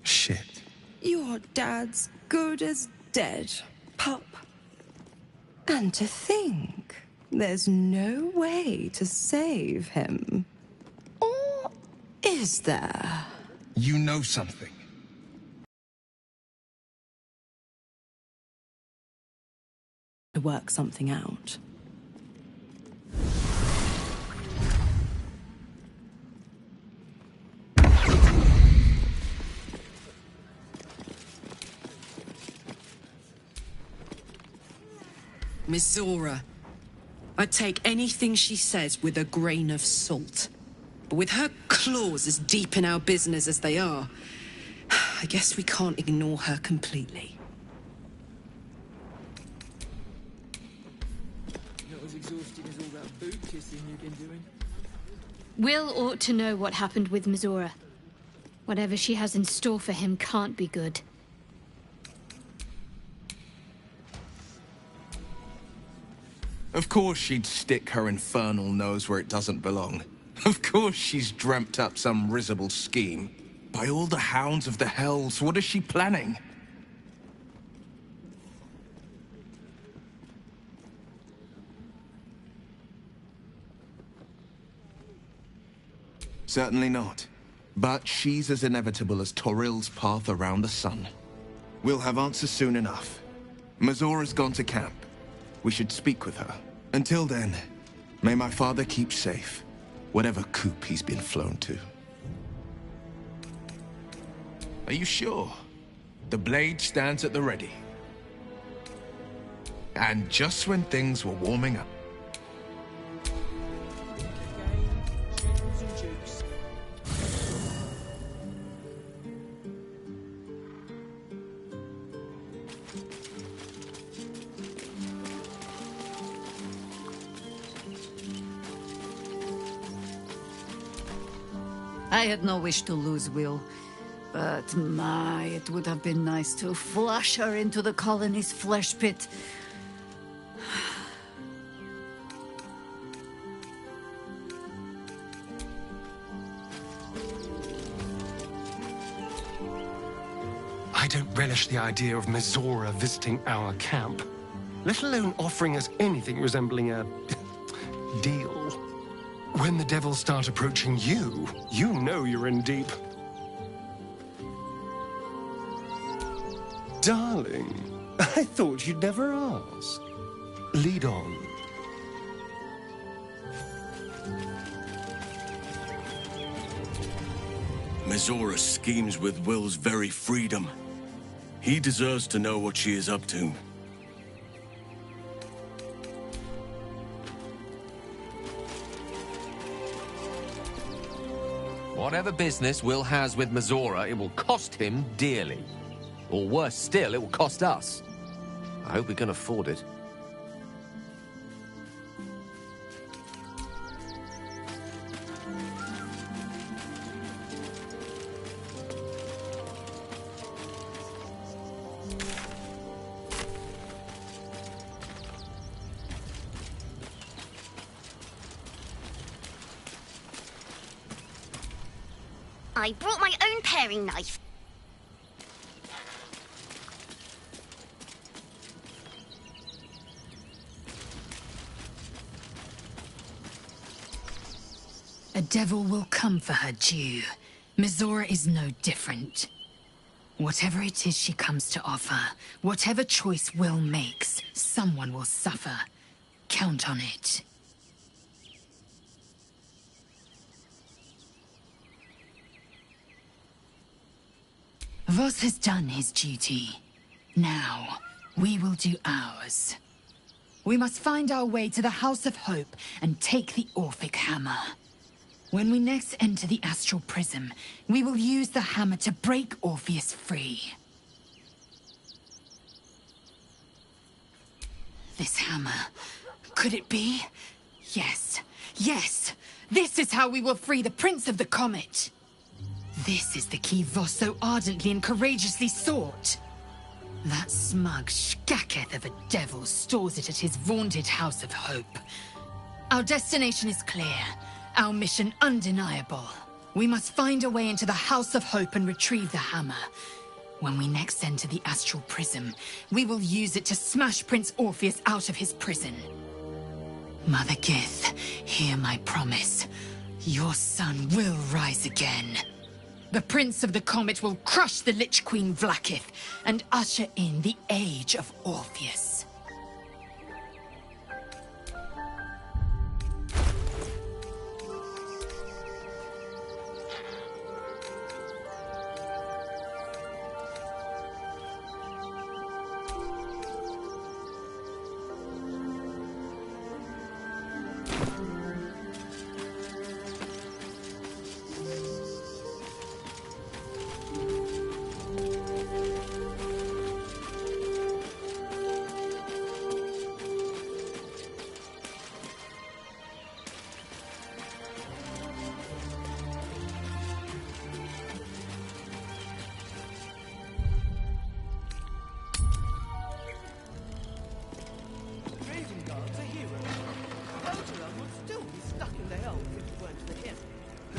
Shit. Your dad's good as dead, pup. And to think, there's no way to save him. Or is there? You know something. to work something out. Miss Zora, I'd take anything she says with a grain of salt. But with her claws as deep in our business as they are, I guess we can't ignore her completely. Not as exhausting as all that boot kissing you've been doing. Will ought to know what happened with Mizora. Whatever she has in store for him can't be good. Of course she'd stick her infernal nose where it doesn't belong. Of course she's dreamt up some risible scheme. By all the hounds of the hells, what is she planning? Certainly not. But she's as inevitable as Torril's path around the sun. We'll have answers soon enough. Mizora's gone to camp. We should speak with her. Until then, may my father keep safe, whatever coop he's been flown to. Are you sure? The blade stands at the ready. And just when things were warming up. I had no wish to lose Will, but my, it would have been nice to flush her into the colony's flesh pit. I don't relish the idea of Mizora visiting our camp, let alone offering us anything resembling a deal. When the devils start approaching you, you know you're in deep. Darling, I thought you'd never ask. Lead on. Mizora schemes with Will's very freedom. He deserves to know what she is up to. Whatever business Will has with Mizora, it will cost him dearly. Or worse still, it will cost us. I hope we can afford it. I brought my own paring knife. A devil will come for her due. Mizora is no different. Whatever it is she comes to offer, whatever choice Will makes, someone will suffer. Count on it. Voss has done his duty. Now, we will do ours. We must find our way to the House of Hope and take the Orphic Hammer. When we next enter the Astral Prism, we will use the hammer to break Orpheus free. This hammer... could it be? Yes. Yes! This is how we will free the Prince of the Comet! This is the key Voss so ardently and courageously sought. That smug shkaketh of a devil stores it at his vaunted House of Hope. Our destination is clear. Our mission undeniable. We must find a way into the House of Hope and retrieve the hammer. When we next enter the Astral Prism, we will use it to smash Prince Orpheus out of his prison. Mother Gith, hear my promise. Your son will rise again. The Prince of the Comet will crush the Lich Queen Vlaakith and usher in the Age of Orpheus.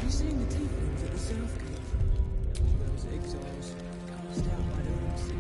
you seen the tieflings at the south gate? Those exiles cast out by their own city.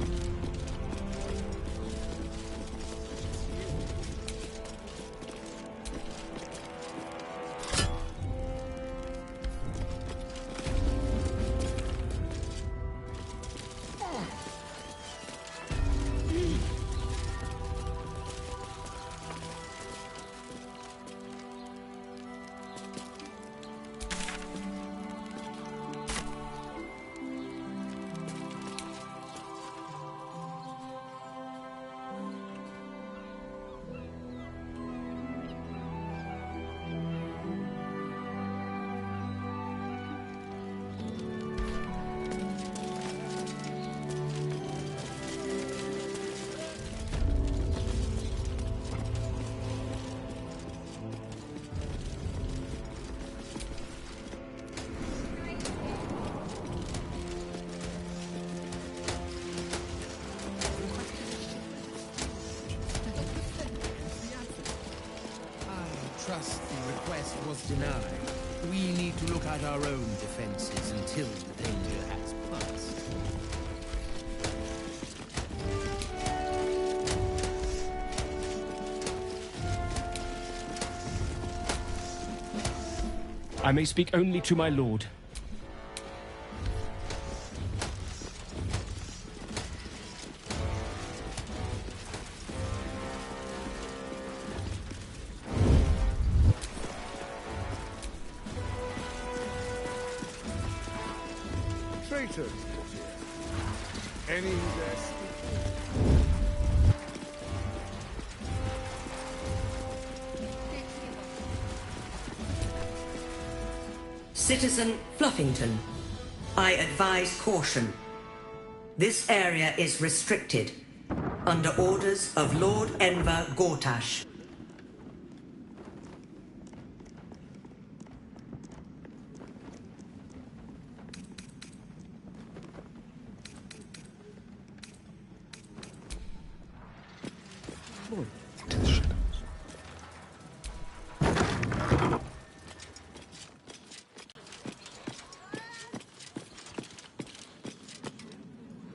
Trust the request was denied. We need to look at our own defenses until the danger has passed. I may speak only to my lord. Traitors, any rest? Citizen Fluffington, I advise caution. This area is restricted, under orders of Lord Enver Gortash.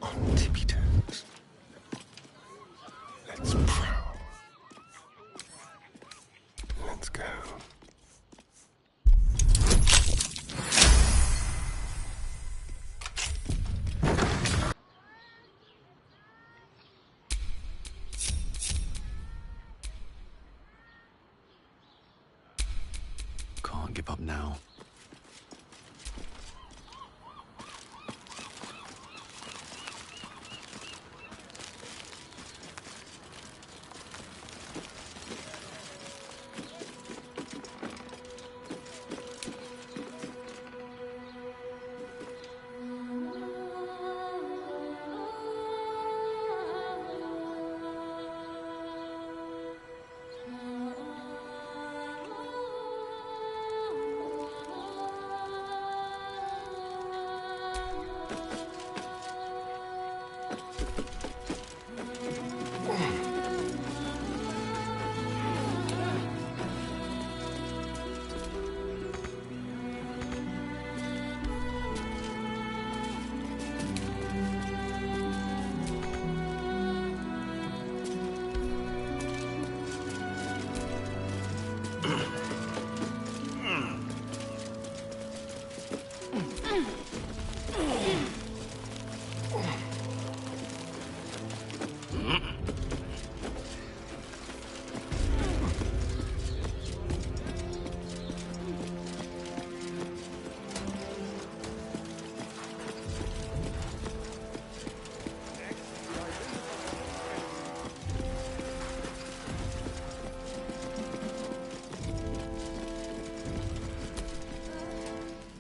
On tippy toes. Let's prowl. Let's go. Can't give up now.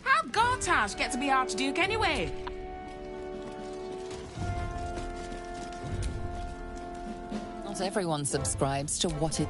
How'd Gortash get to be Archduke anyway? Not everyone subscribes to what it...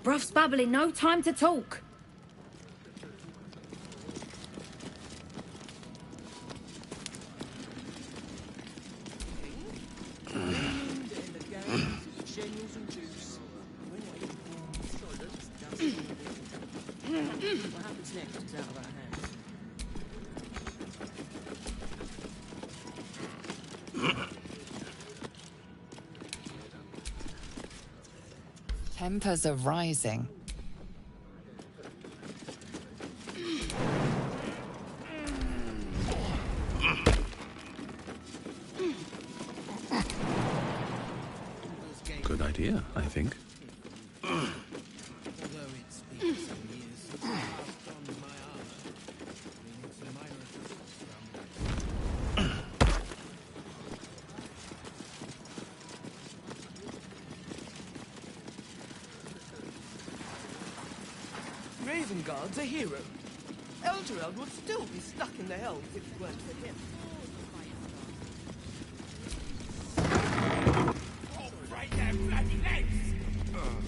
Bruff's babbling, no time to talk. What happens next is out of our hands. Tempers are rising. Good idea, I think. Ravengard's a hero. Elturel would still be stuck in the hells if it weren't for him.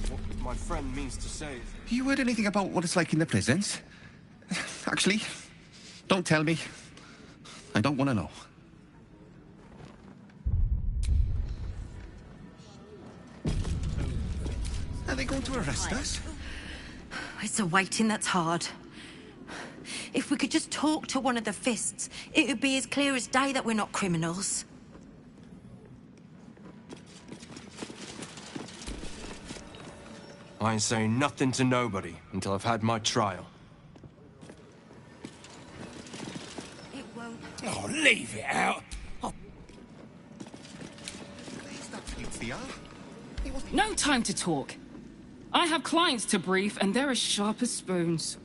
What my friend means to say is... You heard anything about what it's like in the prisons? Actually, don't tell me. I don't want to know. Are they going to arrest us? It's a waiting that's hard. If we could just talk to one of the fists, it would be as clear as day that we're not criminals. I ain't saying nothing to nobody until I've had my trial. It won't... Oh, leave it out! No time to talk. I have clients to brief, and they're as sharp as spoons.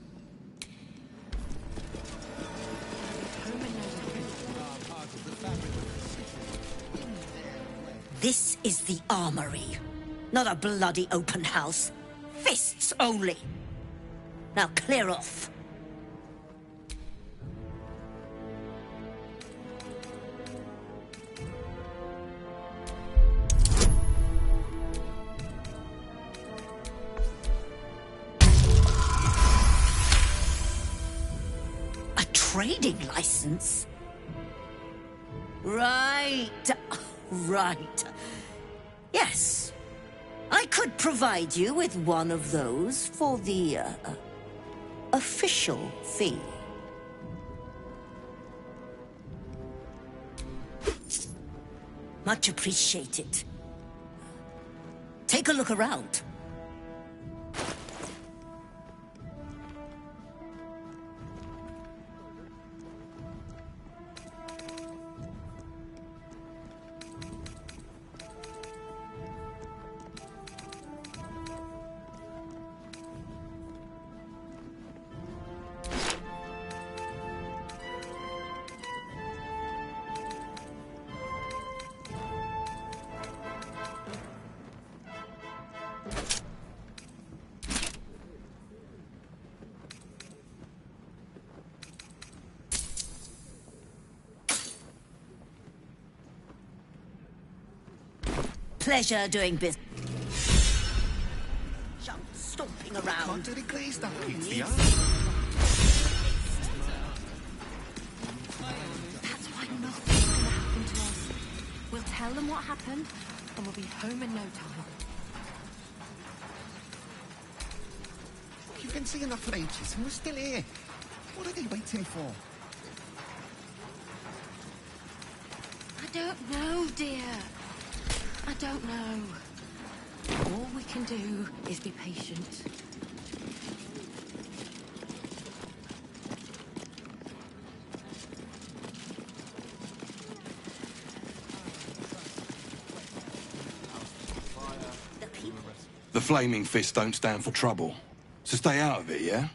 This is the armory. Not a bloody open house. Fists only. Now clear off. A trading license? Right. Right. Yes. I could provide you with one of those for the, official fee. Much appreciated. Take a look around. Pleasure doing business. Stomping around. That's why nothing's gonna happen to us. We'll tell them what happened, and we'll be home in no time. You've been seeing that for ages, and we're still here. What are they waiting for? I don't know, dear. I don't know. All we can do is be patient. The Flaming Fist don't stand for trouble. So stay out of it, yeah?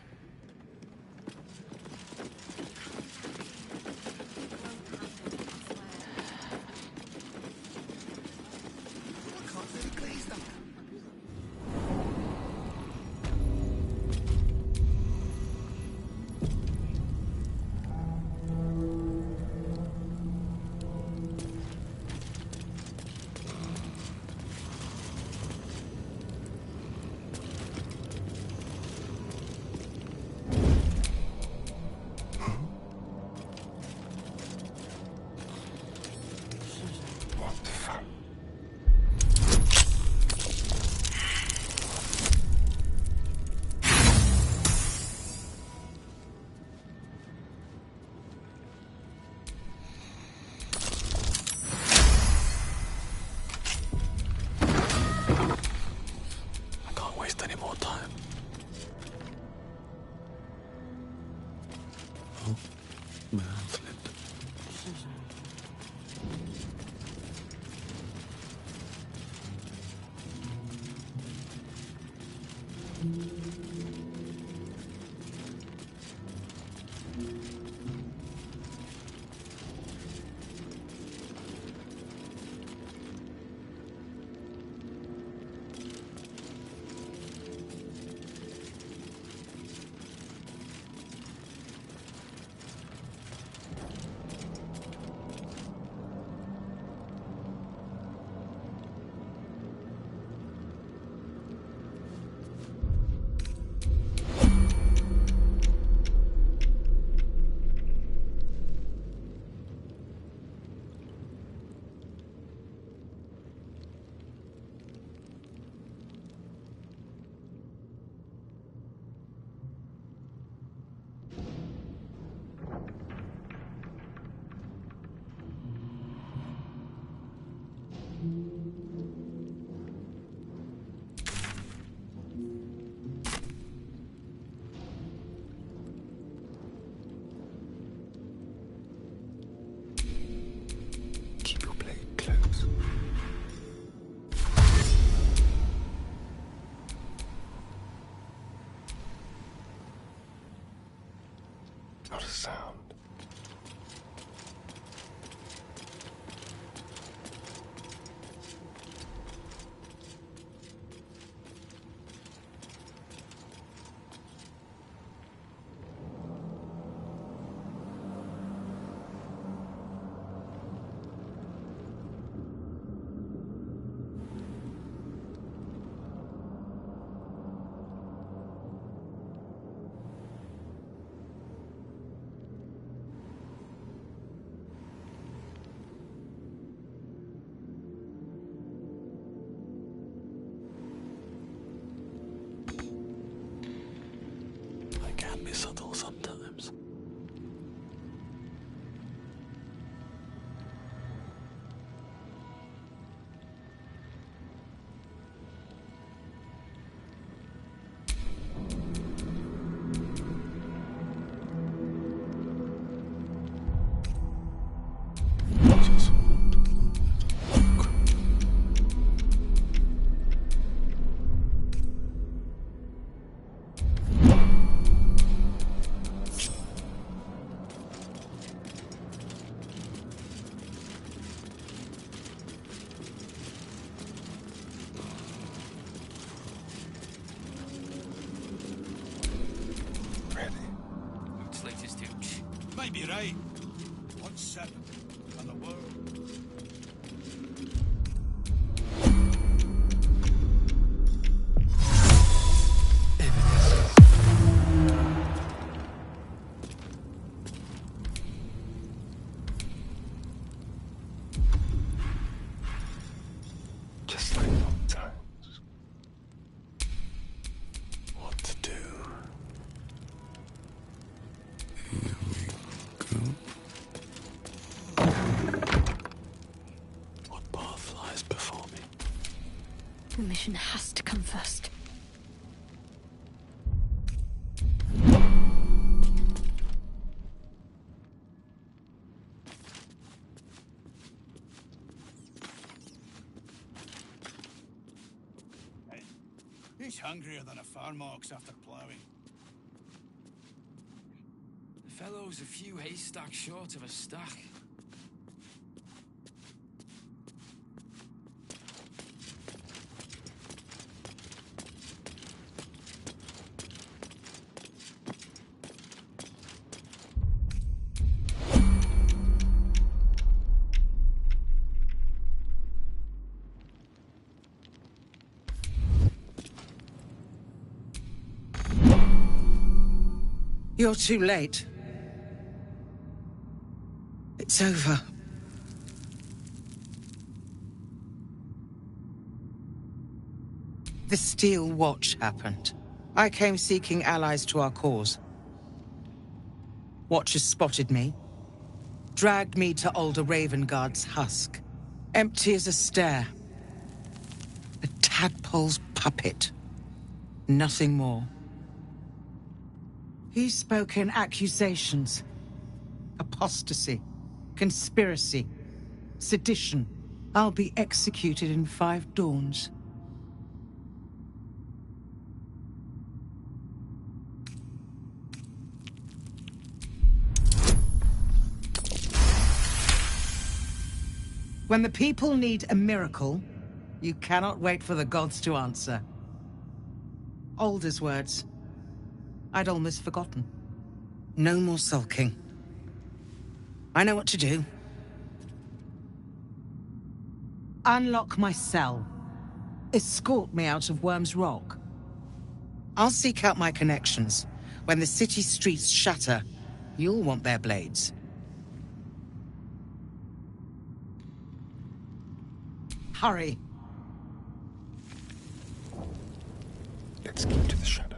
Keep your blade close. Not a sound. I can be subtle sometimes. Looks latest hooch. Might be right. What's 7 and the world? Just like old times. What to do? Here we go. What path lies before me? The mission has to come first. He's hungrier than a farm ox after ploughing. The fellow's a few haystacks short of a stack. You're too late. It's over. The Steel Watch happened. I came seeking allies to our cause. Watchers spotted me, dragged me to Alder Ravengard's husk, empty as a stare. A tadpole's puppet. Nothing more. He spoke in accusations. Apostasy, conspiracy, sedition. I'll be executed in 5 dawns. When the people need a miracle, you cannot wait for the gods to answer. Alder's words. I'd almost forgotten. No more sulking. I know what to do. Unlock my cell. Escort me out of Worm's Rock. I'll seek out my connections. When the city streets shatter, you'll want their blades. Hurry. Let's keep to the shadows.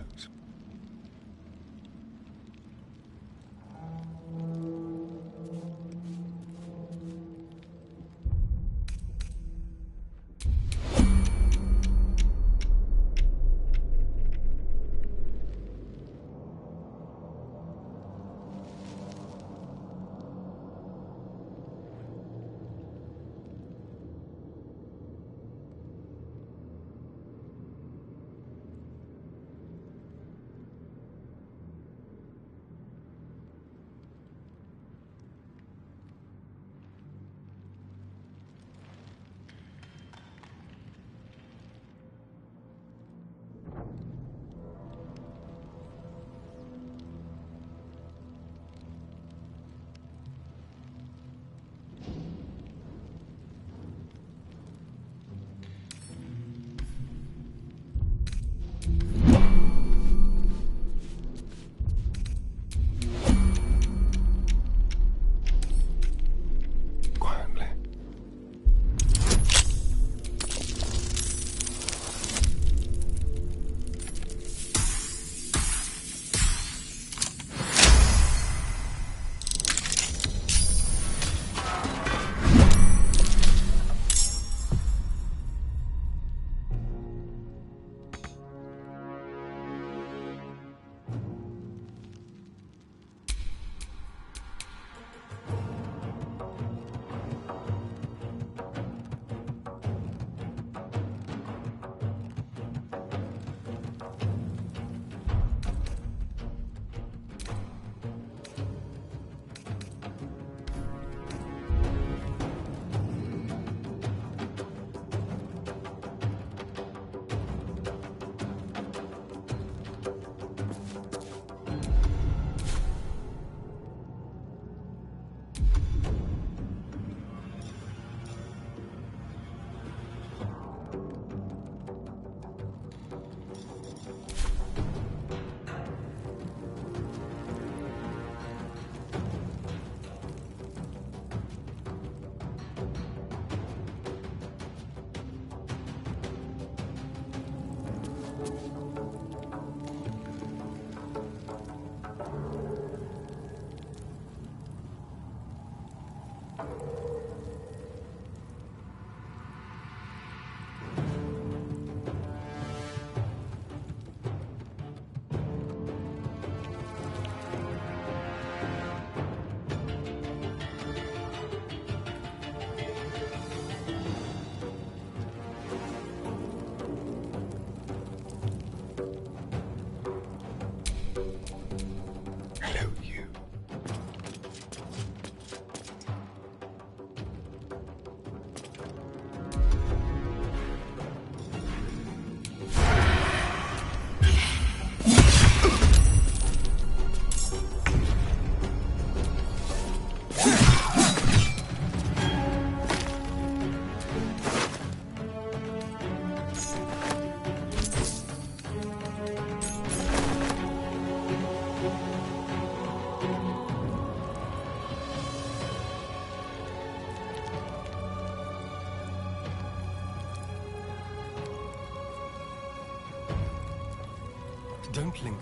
Don't linger.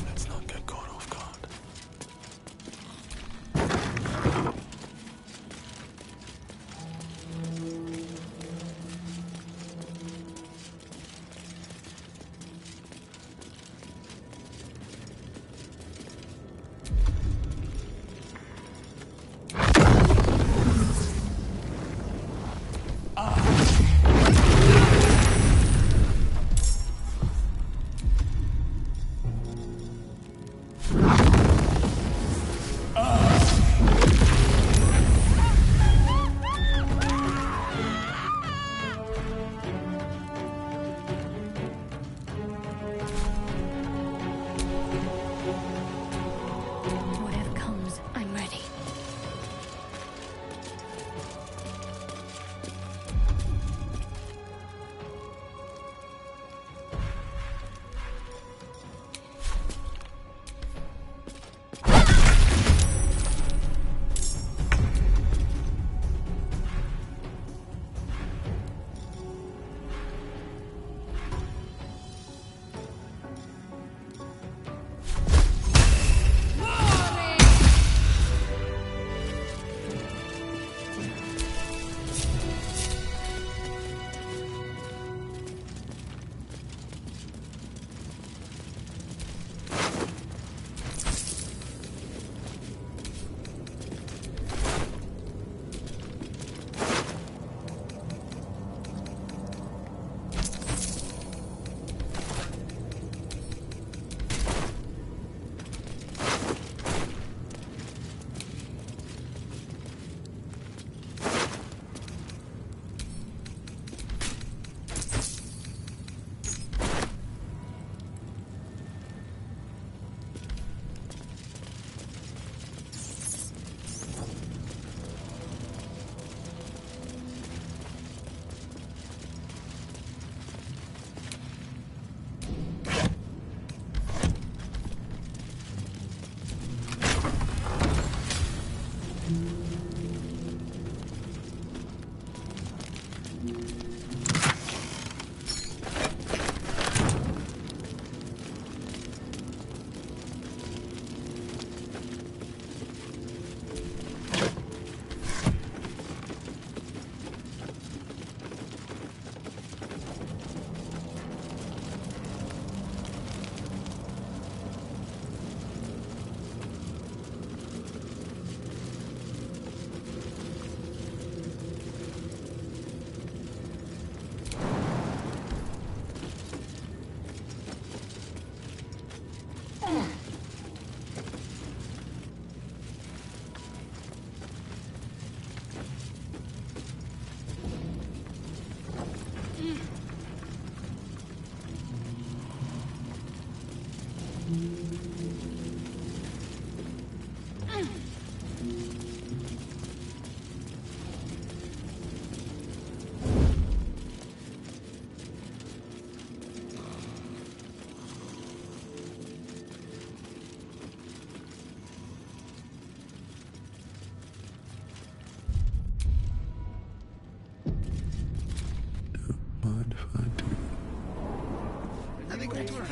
Let's not get caught off guard. Ah!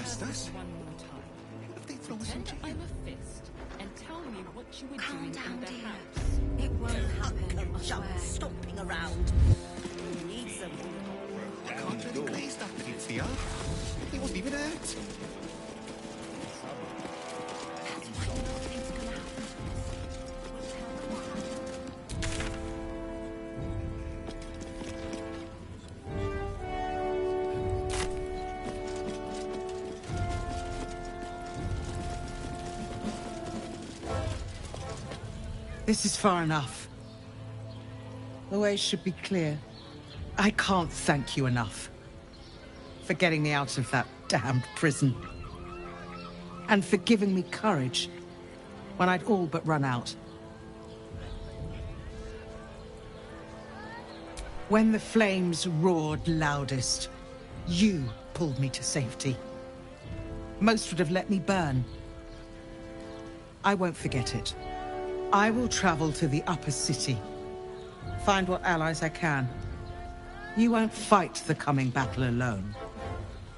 trust us? One more time. What if they throw us in Pretend jail? I'm a fist and tell me what you were Calm doing down, in the dear. house. It won't happen, I Jump, swear. stomping around. Who needs them? I can't really glaze that with you, Theo. He wasn't even hurt. This is far enough. The way should be clear. I can't thank you enough for getting me out of that damned prison. And for giving me courage when I'd all but run out. When the flames roared loudest, you pulled me to safety. Most would have let me burn. I won't forget it. I will travel to the upper city. Find what allies I can. You won't fight the coming battle alone.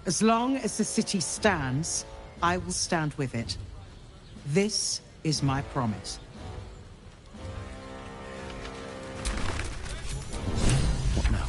As long as the city stands, I will stand with it. This is my promise. What now?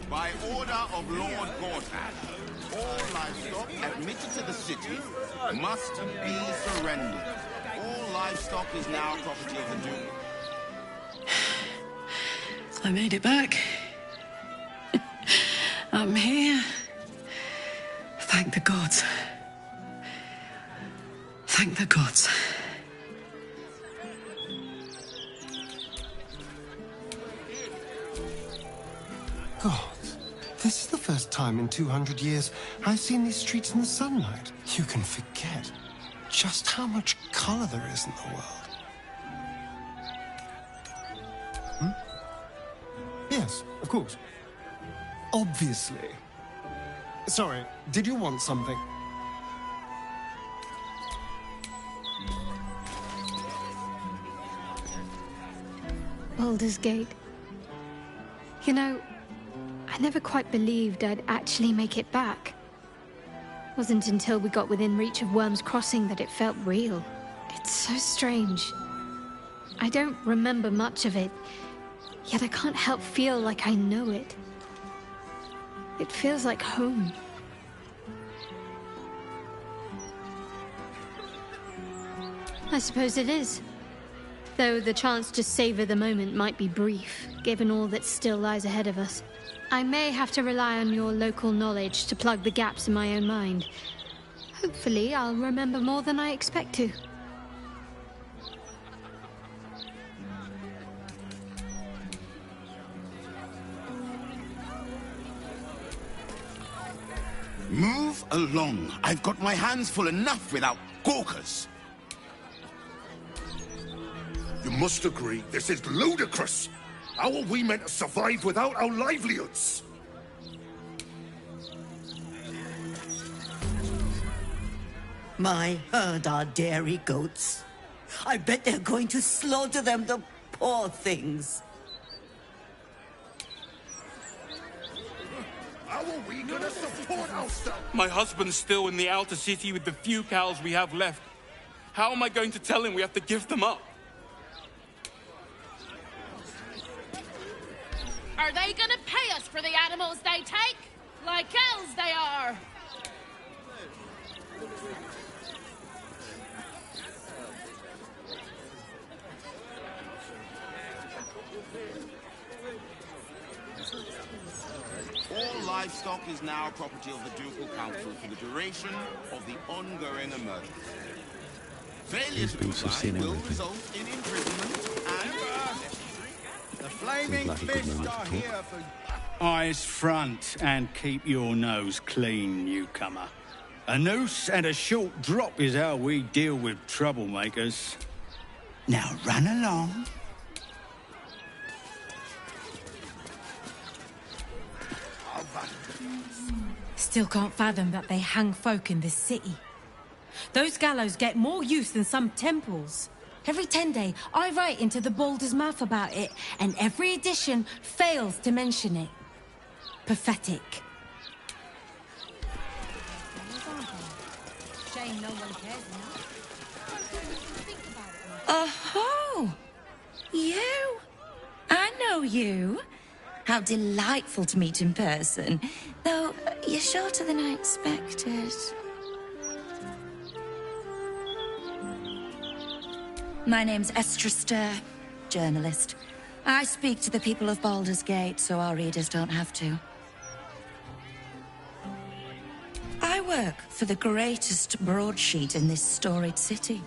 By order of Lord Gortat, all livestock admitted to the city must be surrendered. All livestock is now property of the Duke. I made it back. I'm here. Thank the gods. Thank the gods. God, this is the first time in 200 years I've seen these streets in the sunlight. You can forget just how much color there is in the world. Hmm? Yes, of course. Obviously. Sorry, did you want something? Baulders Gate. You know, I never quite believed I'd actually make it back. Wasn't until we got within reach of Worm's Crossing that it felt real. It's so strange. I don't remember much of it, yet I can't help feel like I know it. It feels like home. I suppose it is. Though the chance to savor the moment might be brief, given all that still lies ahead of us. I may have to rely on your local knowledge to plug the gaps in my own mind. Hopefully, I'll remember more than I expect to. Move along. I've got my hands full enough without gawkers. You must agree, this is ludicrous. How are we meant to survive without our livelihoods? My herd are dairy goats. I bet they're going to slaughter them, the poor things. How are we gonna support ourselves? My husband's still in the outer city with the few cows we have left. How am I going to tell him we have to give them up? Are they gonna pay us for the animals they take? Like elves they are! All livestock is now property of the Ducal Council for the duration of the ongoing emergency. Failure to comply will result in imprisonment and... The flaming fists are here for... Eyes front and keep your nose clean, newcomer. A noose and a short drop is how we deal with troublemakers. Now run along. Still can't fathom that they hang folk in this city. Those gallows get more use than some temples. Every 10 day, I write into the Baulders mouth about it, and every edition fails to mention it. Pathetic. Shame no one cares now. Oh-ho! You? I know you. How delightful to meet in person. Though, you're shorter than I expected. My name's Estra Stir, journalist. I speak to the people of Baldur's Gate, so our readers don't have to. I work for the greatest broadsheet in this storied city.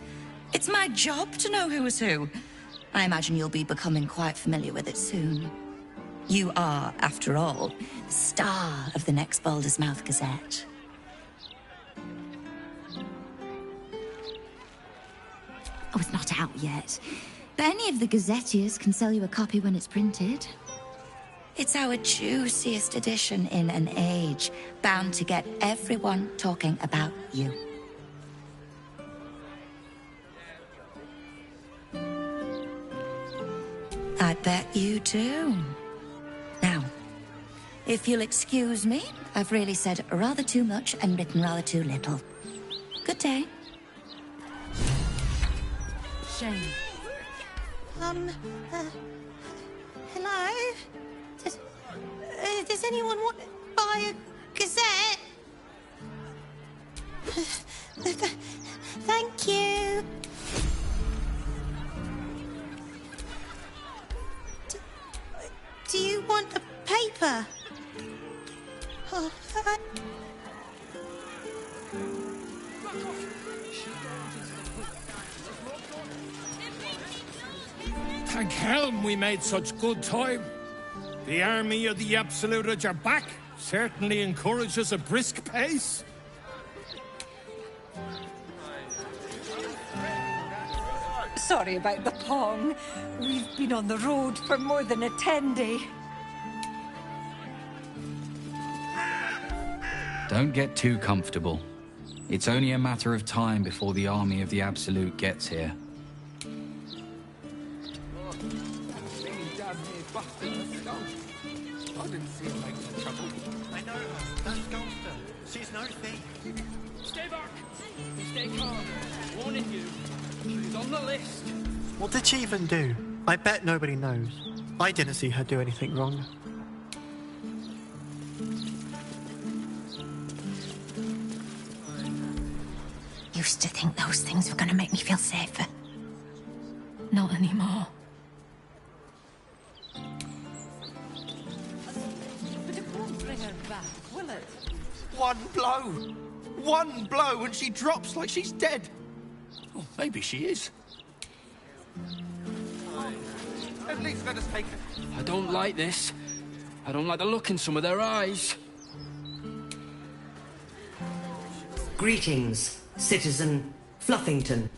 It's my job to know who is who. I imagine you'll be becoming quite familiar with it soon. You are, after all, the star of the next Baldur's Mouth Gazette. Oh, it's not out yet. But any of the gazetteers can sell you a copy when it's printed. It's our juiciest edition in an age bound to get everyone talking about you. I bet you do. Now, if you'll excuse me, I've really said rather too much and written rather too little. Good day. Shame. Hello? Does anyone want to buy a gazette? Thank you. Do you want a paper? Oh, Thank Helm we made such good time. The army of the Absoluteds are back. Certainly encourages a brisk pace. Sorry about the pong. We've been on the road for more than a 10 day. Don't get too comfortable. It's only a matter of time before the army of the Absolute gets here. I didn't see her make no trouble. I know her. That's Gulster. She's no thief. Stay back! Stay calm. Warning you. She's on the list. What did she even do? I bet nobody knows. I didn't see her do anything wrong. Used to think those things were going to make me feel safer. Not anymore. But it won't bring her back, will it? One blow! One blow and she drops like she's dead! Well, maybe she is. At least let us take her. I don't like this. I don't like the look in some of their eyes. Greetings, Citizen Fluffington.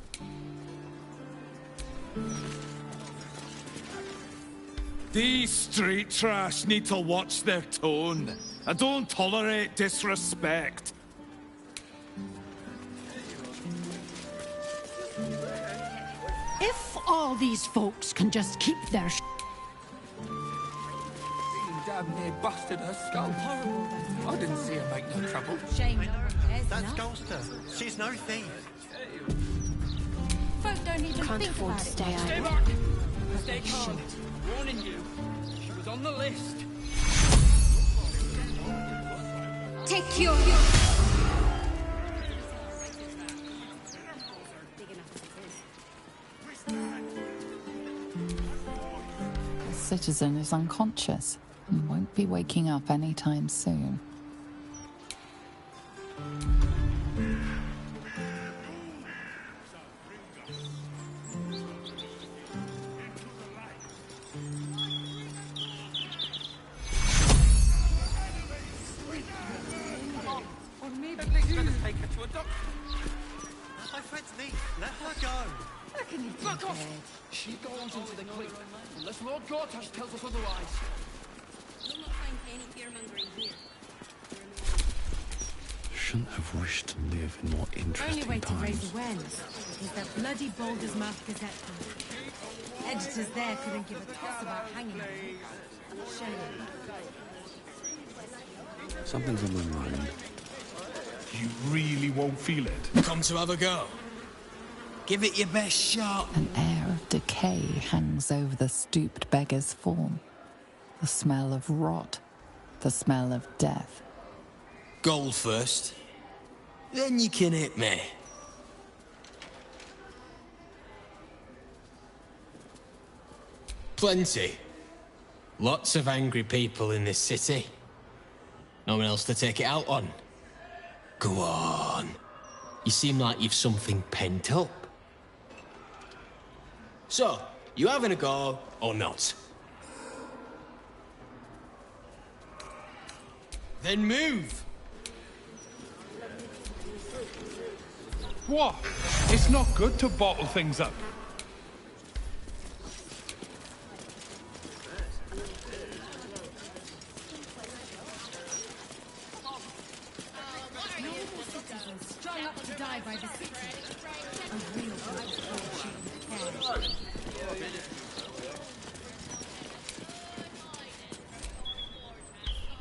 These street trash need to watch their tone. I don't tolerate disrespect. If all these folks can just keep their Damn near busted her skull. Horrible. I didn't see her make no trouble. Shame. That's Gulster. She's no thief. Folk don't even Can't think afford about to it. stay Stay idle. back! Stay calm. Warning you. She was on the list. Take your... The citizen is unconscious and won't be waking up anytime soon. Or maybe at least let us take her to a doctor. My friend's neat. Let her go. Fuck off! She goes into the clique, unless Lord Gortash tells us otherwise. You'll not find any fear-mongering here. Shouldn't have wished to live in more Only interesting way to raise times. awareness is that bloody Baulders Mouth Gazette. Editors there couldn't give a toss about hanging her. Shame. Something's on my mind. You really won't feel it. Come to have a go. Give it your best shot. An air of decay hangs over the stooped beggar's form. The smell of rot. The smell of death. Gold first. Then you can hit me. Plenty. Lots of angry people in this city. No one else to take it out on. Go on. You seem like you've something pent up. So, you having a go or not? Then move! What? It's not good to bottle things up. Strung up to die by the city. A real care.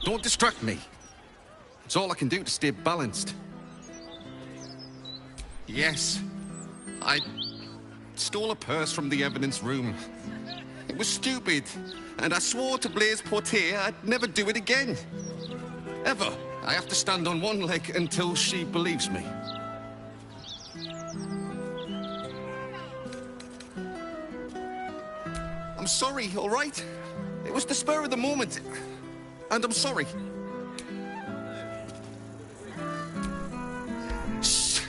Don't distract me. It's all I can do to stay balanced. Yes, I stole a purse from the evidence room. It was stupid, and I swore to Blaise Portier I'd never do it again. Ever. I have to stand on one leg until she believes me. I'm sorry, all right? It was the spur of the moment, and I'm sorry. Shh.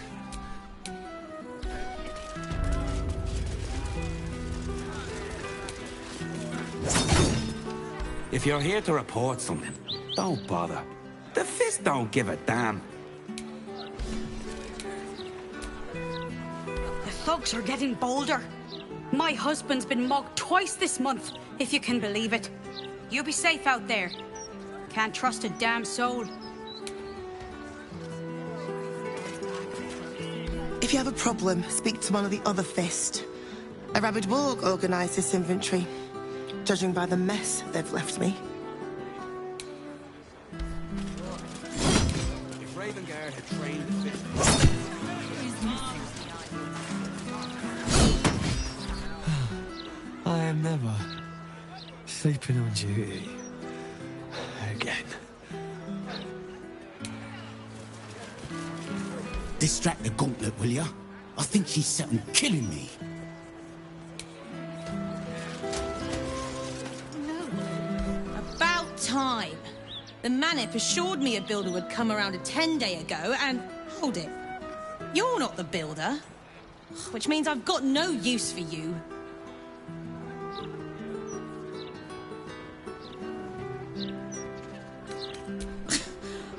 If you're here to report something, don't bother. The Fist don't give a damn. The thugs are getting bolder. My husband's been mugged twice this month, if you can believe it. You be safe out there. Can't trust a damn soul. If you have a problem, speak to one of the other Fist. A rabid warg organised this inventory, judging by the mess they've left me. If Ravengard had trained the Fist... I am never sleeping on duty again. Distract the gauntlet, will ya? I think she's set on killing me. About time. The Manip assured me a builder would come around a 10-day ago, and hold it. You're not the builder. Which means I've got no use for you.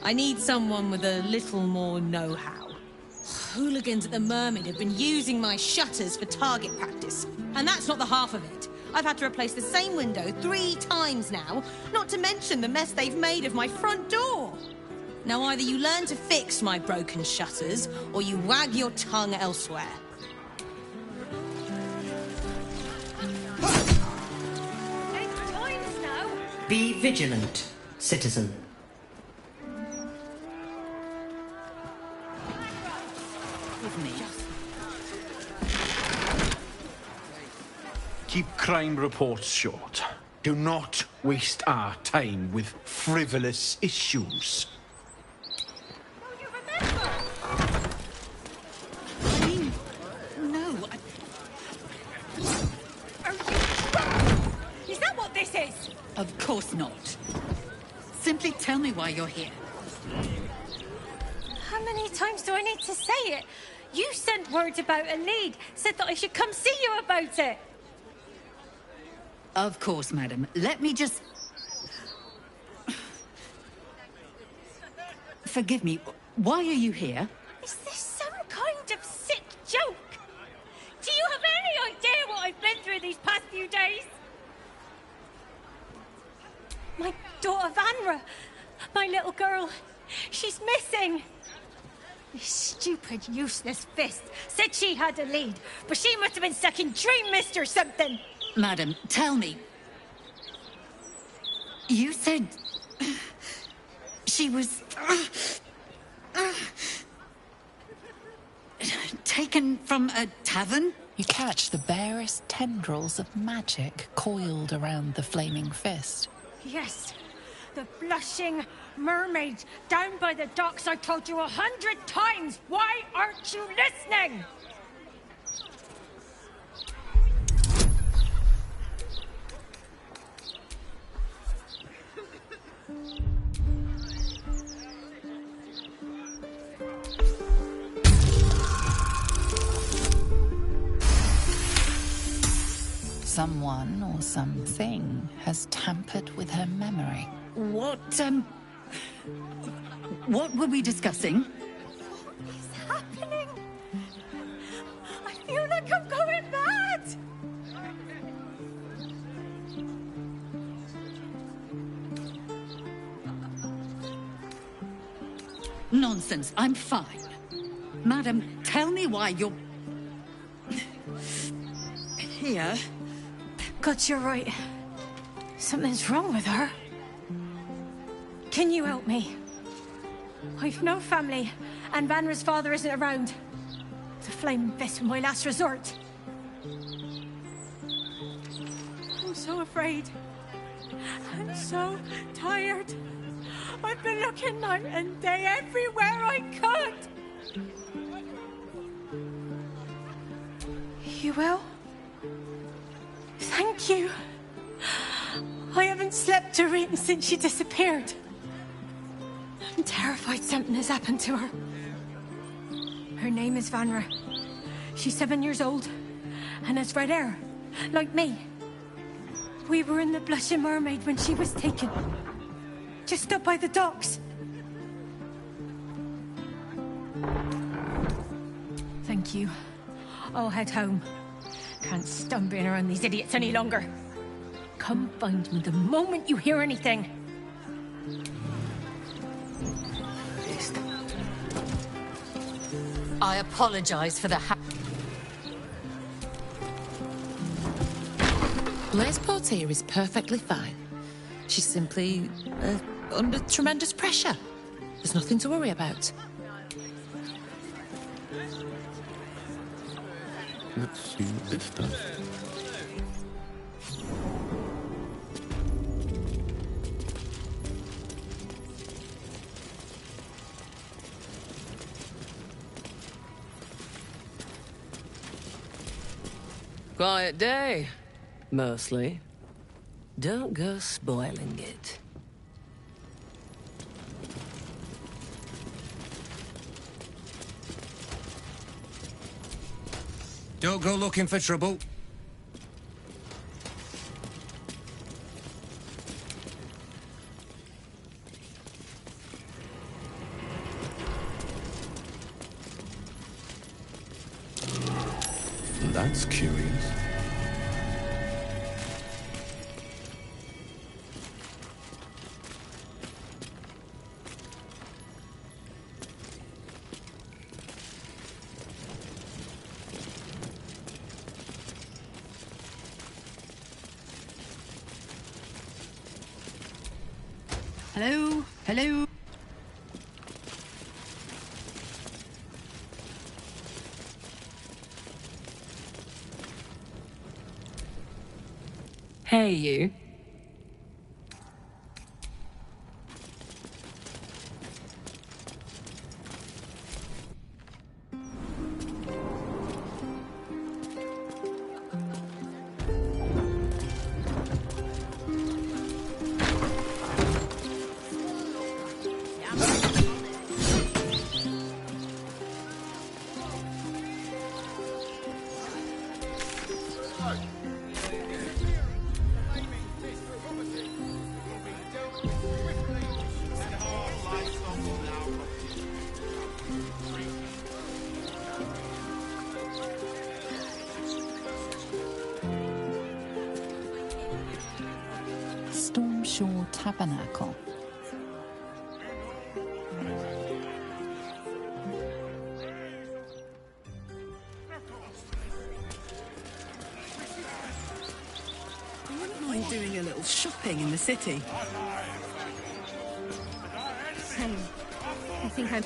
I need someone with a little more know-how. Hooligans at the Mermaid have been using my shutters for target practice. And that's not the half of it. I've had to replace the same window 3 times now, not to mention the mess they've made of my front door. Now either you learn to fix my broken shutters, or you wag your tongue elsewhere. Be vigilant, citizen. Keep crime reports short. Do not waste our time with frivolous issues. I mean, no. Are you... Is that what this is? Of course not. Simply tell me why you're here. How many times do I need to say it? You sent word about a lead, said that I should come see you about it. Of course, madam. Let me just... Forgive me, why are you here? Is this some kind of sick joke? Do you have any idea what I've been through these past few days? My daughter Vanra, my little girl, she's missing. This stupid, useless Fist said she had a lead, but she must have been stuck in Dream Mist or something. Madam, tell me. You said... she was... taken from a tavern? You catch the barest tendrils of magic coiled around the flaming fist. Yes, the blushing mermaid down by the docks I told you 100 times. Why aren't you listening? Someone or something has tampered with her memory. What were we discussing? What is happening? I feel like I'm going mad! Nonsense, I'm fine. Madam, tell me why you're... here. God, you're right. Something's wrong with her. Can you help me? I've no family, and Vanra's father isn't around. The Flaming Fist was my last resort. I'm so afraid. I'm so tired. I've been looking night and day everywhere I could. You will? Thank you. I haven't slept or eaten since she disappeared. I'm terrified something has happened to her. Her name is Vanra. She's 7 years old and has red hair, like me. We were in the Blushing Mermaid when she was taken. Just up by the docks. Thank you. I'll head home. Can't stand being around these idiots any longer. Come find me the moment you hear anything. I apologize for the Blaise Portier is perfectly fine. She's simply under tremendous pressure. There's nothing to worry about. Let's see what this does. Quiet day, mostly. Don't go spoiling it. Don't go looking for trouble. That's curious. Hello? Hello? Hey, you. Stormshore Tabernacle. I wouldn't mind doing a little shopping in the city. Hey, I think I'm...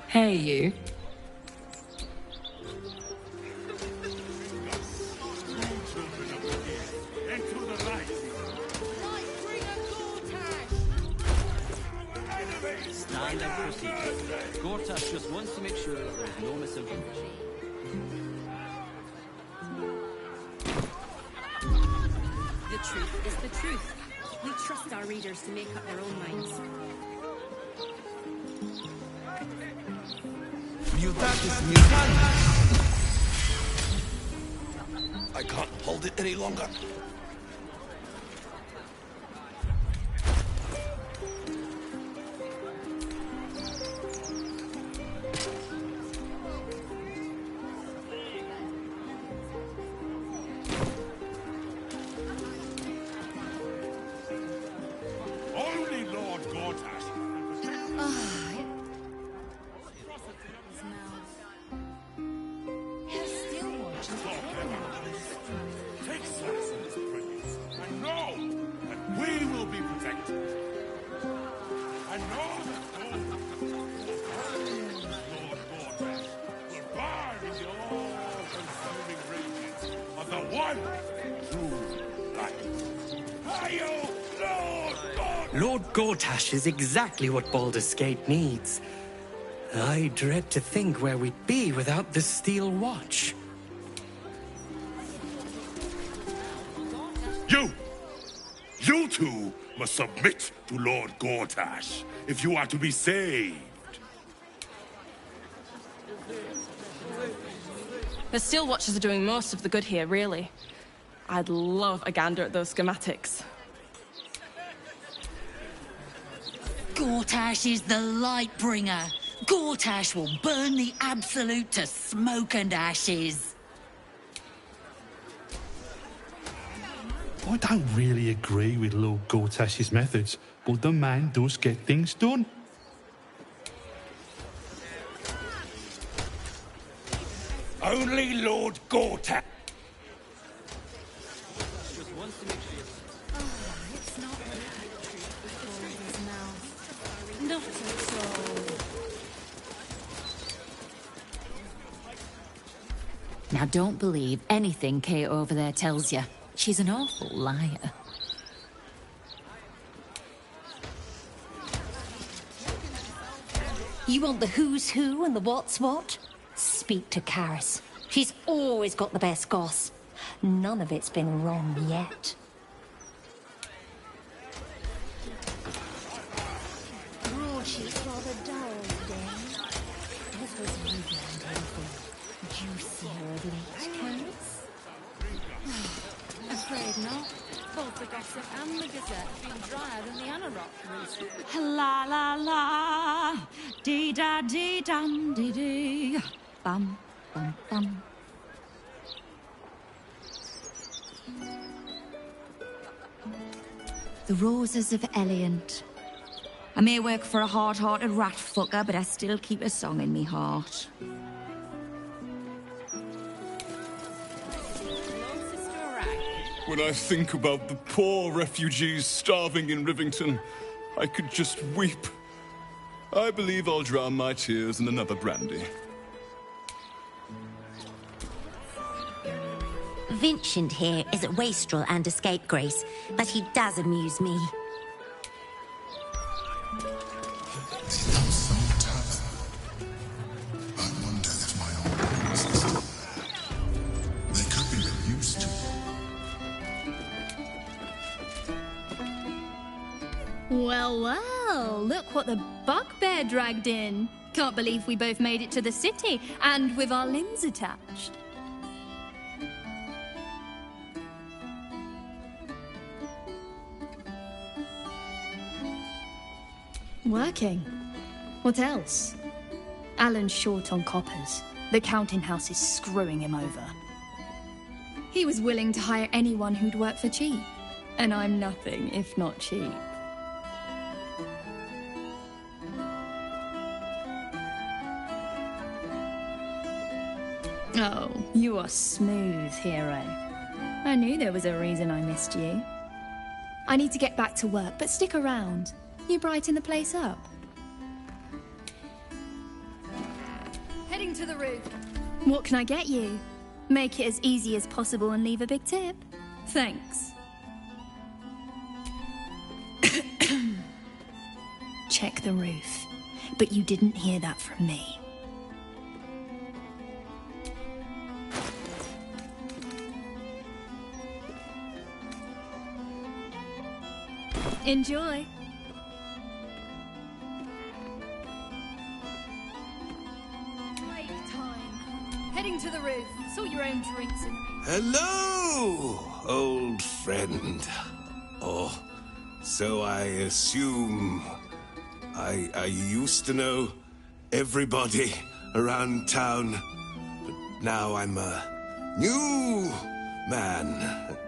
Hey, you. Stand and proceed. Gortash just wants to make sure that there is no misinformation. The truth is the truth. We trust our readers to make up their own minds. Mutatis mutandis. I can't hold it any longer. Only Lord Gortash. Take Saxon's praise and know that we will be protected. And know that Lord Gortash will burn in the all-consuming radiance of the one true light. Hail, Lord Gortash! Lord Gortash is exactly what Baldur's Gate needs. I dread to think where we'd be without the Steel Watch. You two must submit to Lord Gortash if you are to be saved. The Steel Watchers are doing most of the good here, really. I'd love a gander at those schematics. Gortash is the Lightbringer. Gortash will burn the Absolute to smoke and ashes. I don't really agree with Lord Gortash's methods, but the man does get things done. only Lord Gorta. It's not what it before his mouth. Not at all. Now don't believe anything Kate over there tells you. She's an awful liar. You want the who's who and the what's what? Speak to Karis. She's always got the best goss. None of it's been wrong yet. Broadsheet's rather dull today. This was Woodland anything juicier of late, Karis? Afraid not. Both the gossip and the gazette have been drier than the Anarok recently. La la la, dee da dee dum dee dee, bum bum bum. The Roses of Eliant. I may work for a hard-hearted rat fucker, but I still keep a song in me heart. When I think about the poor refugees starving in Rivington, I could just weep. I believe I'll drown my tears in another brandy. Vincent here is a wastrel and a scapegrace, but he does amuse me. Well, well, look what the bugbear dragged in. Can't believe we both made it to the city, and with our limbs attached. Working. What else? Alan's short on coppers. The counting house is screwing him over. He was willing to hire anyone who'd work for cheap. And I'm nothing if not cheap. Oh, you are smooth, hero. I knew there was a reason I missed you. I need to get back to work, but stick around. You brighten the place up. Heading to the roof. What can I get you? Make it as easy as possible and leave a big tip. Thanks. Check the roof. But you didn't hear that from me. Enjoy. Break time. Heading to the roof. Sort your own drinks in. Hello, old friend. Oh, so I assume I used to know everybody around town, but now I'm a new man.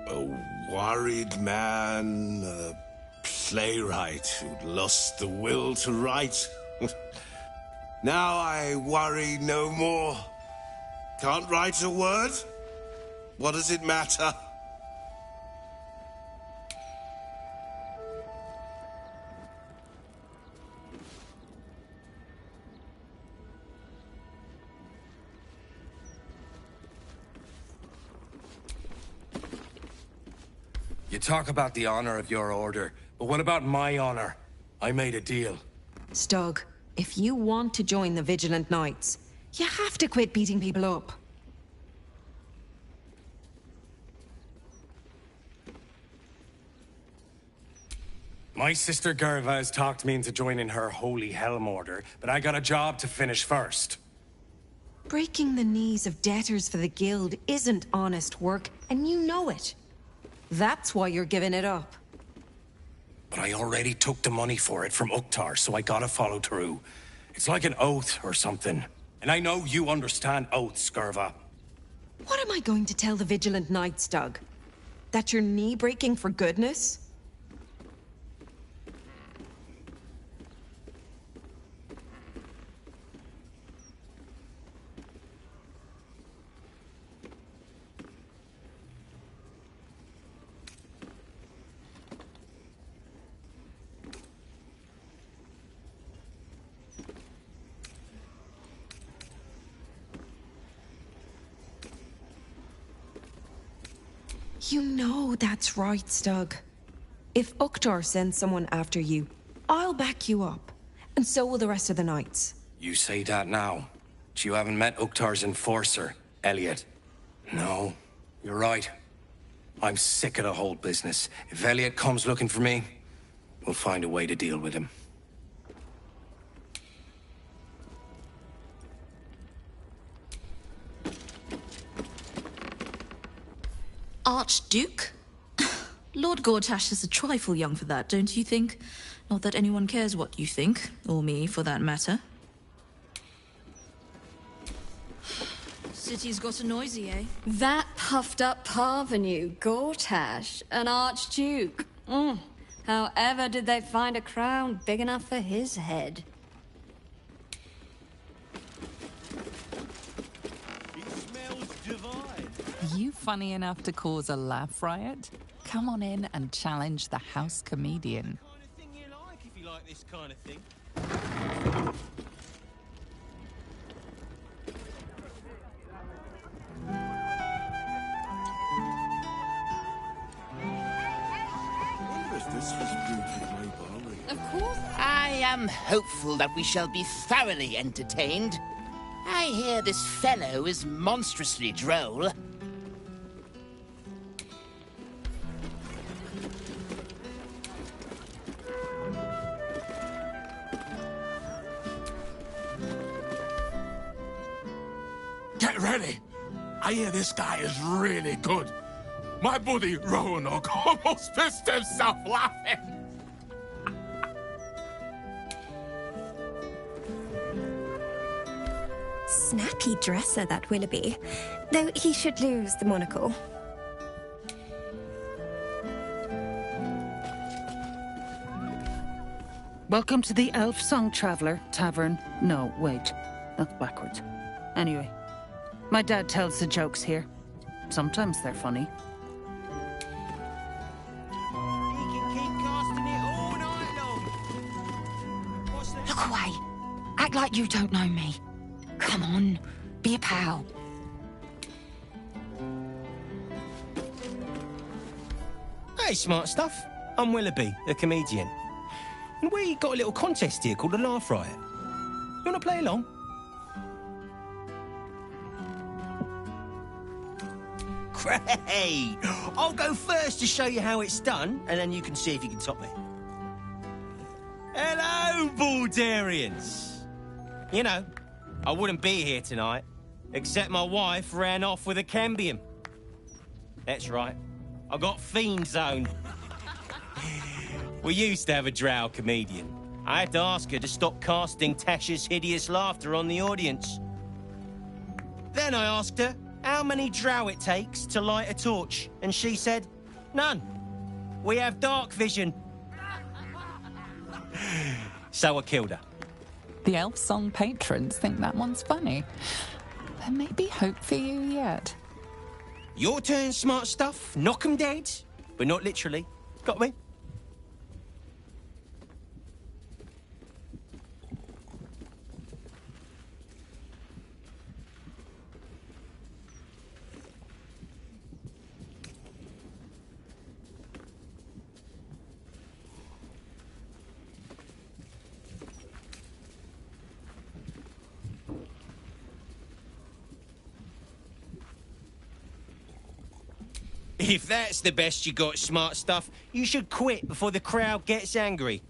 A worried man, a playwright who'd lost the will to write. Now I worry no more. Can't write a word? What does it matter? You talk about the honor of your order, but what about my honor? I made a deal. Stug, if you want to join the Vigilant Knights, you have to quit beating people up. My sister Gerva has talked me into joining her Holy Helm Order, but I got a job to finish first. Breaking the knees of debtors for the Guild isn't honest work, and you know it. That's why you're giving it up. But I already took the money for it from Uktar, so I gotta follow through. It's like an oath or something. And I know you understand oaths, Gerva. What am I going to tell the Vigilant Knights, Doug? That you're knee-breaking for goodness? You know that's right, Stug. If Uktar sends someone after you, I'll back you up. And so will the rest of the knights. You say that now, but you haven't met Uktar's enforcer, Elliot. No, you're right. I'm sick of the whole business. If Elliot comes looking for me, we'll find a way to deal with him. Archduke? Lord Gortash is a trifle young for that, don't you think? Not that anyone cares what you think, or me, for that matter. City's got a noisy, eh? That puffed-up parvenu, Gortash, an archduke. However did they find a crown big enough for his head? Are you funny enough to cause a laugh riot? Come on in and challenge the house comedian. If you like this kind of thing. Of course. I am hopeful that we shall be thoroughly entertained. I hear this fellow is monstrously droll. Get ready! I hear this guy is really good. My buddy Roanoke almost pissed himself laughing. Snappy dresser, that Willoughby. Though he should lose the monocle. Welcome to the Elf Song Traveller Tavern. No, wait. That's backwards. Anyway, my dad tells the jokes here. Sometimes they're funny. Look away. Act like you don't know me. Come on, be a pal. Hey, smart stuff. I'm Willoughby, a comedian. And we got a little contest here called the Laugh Riot. You want to play along? Great! I'll go first to show you how it's done, and then you can see if you can top me. Hello, Baulderians! You know, I wouldn't be here tonight, except my wife ran off with a cambion. That's right, I got fiend zoned. We used to have a drow comedian. I had to ask her to stop casting Tasha's hideous laughter on the audience. Then I asked her how many drow it takes to light a torch, and she said, none. We have dark vision. So I killed her. The Elf Song patrons think that one's funny. There may be hope for you yet. Your turn, smart stuff. Knock 'em dead, but not literally. Got me? If that's the best you got, smart stuff, you should quit before the crowd gets angry.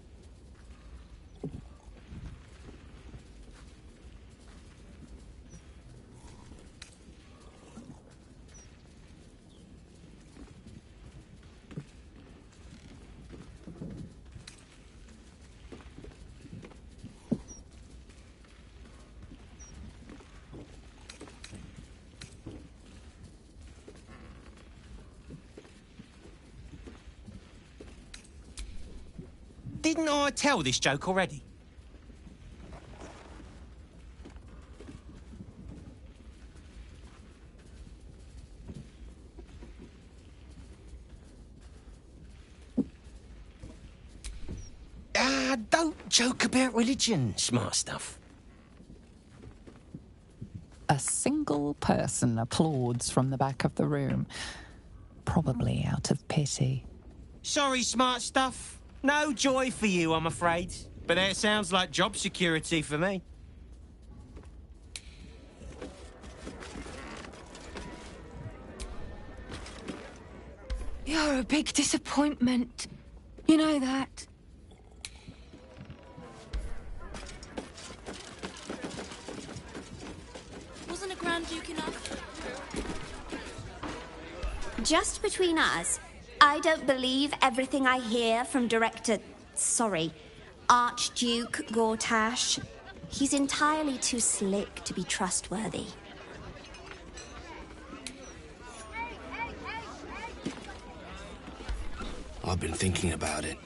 Didn't I tell this joke already? Don't joke about religion, smart stuff. A single person applauds from the back of the room. probably out of pity. Sorry, smart stuff. No joy for you, I'm afraid. But that sounds like job security for me. You're a big disappointment. You know that. Wasn't a Grand Duke enough? Just between us, I don't believe everything I hear from Archduke Gortash. He's entirely too slick to be trustworthy. I've been thinking about it.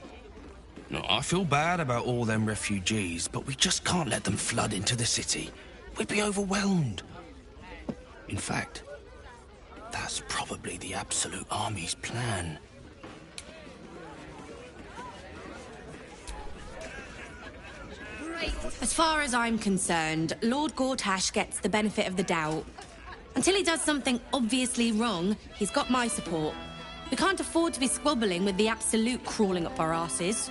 No, I feel bad about all them refugees, but we just can't let them flood into the city. We'd be overwhelmed. In fact, that's probably the Absolute Army's plan. As far as I'm concerned, Lord Gortash gets the benefit of the doubt. Until he does something obviously wrong, he's got my support. We can't afford to be squabbling with the Absolute crawling up our asses.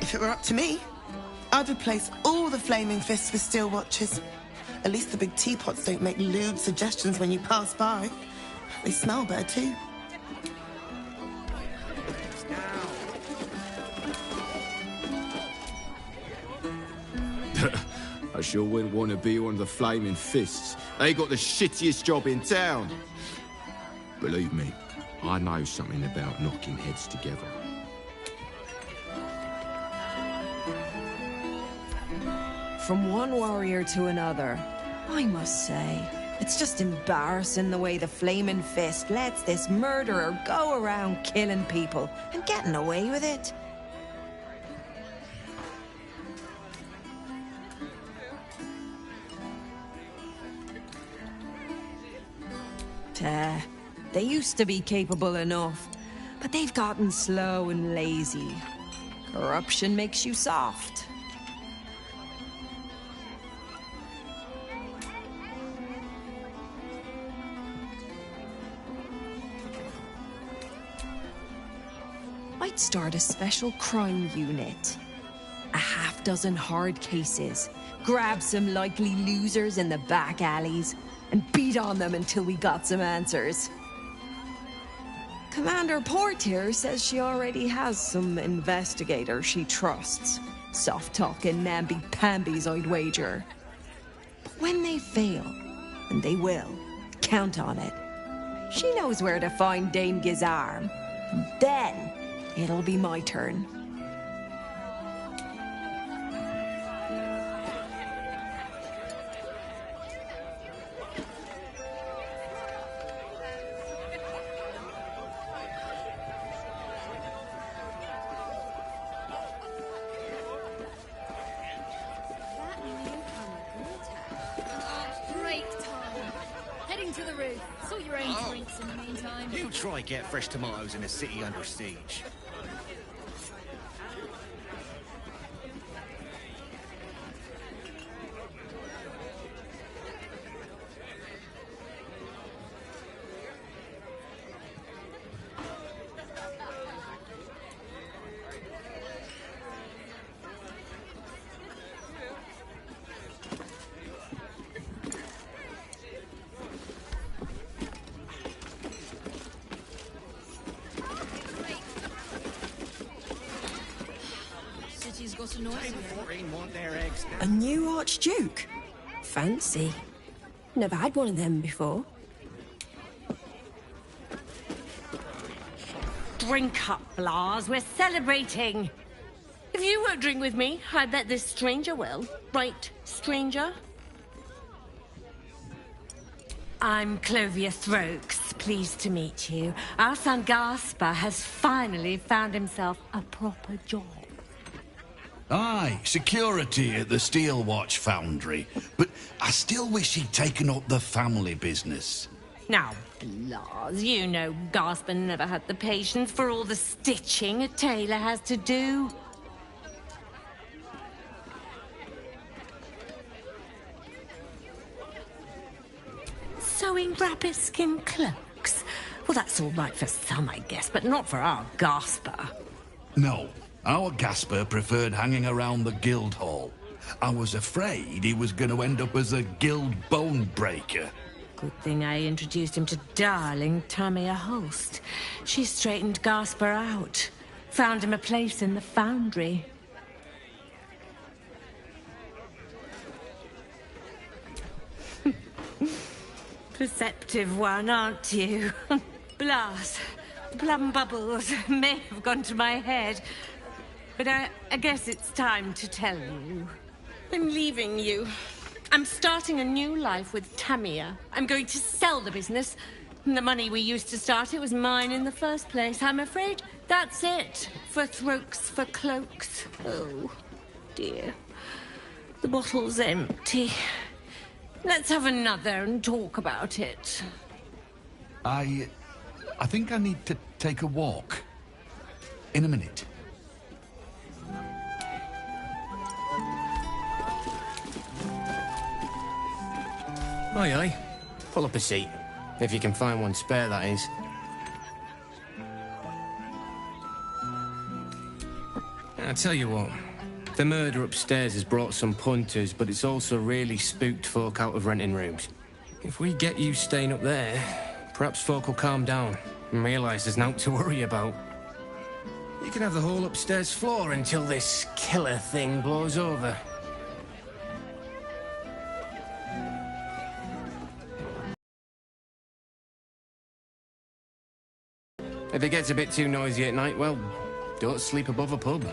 If it were up to me, I'd replace all the flaming fists with steel watches. At least the big teapots don't make lewd suggestions when you pass by. They smell bad too. I sure wouldn't want to be one of the flaming fists. They got the shittiest job in town. Believe me, I know something about knocking heads together. From one warrior to another, I must say, it's just embarrassing the way the Flaming Fist lets this murderer go around killing people and getting away with it. They used to be capable enough, but they've gotten slow and lazy. Corruption makes you soft. I'd start a special crime unit. A half-dozen hard cases. Grab some likely losers in the back alleys and beat on them until we got some answers. Commander Portier says she already has some investigators she trusts. Soft-talking namby-pambies, I'd wager. But when they fail, and they will, count on it, she knows where to find Dame Gizarm. And then it'll be my turn. Break time. Heading to the roof. Sort your own drinks in the meantime. You try get fresh tomatoes in a city under siege. City's got a noise. Want their eggs now. A new Archduke? Fancy. Never had one of them before. Drink up, Blas. We're celebrating. If you won't drink with me, I bet this stranger will. Right, stranger? I'm Clovia Throkes. Pleased to meet you. Our son Gaspar has finally found himself a proper job. Aye, security at the Steel Watch Foundry. But I still wish he'd taken up the family business. Now, Blas, you know Gaspar never had the patience for all the stitching a tailor has to do. So sewing rabbit skin cloaks? Well, that's all right for some, I guess, but not for our Gasper. No, our Gasper preferred hanging around the guild hall. I was afraid he was going to end up as a guild bone breaker. Good thing I introduced him to darling Tamia Holst. She straightened Gasper out. Found him a place in the foundry. Perceptive one, aren't you? Blast. Plum bubbles may have gone to my head. But I guess it's time to tell you. I'm leaving you. I'm starting a new life with Tamia. I'm going to sell the business. The money we used to start it was mine in the first place. I'm afraid that's it. For throats, for cloaks. Oh, dear. The bottle's empty. Let's have another and talk about it. I think I need to take a walk. In a minute. Aye, aye. Pull up a seat. If you can find one spare, that is. I'll tell you what. The murder upstairs has brought some punters, but it's also really spooked folk out of renting rooms. If we get you staying up there, perhaps folk will calm down and realise there's naught to worry about. You can have the whole upstairs floor until this killer thing blows over. If it gets a bit too noisy at night, well, don't sleep above a pub.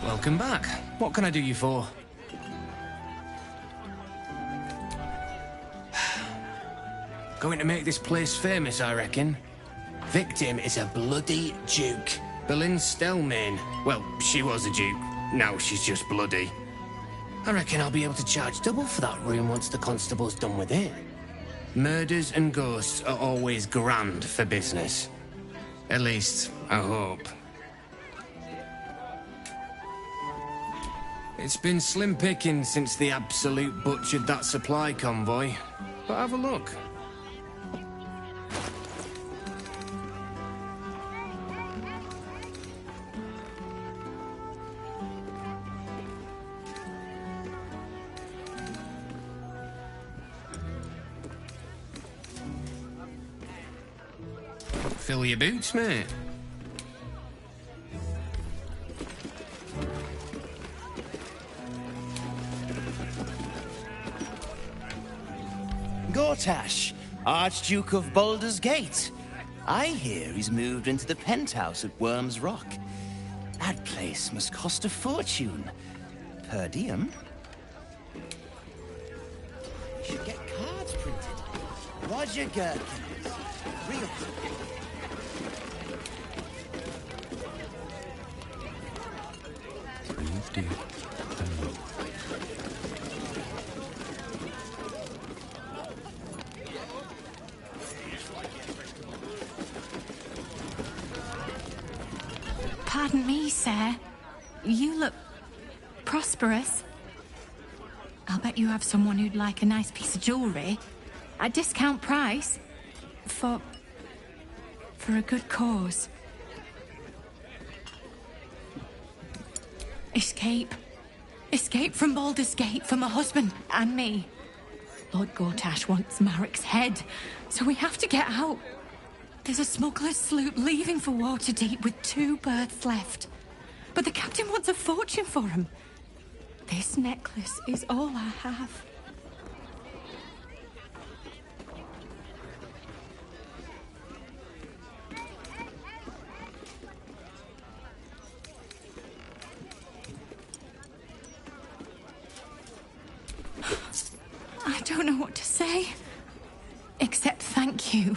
Welcome back. What can I do you for? Going to make this place famous, I reckon. Victim is a bloody duke. Boleyn Stelmane. Well, she was a duke. Now she's just bloody. I reckon I'll be able to charge double for that room once the constable's done with it. Murders and ghosts are always grand for business. At least, I hope. It's been slim picking since the Absolute butchered that supply convoy. But have a look. Fill your boots, mate. Gortash, Archduke of Baulders Gate. I hear he's moved into the penthouse at Worm's Rock. That place must cost a fortune. Per diem. You should get cards printed. Roger Gherkins. Real. Pardon me, sir. You look prosperous. I'll bet you have someone who'd like a nice piece of jewellery at discount price for a good cause. Escape. Escape from Baldur's Gate for my husband and me. Lord Gortash wants Marek's head, so we have to get out. There's a smuggler's sloop leaving for Waterdeep with 2 berths left. But the captain wants a fortune for him. This necklace is all I have. I don't know what to say, except thank you.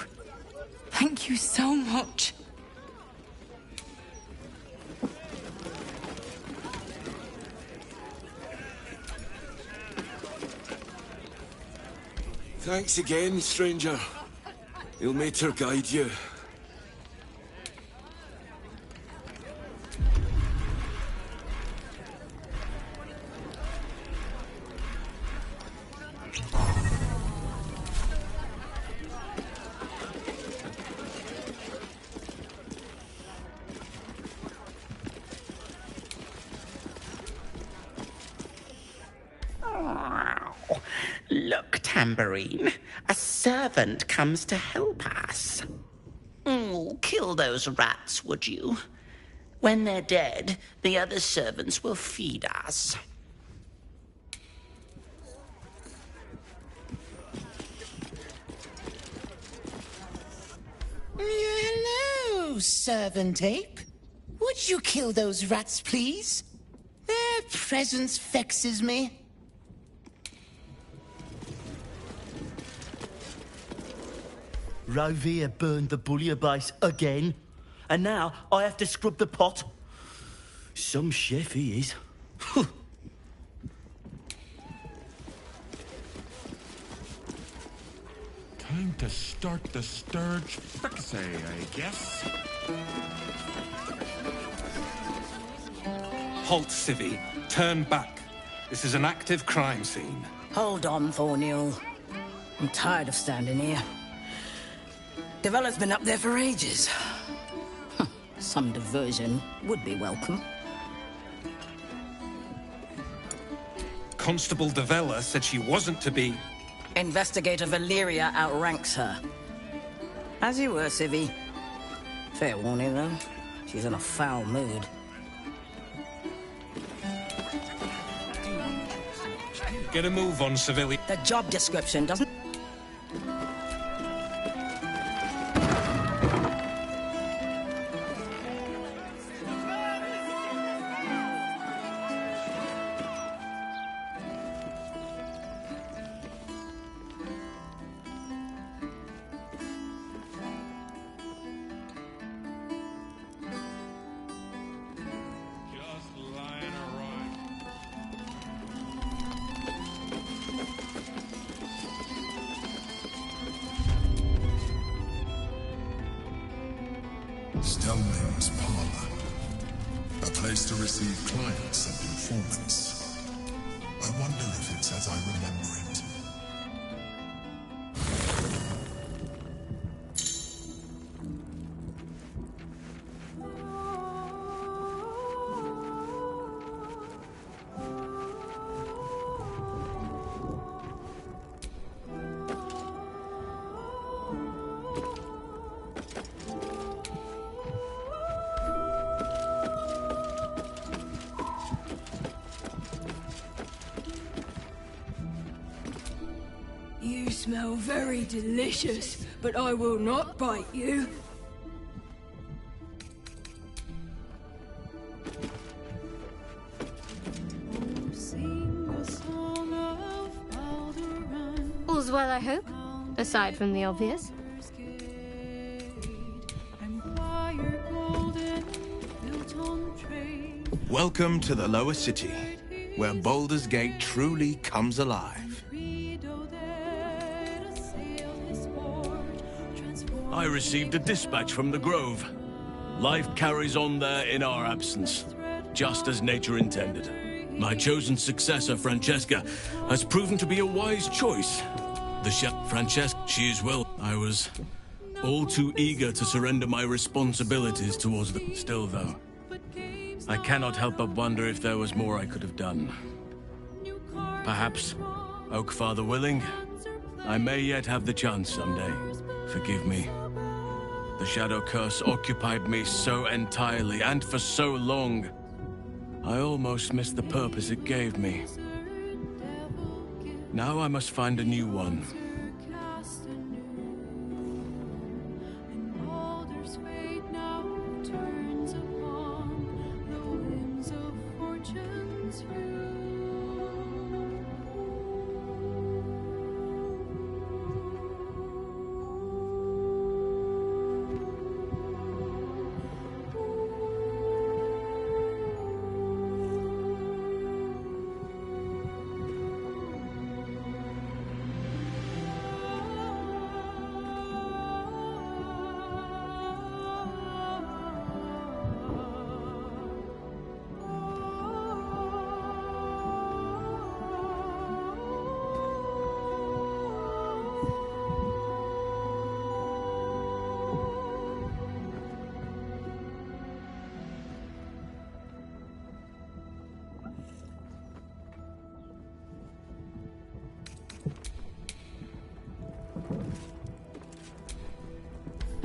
Thank you so much. Thanks again, stranger. Ilmater guide you. tambourine. A servant comes to help us. Oh, kill those rats, would you? When they're dead, the other servants will feed us. Hello, servant ape. Would you kill those rats, please? Their presence vexes me. Rovia burned the bullier base again, and now I have to scrub the pot. Some chef he is. Time to start the Sturge fricassee, I guess. Halt, Civvy. Turn back. This is an active crime scene. Hold on, Thornhill. I'm tired of standing here. Devella's been up there for ages. Some diversion would be welcome. Constable Devella said she wasn't to be... Investigator Valeria outranks her. As you were, Civvy. Fair warning, though. She's in a foul mood. Get a move on, civilian. The job description doesn't... Stellmane's parlor. A place to receive clients and informants. I wonder if it's as I remember it. You smell very delicious, but I will not bite you. All's well, I hope, aside from the obvious. Welcome to the lower city, where Baulders Gate truly comes alive. I received a dispatch from the Grove. Life carries on there in our absence, just as nature intended. My chosen successor, Francesca, has proven to be a wise choice. The chef, Francesca, she is well. I was all too eager to surrender my responsibilities towards the... Still, though, I cannot help but wonder if there was more I could have done. Perhaps, Oakfather willing, I may yet have the chance someday. Forgive me. The Shadow Curse occupied me so entirely and for so long. I almost missed the purpose it gave me. Now I must find a new one.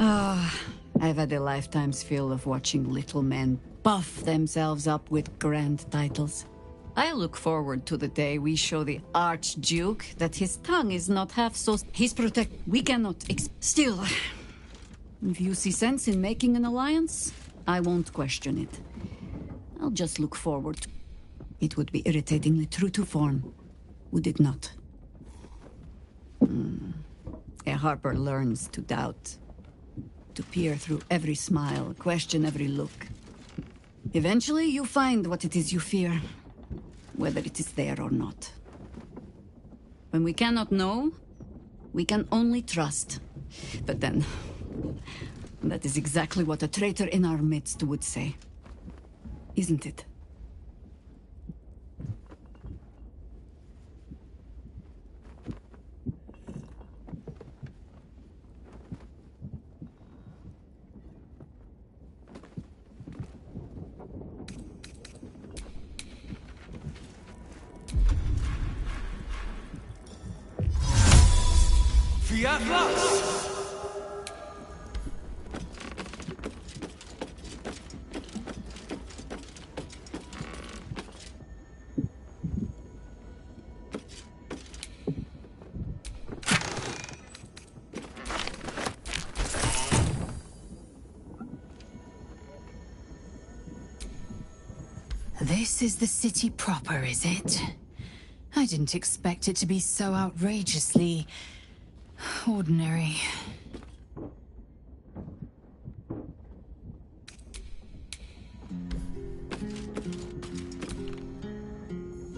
I've had a lifetime's fill of watching little men buff themselves up with grand titles. I look forward to the day we show the Archduke that his tongue is not half so... He's We cannot... Still, if you see sense in making an alliance, I won't question it. I'll just look forward to... It would be irritatingly true to form, would it not? A Harper learns to doubt. To peer through every smile, question every look. Eventually, you find what it is you fear, whether it is there or not. When we cannot know, we can only trust. But then, that is exactly what a traitor in our midst would say. Isn't it? Fiat Lux! This is the city proper, is it? I didn't expect it to be so outrageously... ordinary.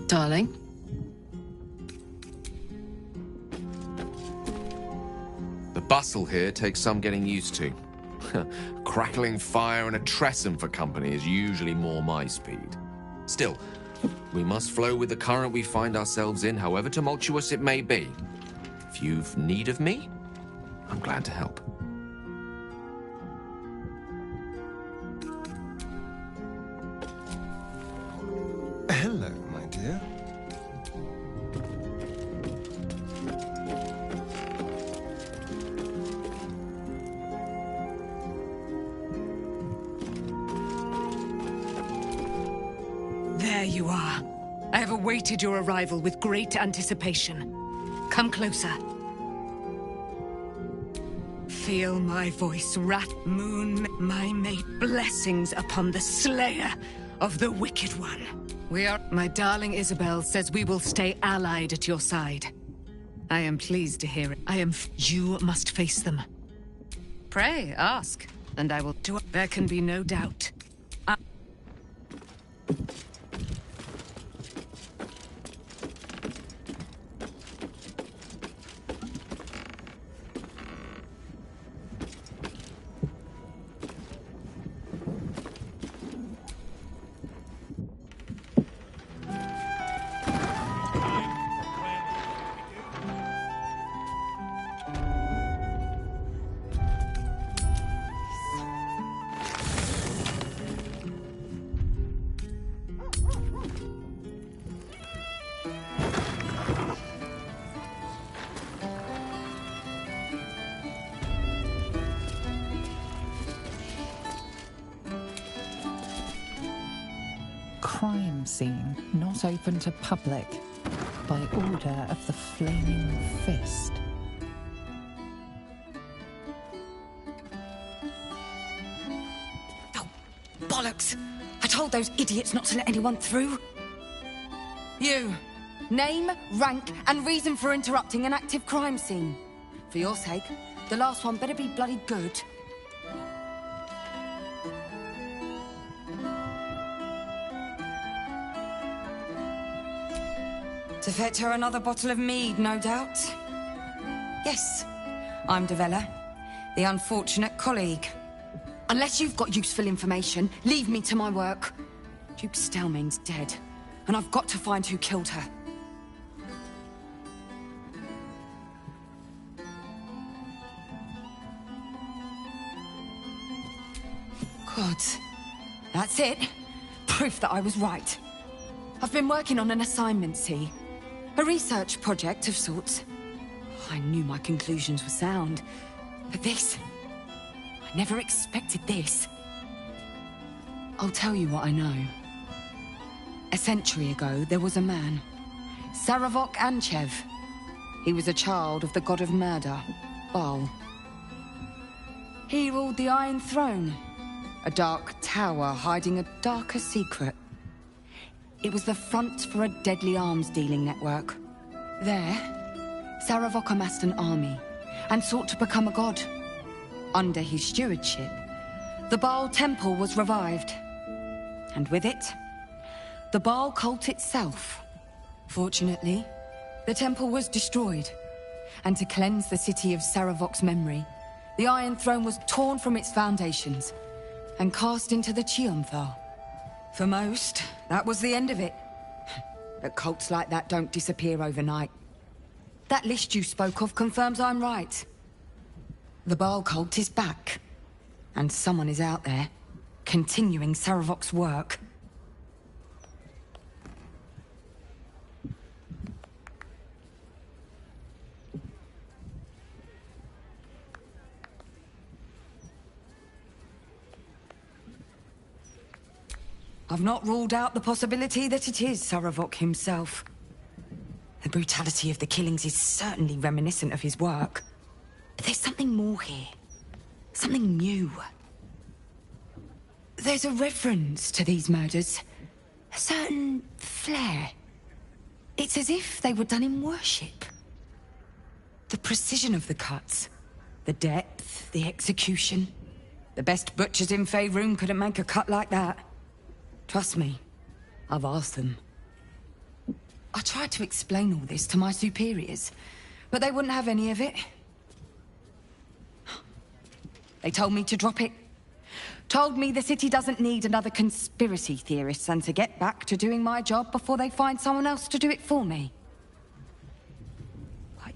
Darling? The bustle here takes some getting used to. Crackling fire and a tresson for company is usually more my speed. Still, we must flow with the current we find ourselves in, however tumultuous it may be. If you've need of me, I'm glad to help. Hello, my dear. There you are. I have awaited your arrival with great anticipation. Come closer. Feel my voice, rat moon, my mate. Blessings upon the slayer of the wicked one. My darling Isabel says we will stay allied at your side. I am pleased to hear it. You must face them. Pray, ask, and I will do it. There can be no doubt. Crime scene not open to public by order of the Flaming Fist. Oh, bollocks! I told those idiots not to let anyone through. You. Name, rank, and reason for interrupting an active crime scene. For your sake, the last one better be bloody good. To fetch her another bottle of mead, no doubt. Yes, I'm Devella, the unfortunate colleague. Unless you've got useful information, leave me to my work. Duke Stelmane's dead, and I've got to find who killed her. God, that's it. Proof that I was right. I've been working on an assignment, see? A research project of sorts. I knew my conclusions were sound, but this... I never expected this. I'll tell you what I know. A century ago, there was a man, Saravok Anchev. He was a child of the god of murder, Baal. He ruled the Iron Throne, a dark tower hiding a darker secret. It was the front for a deadly arms-dealing network. There, Saravok amassed an army and sought to become a god. Under his stewardship, the Baal Temple was revived. And with it, the Baal cult itself. Fortunately, the temple was destroyed. And to cleanse the city of Saravok's memory, the Iron Throne was torn from its foundations and cast into the Chionthar. For most, that was the end of it. But cults like that don't disappear overnight. That list you spoke of confirms I'm right. The Baal cult is back. And someone is out there, continuing Saravok's work. I've not ruled out the possibility that it is Saravok himself. The brutality of the killings is certainly reminiscent of his work. But there's something more here. Something new. There's a reverence to these murders. A certain flair. It's as if they were done in worship. The precision of the cuts. The depth, the execution. The best butchers in Faerun couldn't make a cut like that. Trust me, I've asked them. I tried to explain all this to my superiors, but they wouldn't have any of it. They told me to drop it. Told me the city doesn't need another conspiracy theorist and to get back to doing my job before they find someone else to do it for me. But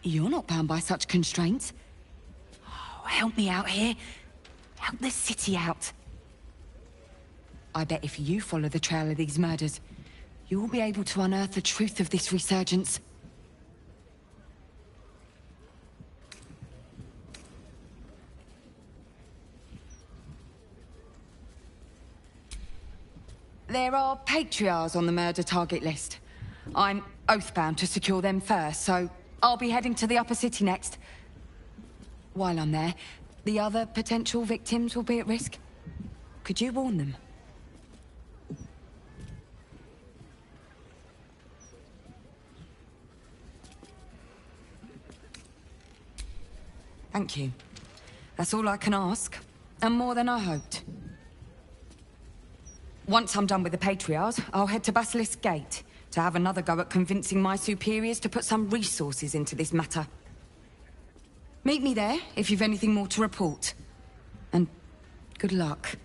you're not bound by such constraints. Oh, help me out here. Help the city out. I bet if you follow the trail of these murders, you'll be able to unearth the truth of this resurgence. There are patriarchs on the murder target list. I'm oathbound to secure them first, so I'll be heading to the upper city next. While I'm there, the other potential victims will be at risk. Could you warn them? Thank you. That's all I can ask, and more than I hoped. Once I'm done with the Patriarchs, I'll head to Basilisk Gate to have another go at convincing my superiors to put some resources into this matter. Meet me there if you've anything more to report. And good luck.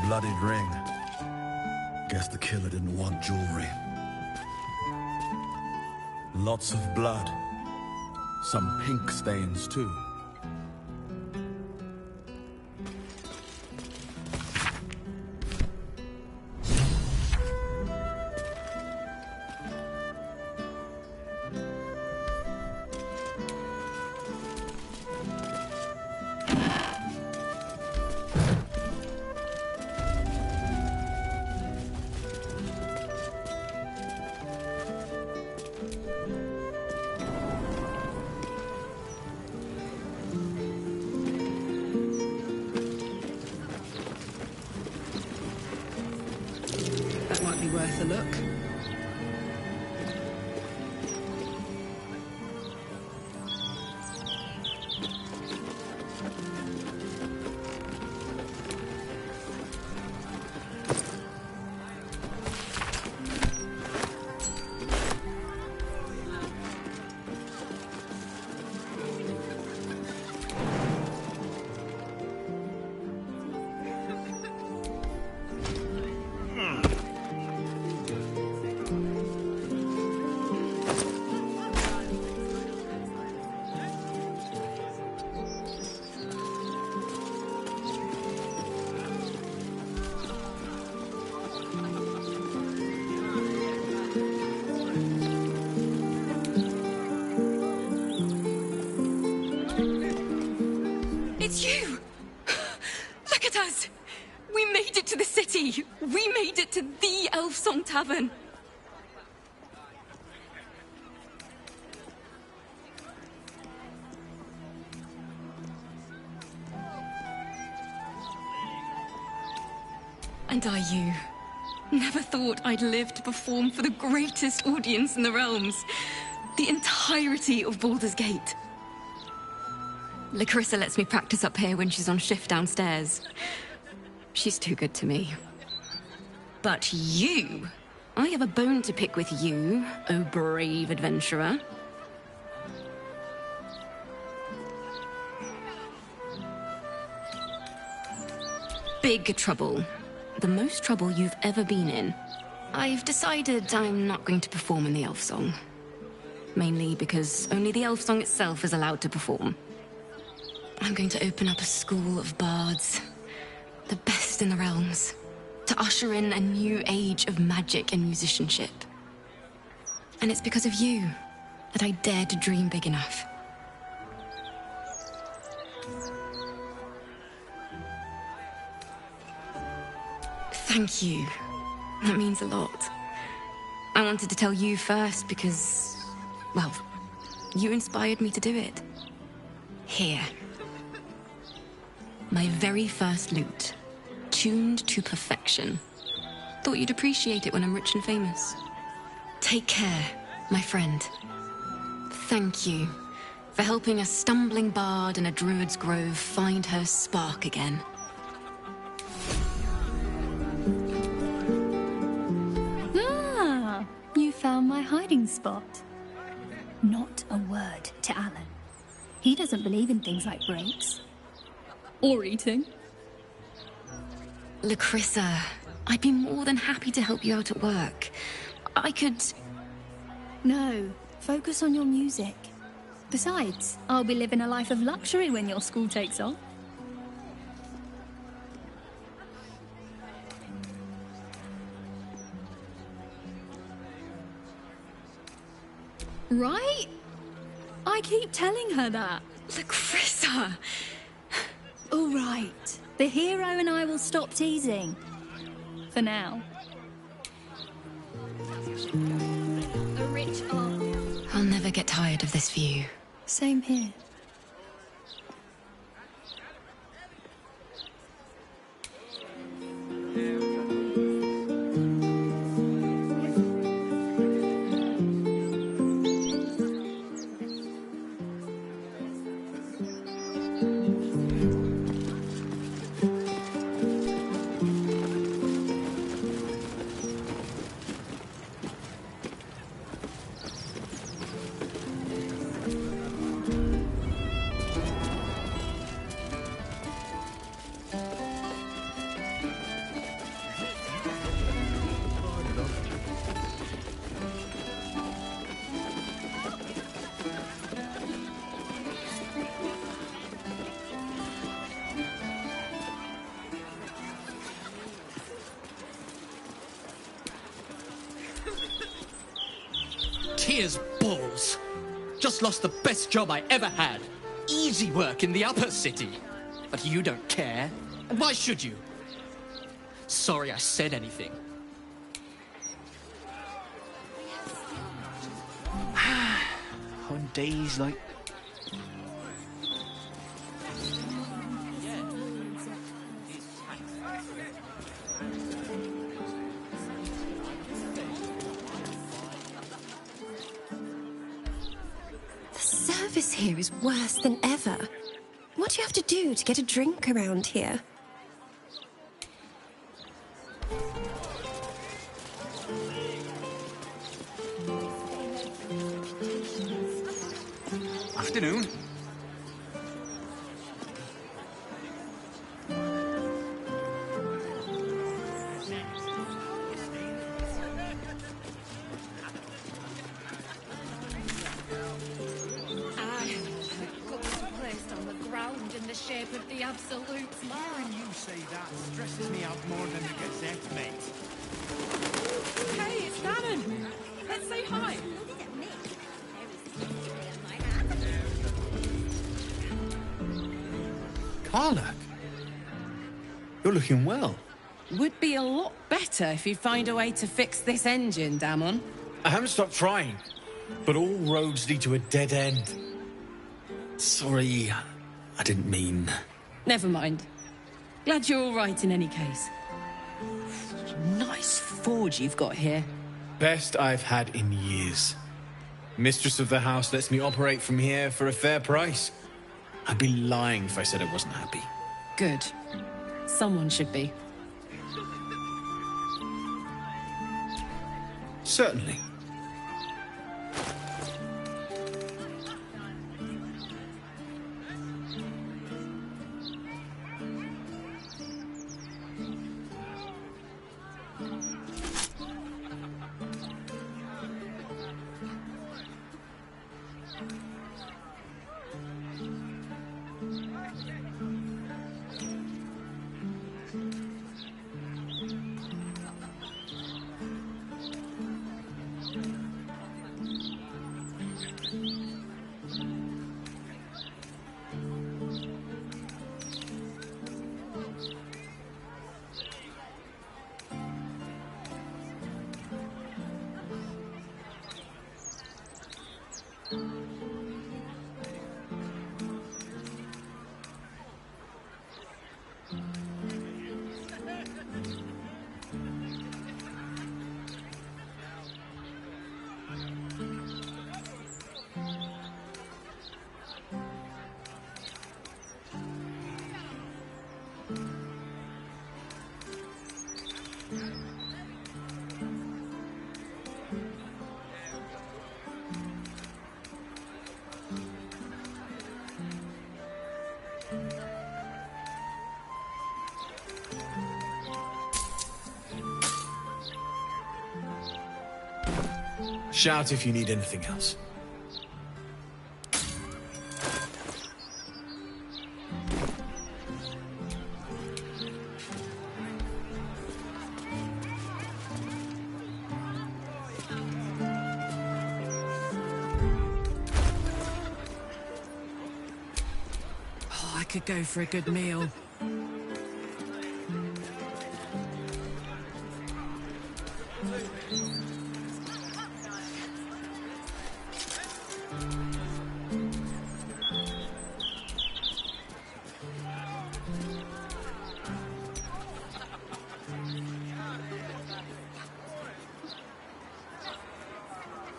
Bloodied ring. Guess the killer didn't want jewelry. Lots of blood. Some pink stains, too. It's you! Look at us! We made it to the city! We made it to the Elf Song Tavern! And you never thought I'd live to perform for the greatest audience in the realms. The entirety of Baldur's Gate. Larissa lets me practice up here when she's on shift downstairs. She's too good to me. But you... I have a bone to pick with you, oh brave adventurer. Big trouble. The most trouble you've ever been in. I've decided I'm not going to perform in the Elf Song. Mainly because only the Elf Song itself is allowed to perform. I'm going to open up a school of bards. The best in the realms. To usher in a new age of magic and musicianship. And it's because of you that I dared to dream big enough. Thank you. That means a lot. I wanted to tell you first because, well, you inspired me to do it. Here. My very first lute. Tuned to perfection. Thought you'd appreciate it when I'm rich and famous. Take care, my friend. Thank you for helping a stumbling bard in a druid's grove find her spark again. You found my hiding spot. Not a word to Alan. He doesn't believe in things like breaks. Or eating. Larissa, I'd be more than happy to help you out at work. I could... No, focus on your music. Besides, I'll be living a life of luxury when your school takes off. Right? I keep telling her that. Larissa! All right. The hero and I will stop teasing. For now. A rich art. I'll never get tired of this view. Same here. Tears balls. Just lost the best job I ever had. Easy work in the upper city. But you don't care. And why should you? Sorry I said anything. On days like... The service here is worse than ever. What do you have to do to get a drink around here? Afternoon. Placed on the ground in the shape of the absolute. Hearing you say that stresses me out more than the Gazette, mate. Hey, it's Shannon. Let's say hi. Harlock, you're looking well. Would be a lot better if you'd find a way to fix this engine, Damon. I haven't stopped trying, but all roads lead to a dead end. Sorry, I didn't mean... Never mind. Glad you're all right in any case. Nice forge you've got here. Best I've had in years. Mistress of the house lets me operate from here for a fair price. I'd be lying if I said I wasn't happy. Good. Someone should be. Certainly. Shout if you need anything else. Oh, I could go for a good meal.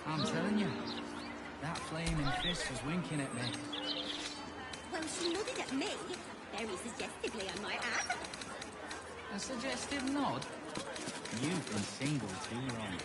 I'm telling you, that flaming fist was winking at me. Well, she nodded at me. Very suggestively, I might add. A suggestive nod? You've been single too long.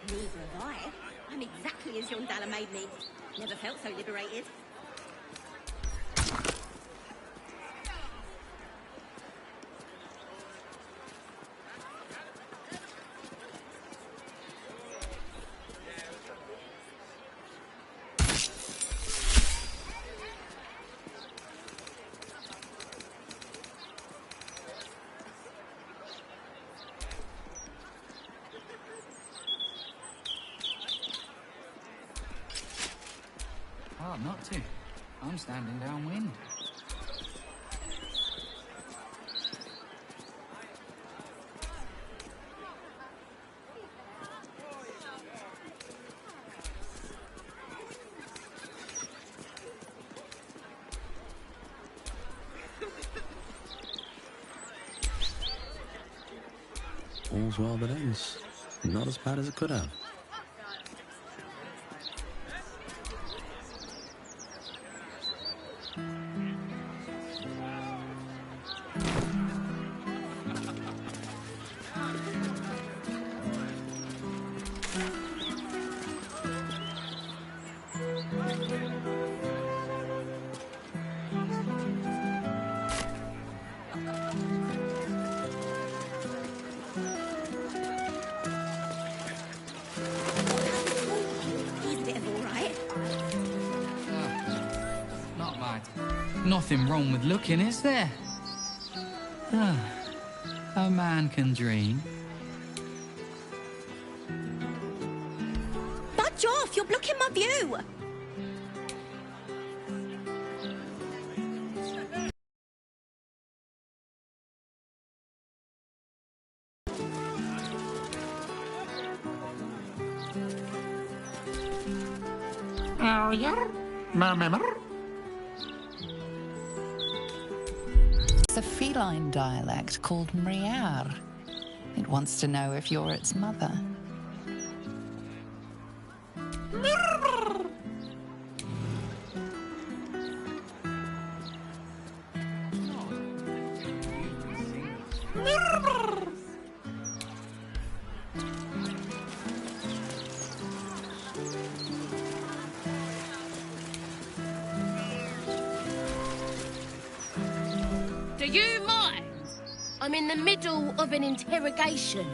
Neither have I. I'm exactly as Yondala made me. Never felt so liberated. Oh, not to. I'm standing downwind. All's well that ends. Not as bad as it could have. nothing wrong with looking, is there? Ah, a man can dream. Budge off! You're blocking my view! Oh, yeah? It's a feline dialect called Mriar. It wants to know if you're its mother. Do you mind? I'm in the middle of an interrogation.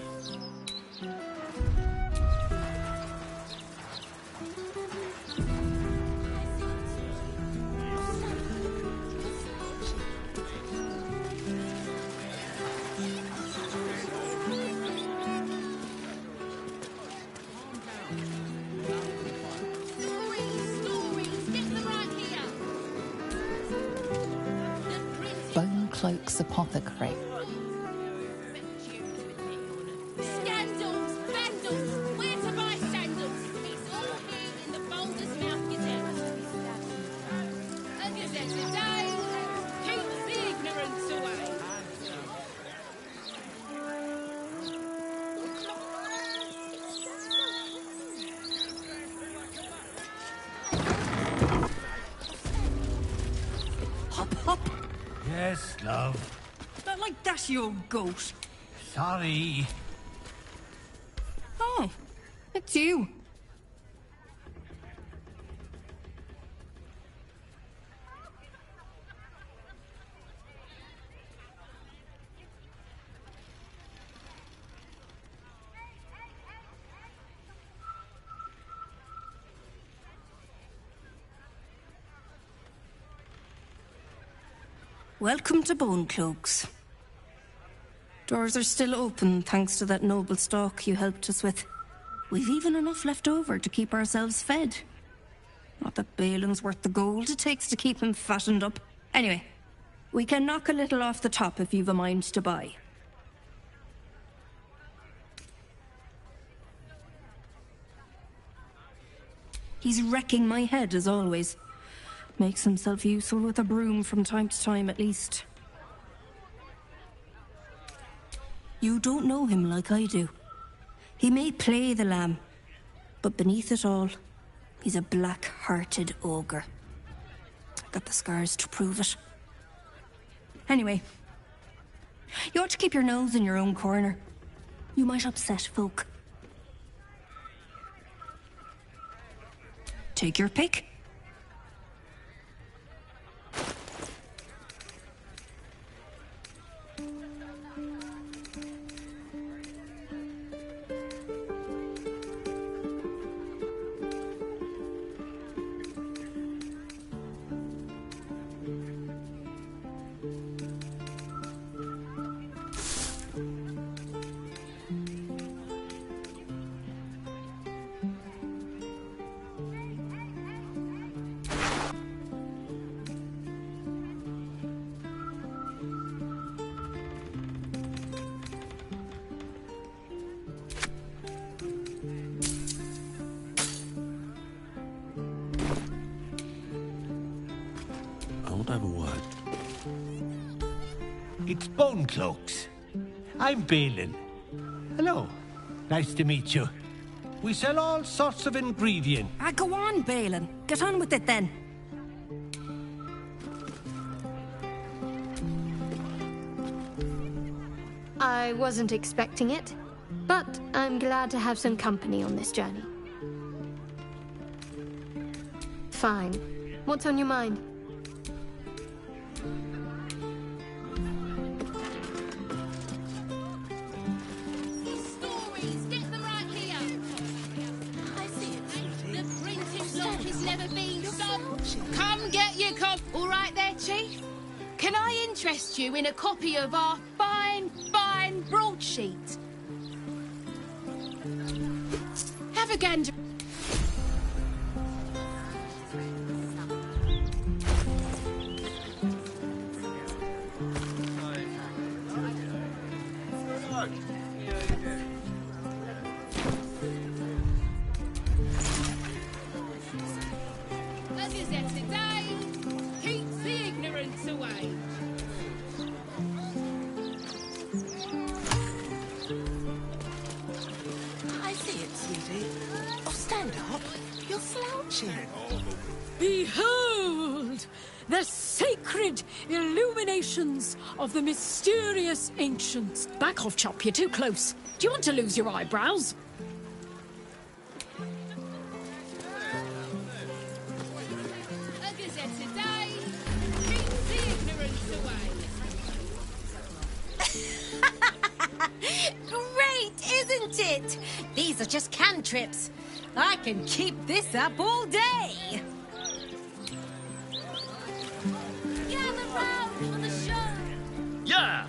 Bone Cloak's apothecary. Scandals! Vandals! Where to buy sandals? It's all here in the Baulders Mouth Gazette. A Gazette today keeps the ignorance away. Hop, hop. Yes, love. Not like that's your goat. Sorry. Oh, it's you. Welcome to Bone Cloaks. Doors are still open thanks to that noble stock you helped us with. We've even enough left over to keep ourselves fed. Not that Balin's worth the gold it takes to keep him fattened up. Anyway, we can knock a little off the top if you've a mind to buy. He's wrecking my head as always. Makes himself useful with a broom from time to time, at least. You don't know him like I do. He may play the lamb, but beneath it all, he's a black-hearted ogre. I've got the scars to prove it. Anyway, you ought to keep your nose in your own corner. You might upset folk. Take your pick. Have a word. It's Bone Cloaks. I'm Balin. Hello. Nice to meet you. We sell all sorts of ingredients. Go on, Balin. Get on with it then. I wasn't expecting it, but I'm glad to have some company on this journey. Fine. What's on your mind? I see it. The printed lock has never been sold. Come get your can't... All right there, Chief? Can I interest you in a copy of our fine, fine broadsheet? Have a gander. A gazette today keeps the ignorance away. I see it, sweetie. Oh, stand up. You're slouching. Behold! The sacred illuminations of the mysterious ancients. Back off, Chop, you're too close. Do you want to lose your eyebrows? A gazette today keeps the ignorance away. Great, isn't it? These are just cantrips. I can keep this up all day. Gather round for the show. Yeah!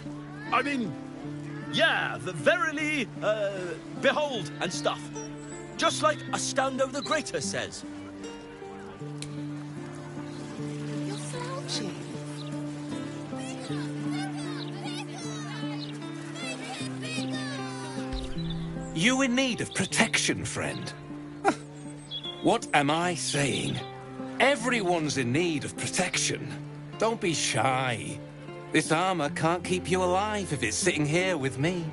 I mean, yeah, verily, behold and stuff. Just like Astando the Greater says. You're slouching. You in need of protection, friend? What am I saying? Everyone's in need of protection. Don't be shy. This armor can't keep you alive if it's sitting here with me.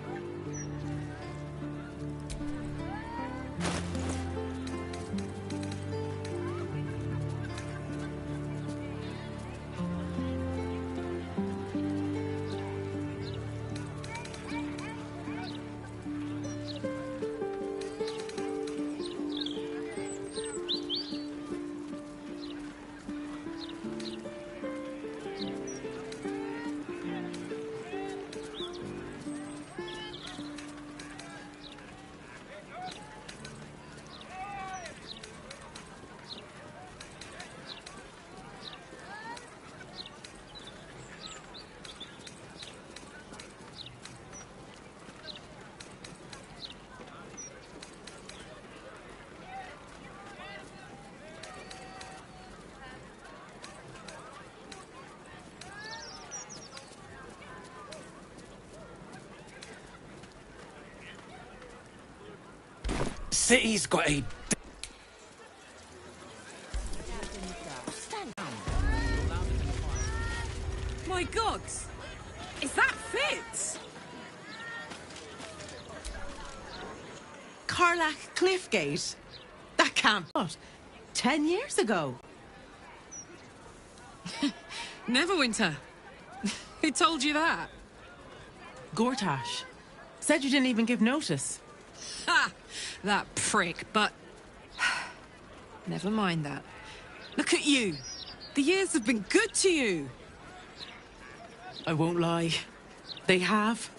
City's got a... My God! Is that Fitz? Carlack Cliffgate? That can't... What? 10 years ago? Neverwinter. Who told you that? Gortash. Said you didn't even give notice. Ha! That prick, but... Never mind that. Look at you. The years have been good to you. I won't lie. They have.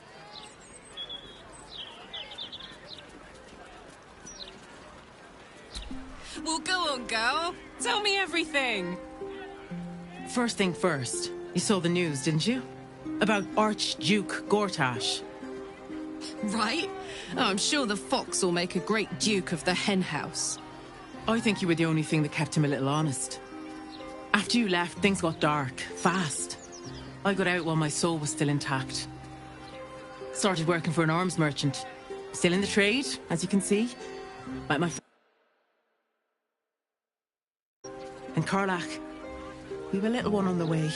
Well, go on, girl. Tell me everything. First thing first, you saw the news, didn't you? About Archduke Gortash. Right? Oh, I'm sure the fox will make a great duke of the hen house. I think you were the only thing that kept him a little honest. After you left, things got dark, fast. I got out while my soul was still intact. Started working for an arms merchant. Still in the trade, as you can see. Like my... And Carlack, we've a little one on the way.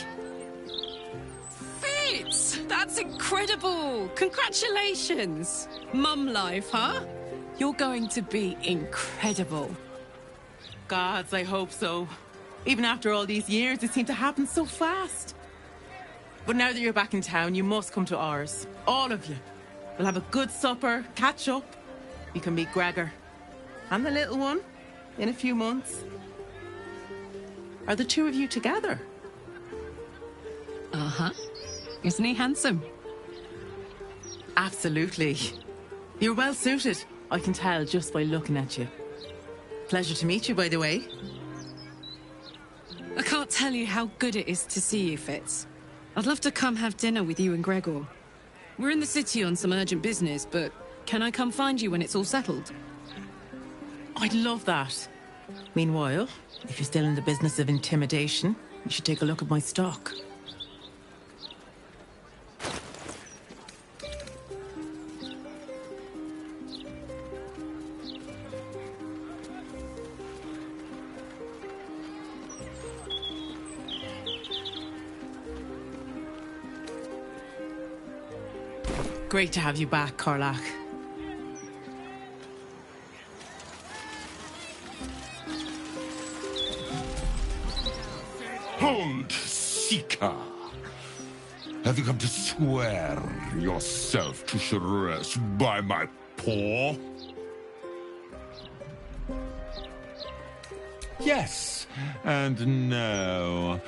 Fitz! That's incredible! Congratulations! Mum life, huh? You're going to be incredible. Gods, I hope so. Even after all these years, it seemed to happen so fast. But now that you're back in town, you must come to ours. All of you. We'll have a good supper, catch up. You can meet Gregor. And the little one. In a few months. Are the two of you together? Uh-huh. Isn't he handsome? Absolutely. You're well suited. I can tell just by looking at you. Pleasure to meet you, by the way. I can't tell you how good it is to see you, Fitz. I'd love to come have dinner with you and Gregor. We're in the city on some urgent business, but can I come find you when it's all settled? I'd love that. Meanwhile, if you're still in the business of intimidation, you should take a look at my stock. Great to have you back, Karlach. Hold, Seeker! Have you come to swear yourself to shreds by my paw? Yes, and no.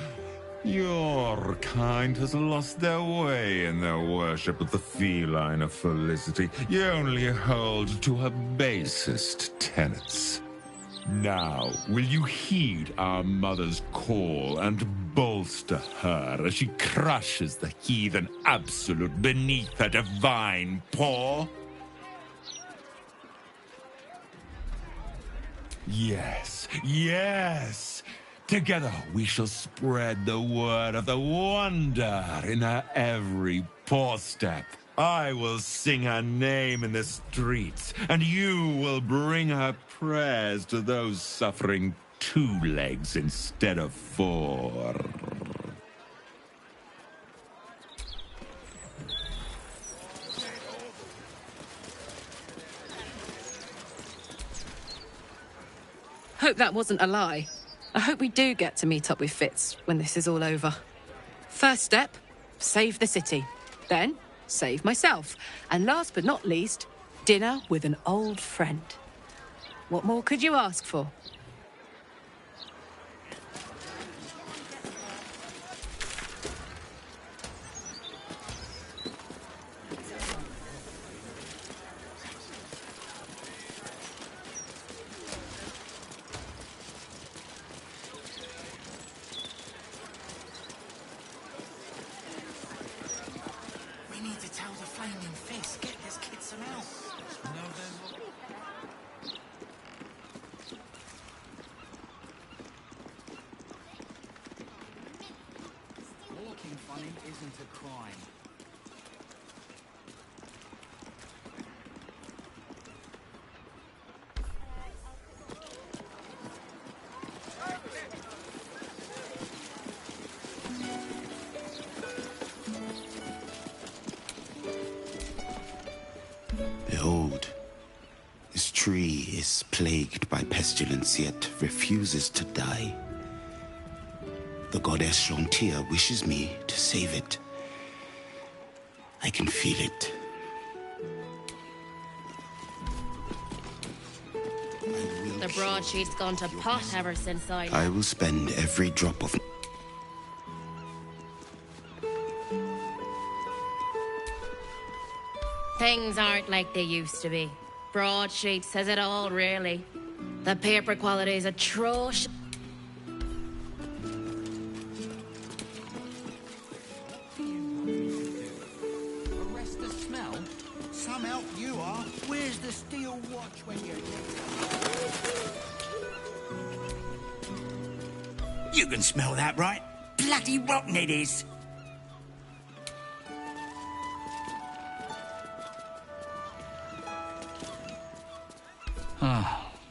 Your kind has lost their way in their worship of the feline of Felicity. You only hold to her basest tenets. Now, will you heed our mother's call and bolster her as she crushes the heathen absolute beneath her divine paw? Yes, yes! Together we shall spread the word of the wonder in her every paw step. I will sing her name in the streets, and you will bring her prayers to those suffering 2 legs instead of 4. Hope that wasn't a lie. I hope we do get to meet up with Fitz when this is all over. First step, save the city. Then, save myself. And last but not least, dinner with an old friend. What more could you ask for? Isn't a crime. Behold, this tree is plagued by pestilence, yet refuses to die. The goddess Shontia wishes me to save it. I can feel it. The broadsheet's gone to pot ever since I will spend every drop of... Things aren't like they used to be. Broadsheet says it all, really. The paper quality is atrocious. Arrest the smell? Some help you are. Where's the steel watch when you're dead? You can smell that, right? Bloody rotten it is.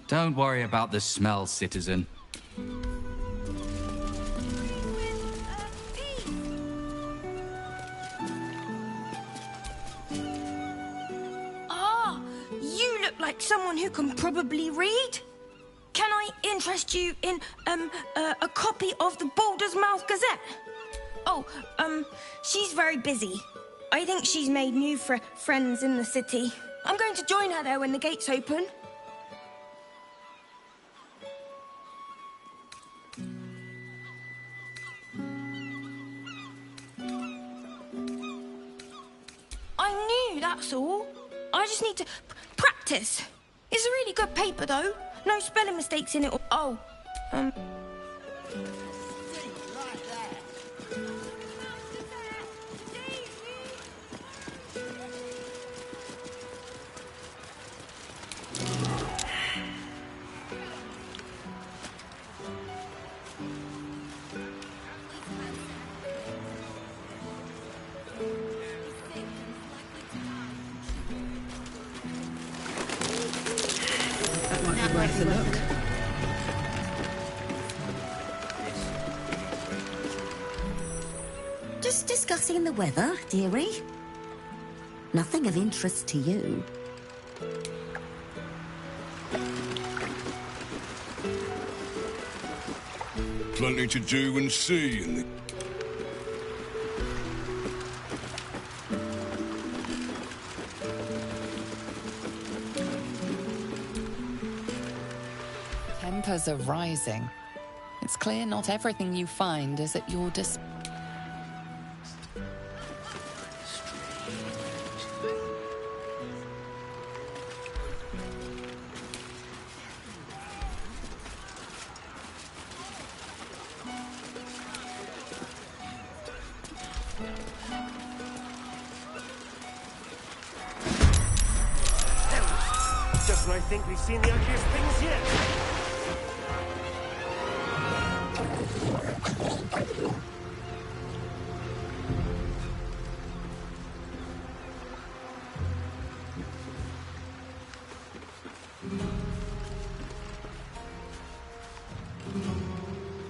Don't worry about the smell, citizen. Ah, you look like someone who can probably read. Can I interest you in a copy of the Baulders Gazette? Oh, she's very busy. I think she's made new friends in the city. I'm going to join her there when the gates open. I knew, that's all. I just need to practice. It's a really good paper, though. No spelling mistakes in it. Oh, worth a look. Just discussing the weather, dearie. Nothing of interest to you. Plenty to do and see in the... Tempers are rising. It's clear not everything you find is at your disposal. Just when I think we've seen the ugliest things yet.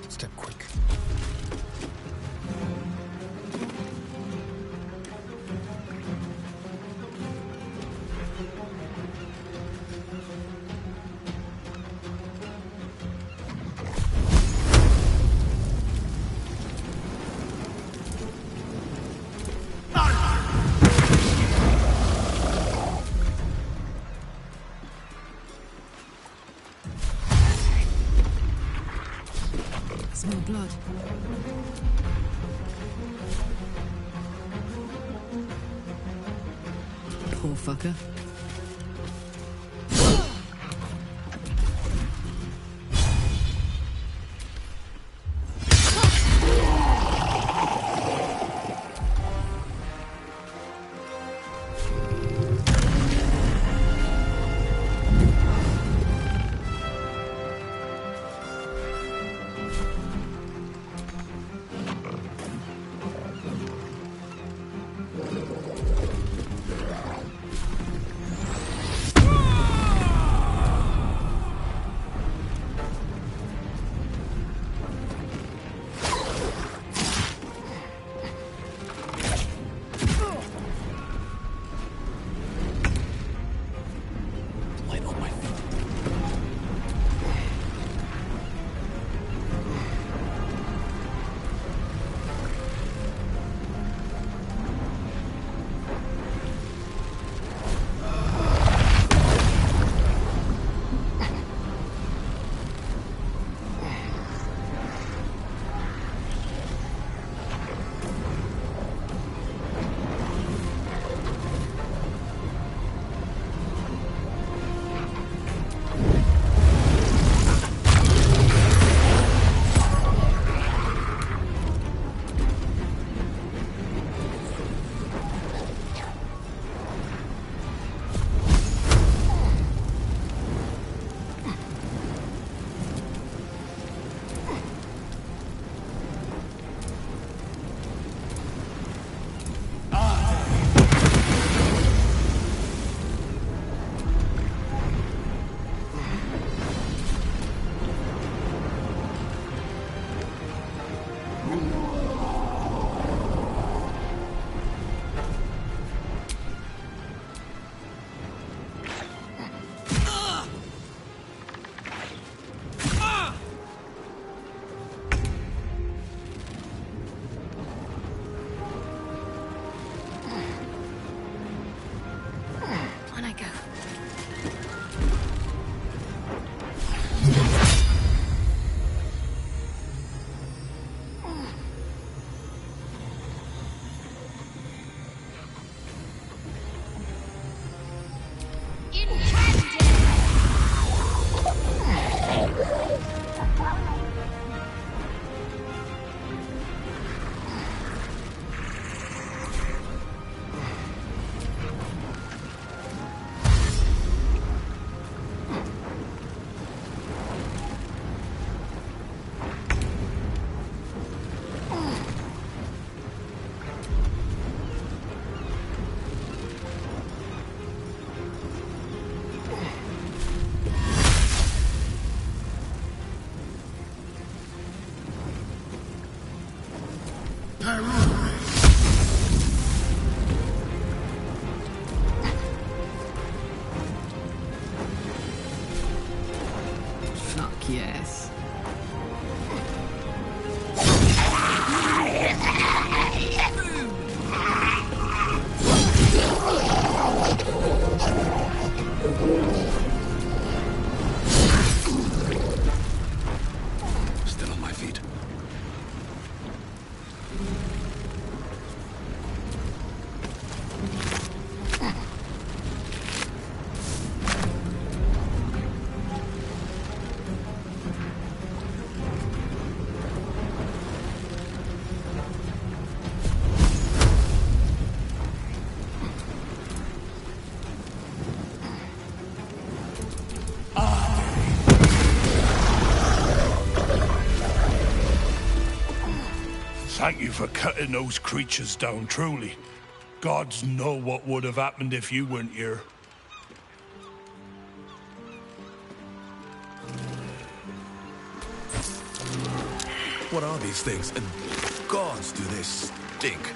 Step quick. Smell blood. Poor fucker. Thank you for cutting those creatures down, truly. Gods know what would have happened if you weren't here. What are these things? And gods, do they stink?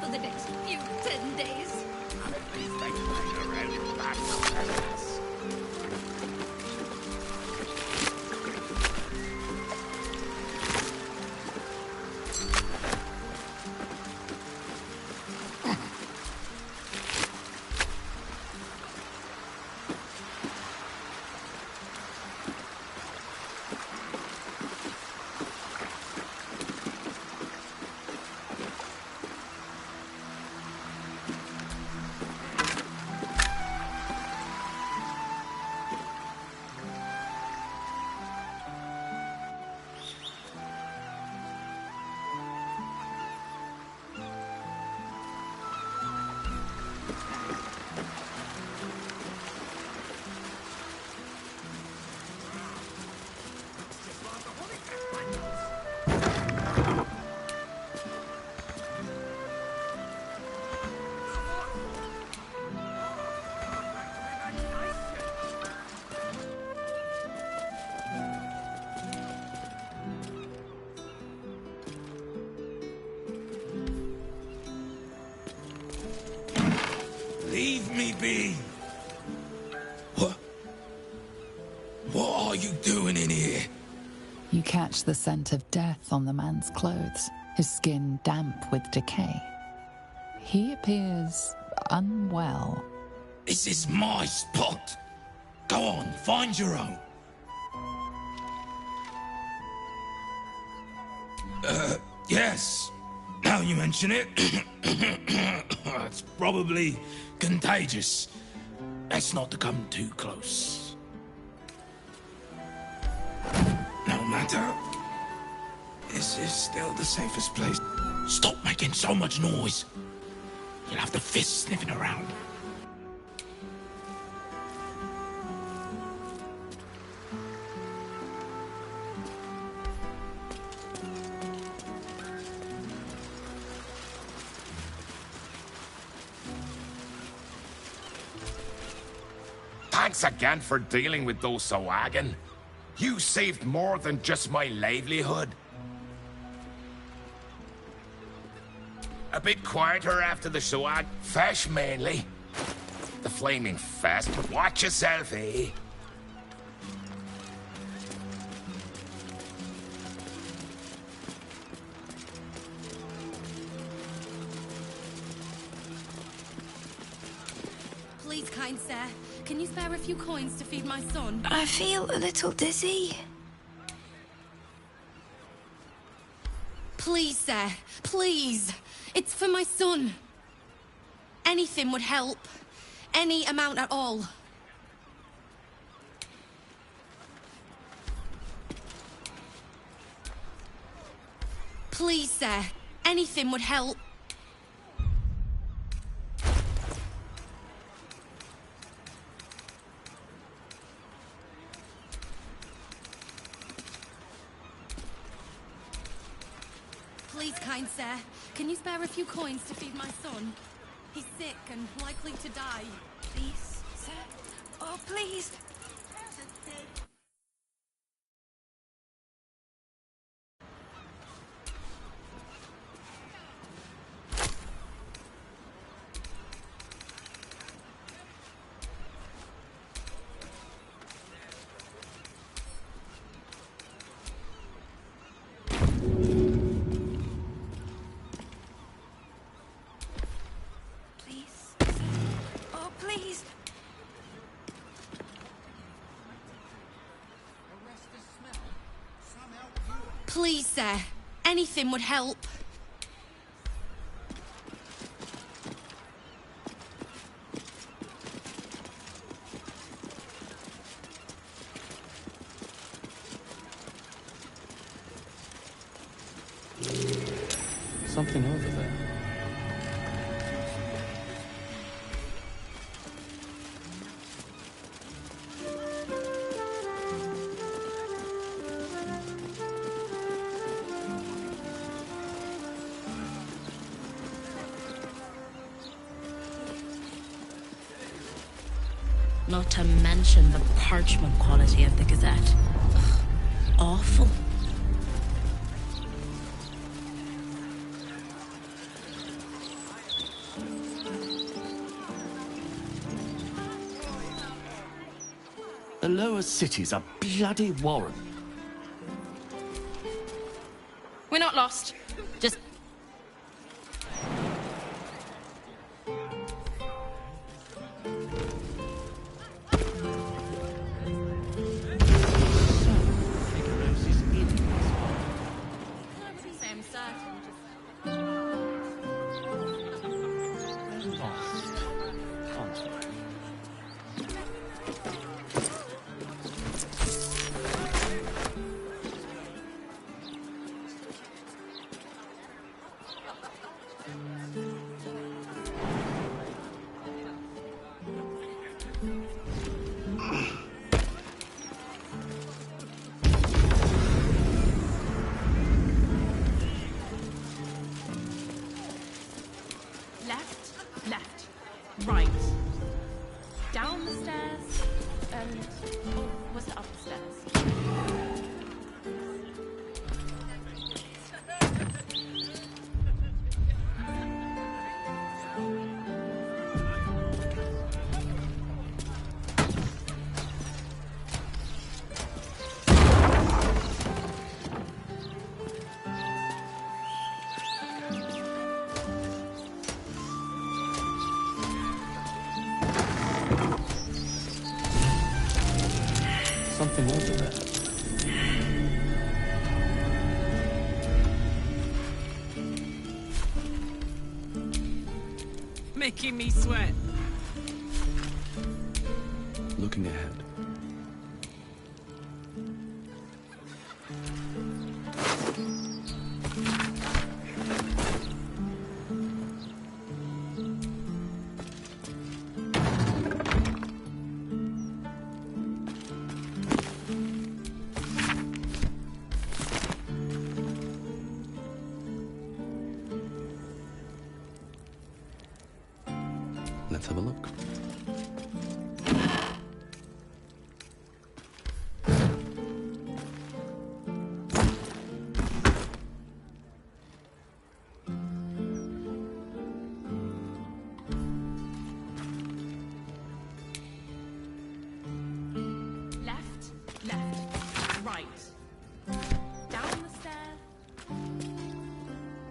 For the next few 10 days. Leave me be! What are you doing in here? You catch the scent of death on the man's clothes, his skin damp with decay. He appears unwell. This is my spot. Go on, find your own. Yes. Now you mention it. It's probably contagious. Best not to come too close. No matter. This is still the safest place. Stop making so much noise. You'll have the fists sniffing around. Thanks again for dealing with those Sawagan. You saved more than just my livelihood. A bit quieter after the Sawag. Fish, mainly. The flaming fest, but watch yourself, eh? Please, kind sir, can you spare a few coins to feed my son? I feel a little dizzy. Please, sir. Please. It's for my son. Anything would help. Any amount at all. Please, sir. Anything would help. Please, kind sir, can you spare a few coins to feed my son? He's sick and likely to die. Please, sir. Oh, please. Please, sir. Anything would help. Something over there. Not to mention the parchment quality of the Gazette. Ugh, awful. The lower city's a bloody warren. We're not lost. Just... Left, right. Down the stairs, and... or was it up the stairs? Something over there. Making me sweat. Looking ahead. Let's have a look. Left, right. Down the stairs.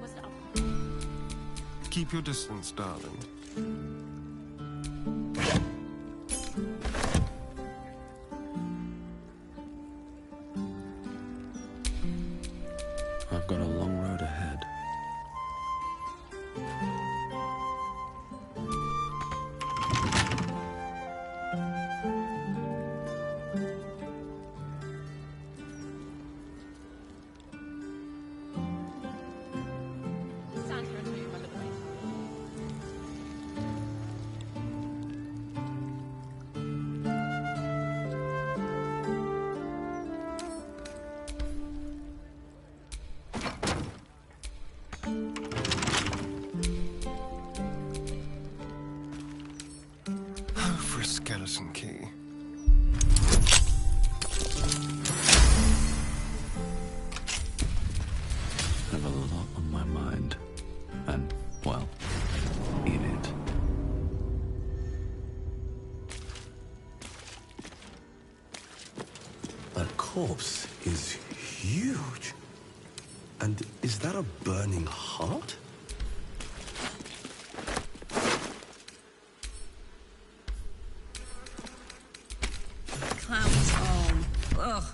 Was it up? Keep your distance, darling. I've got a long road ahead. Stand here and move, by the way. For a skeleton key. I have a lot on my mind. And, well, in it. That corpse is huge. And is that a burning heart? Clown's home. Ugh.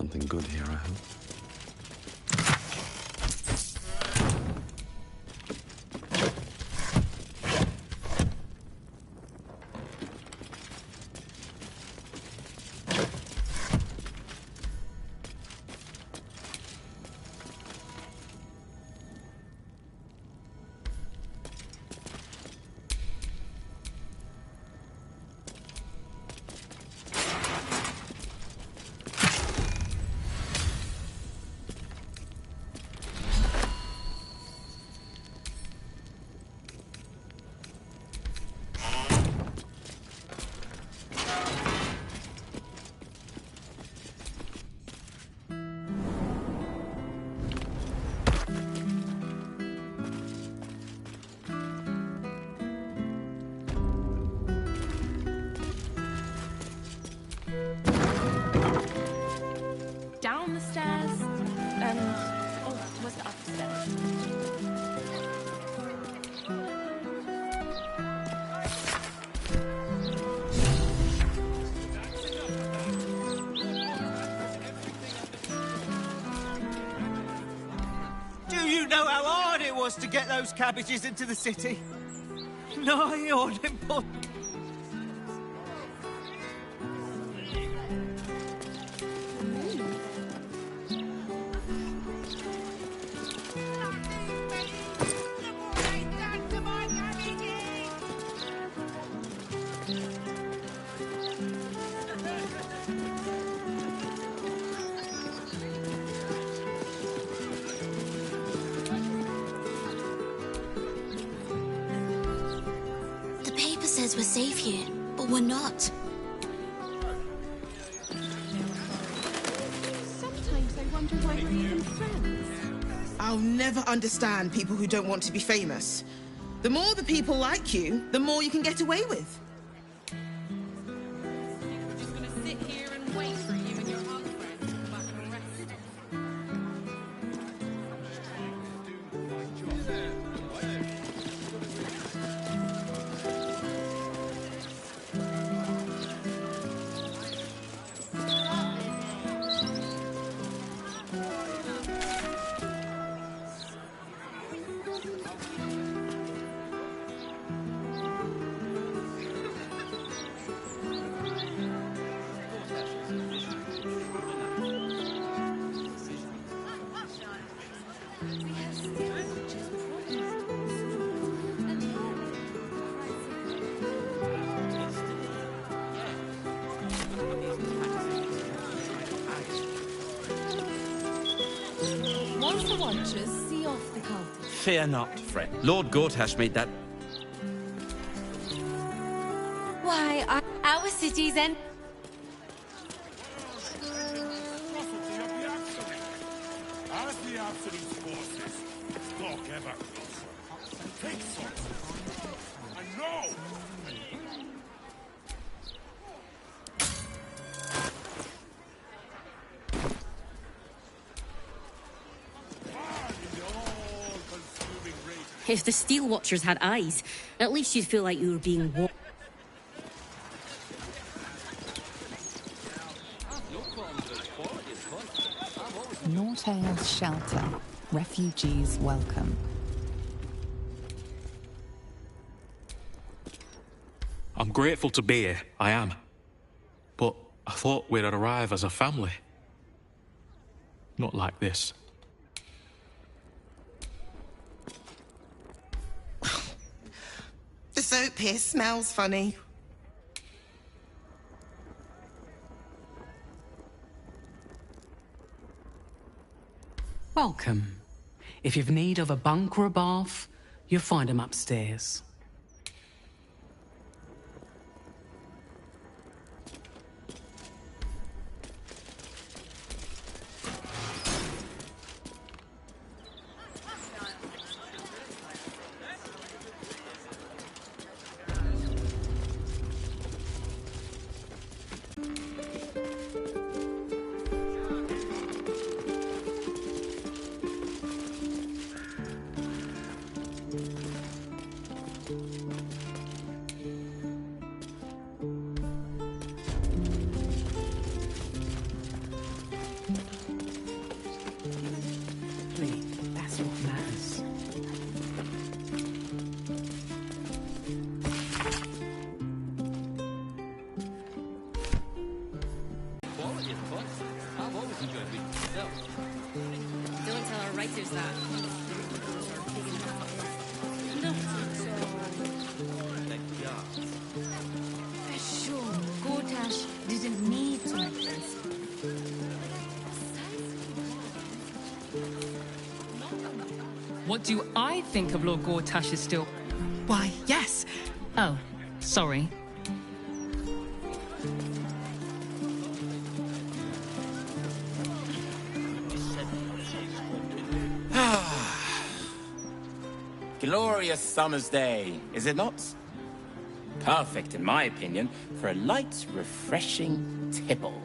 Something good here, I hope. Down the stairs, and oh, was it upstairs? Do you know how hard it was to get those cabbages into the city? Nigh on impossible. The paper says we're safe here, but we're not. Sometimes I wonder why we're even friends. I'll never understand people who don't want to be famous. The more the people like you, the more you can get away with. We're just gonna sit here and wait for you and your other friends to come back and arrest us. Once the Watchers see off the cultists. Fear not, friend. Lord Gortash made that. Why, our city's end. As the Absolute's forces stalk ever closer, take some. I know! If the Steel Watchers had eyes, at least you'd feel like you were being watched. Nortale's shelter. Refugees welcome. I'm grateful to be here, I am. But I thought we'd arrive as a family. Not like this. The soap here smells funny. Welcome. If you've need of a bunk or a bath, you'll find them upstairs. idea, but I've always enjoyed reading myself. Don't tell our writers that. For sure, Gortash didn't need to make this. What do I think of Lord Gortash is still... Why, yes. Oh, sorry. Glorious summer's day, is it not? Perfect, in my opinion, for a light, refreshing tipple.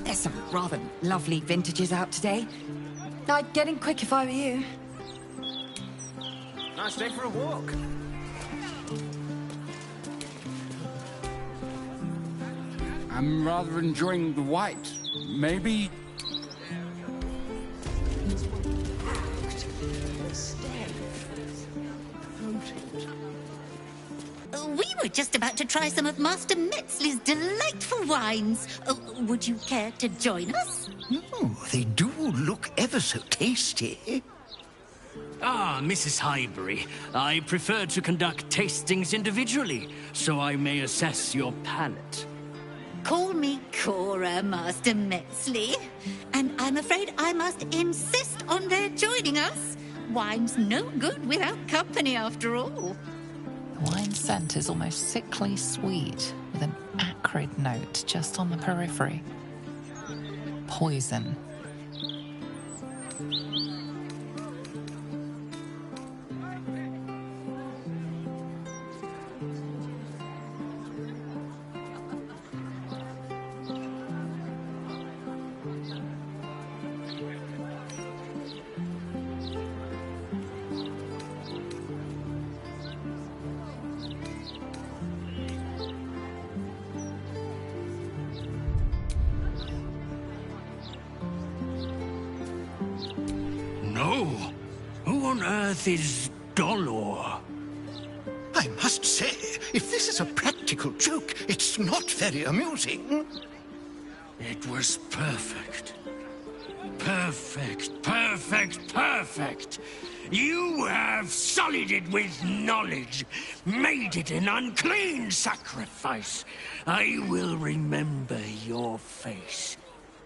There's some rather lovely vintages out today. I'd get in quick if I were you. Nice day for a walk. I'm rather enjoying the white. Maybe... We were just about to try some of Master Metzley's delightful wines. Would you care to join us? Oh, they do look ever so tasty. Ah, Mrs. Highbury, I prefer to conduct tastings individually, so I may assess your palate. Call me Cora, Master Metzley. And I'm afraid I must insist on their joining us. Wine's no good without company, after all. The wine scent is almost sickly sweet, with an acrid note just on the periphery. Poison. No? Who on earth is Dolor? I must say, if this is a practical joke, it's not very amusing. It was perfect. Perfect, perfect, perfect. You have sullied it with knowledge, made it an unclean sacrifice. I will remember your face.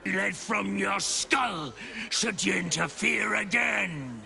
Let from your skull, should you interfere again.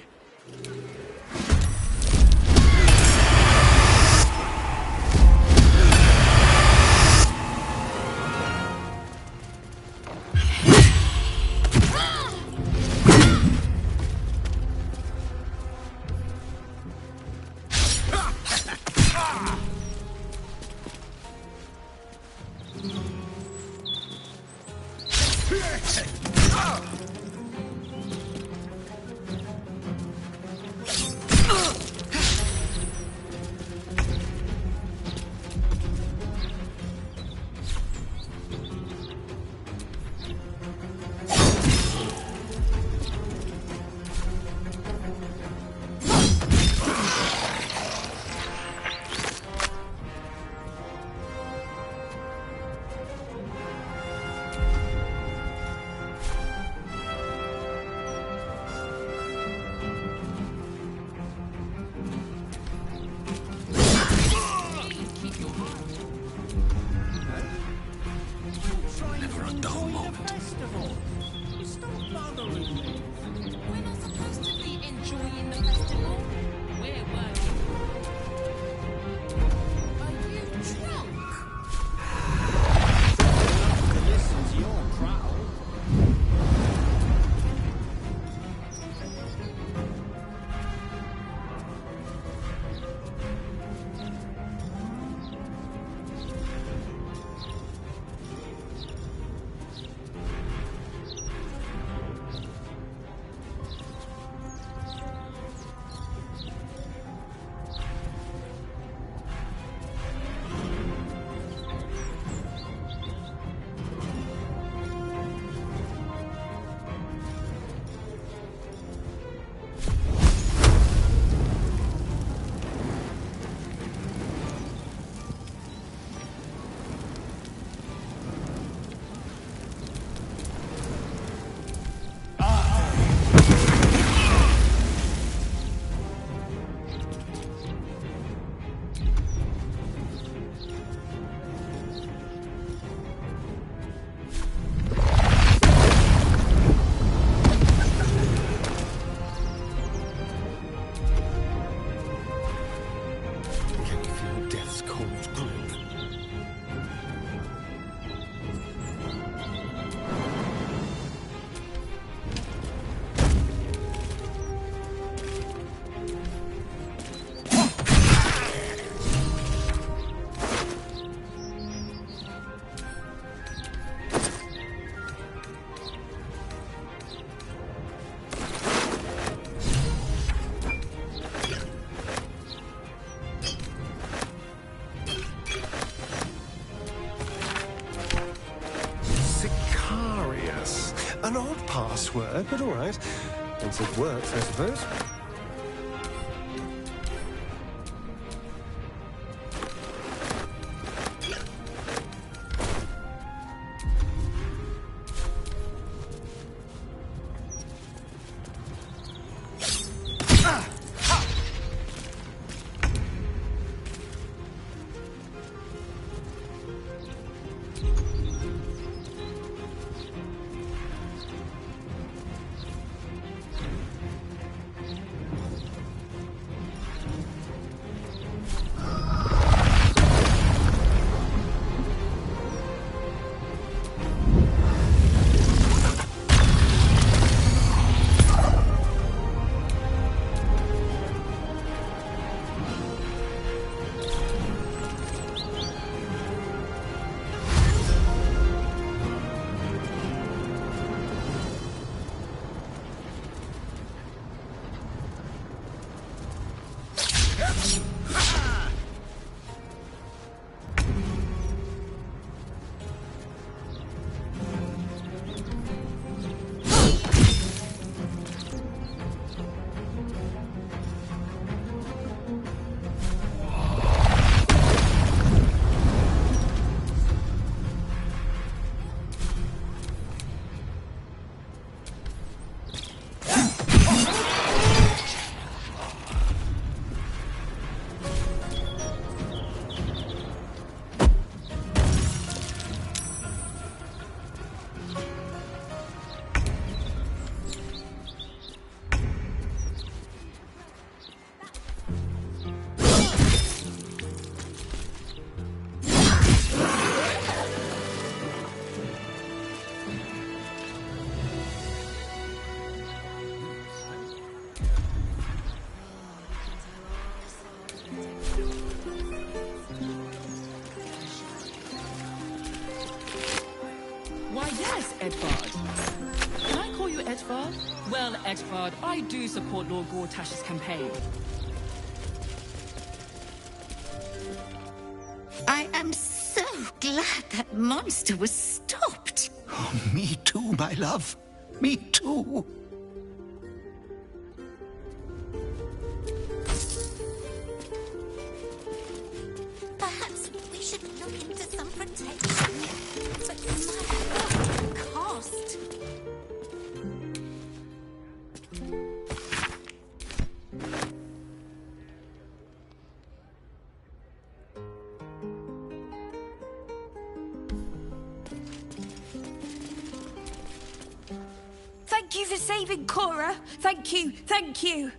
An odd password, but all right. Once it works, I suppose. Why, yes, Edvard. Can I call you Edvard? Well, Edvard, I do support Lord Gortash's campaign. I am so glad that monster was stopped. Oh, me too, my love. Me too. Perhaps we should look into some protection. But my cost. Thank you for saving Cora. Thank you, thank you.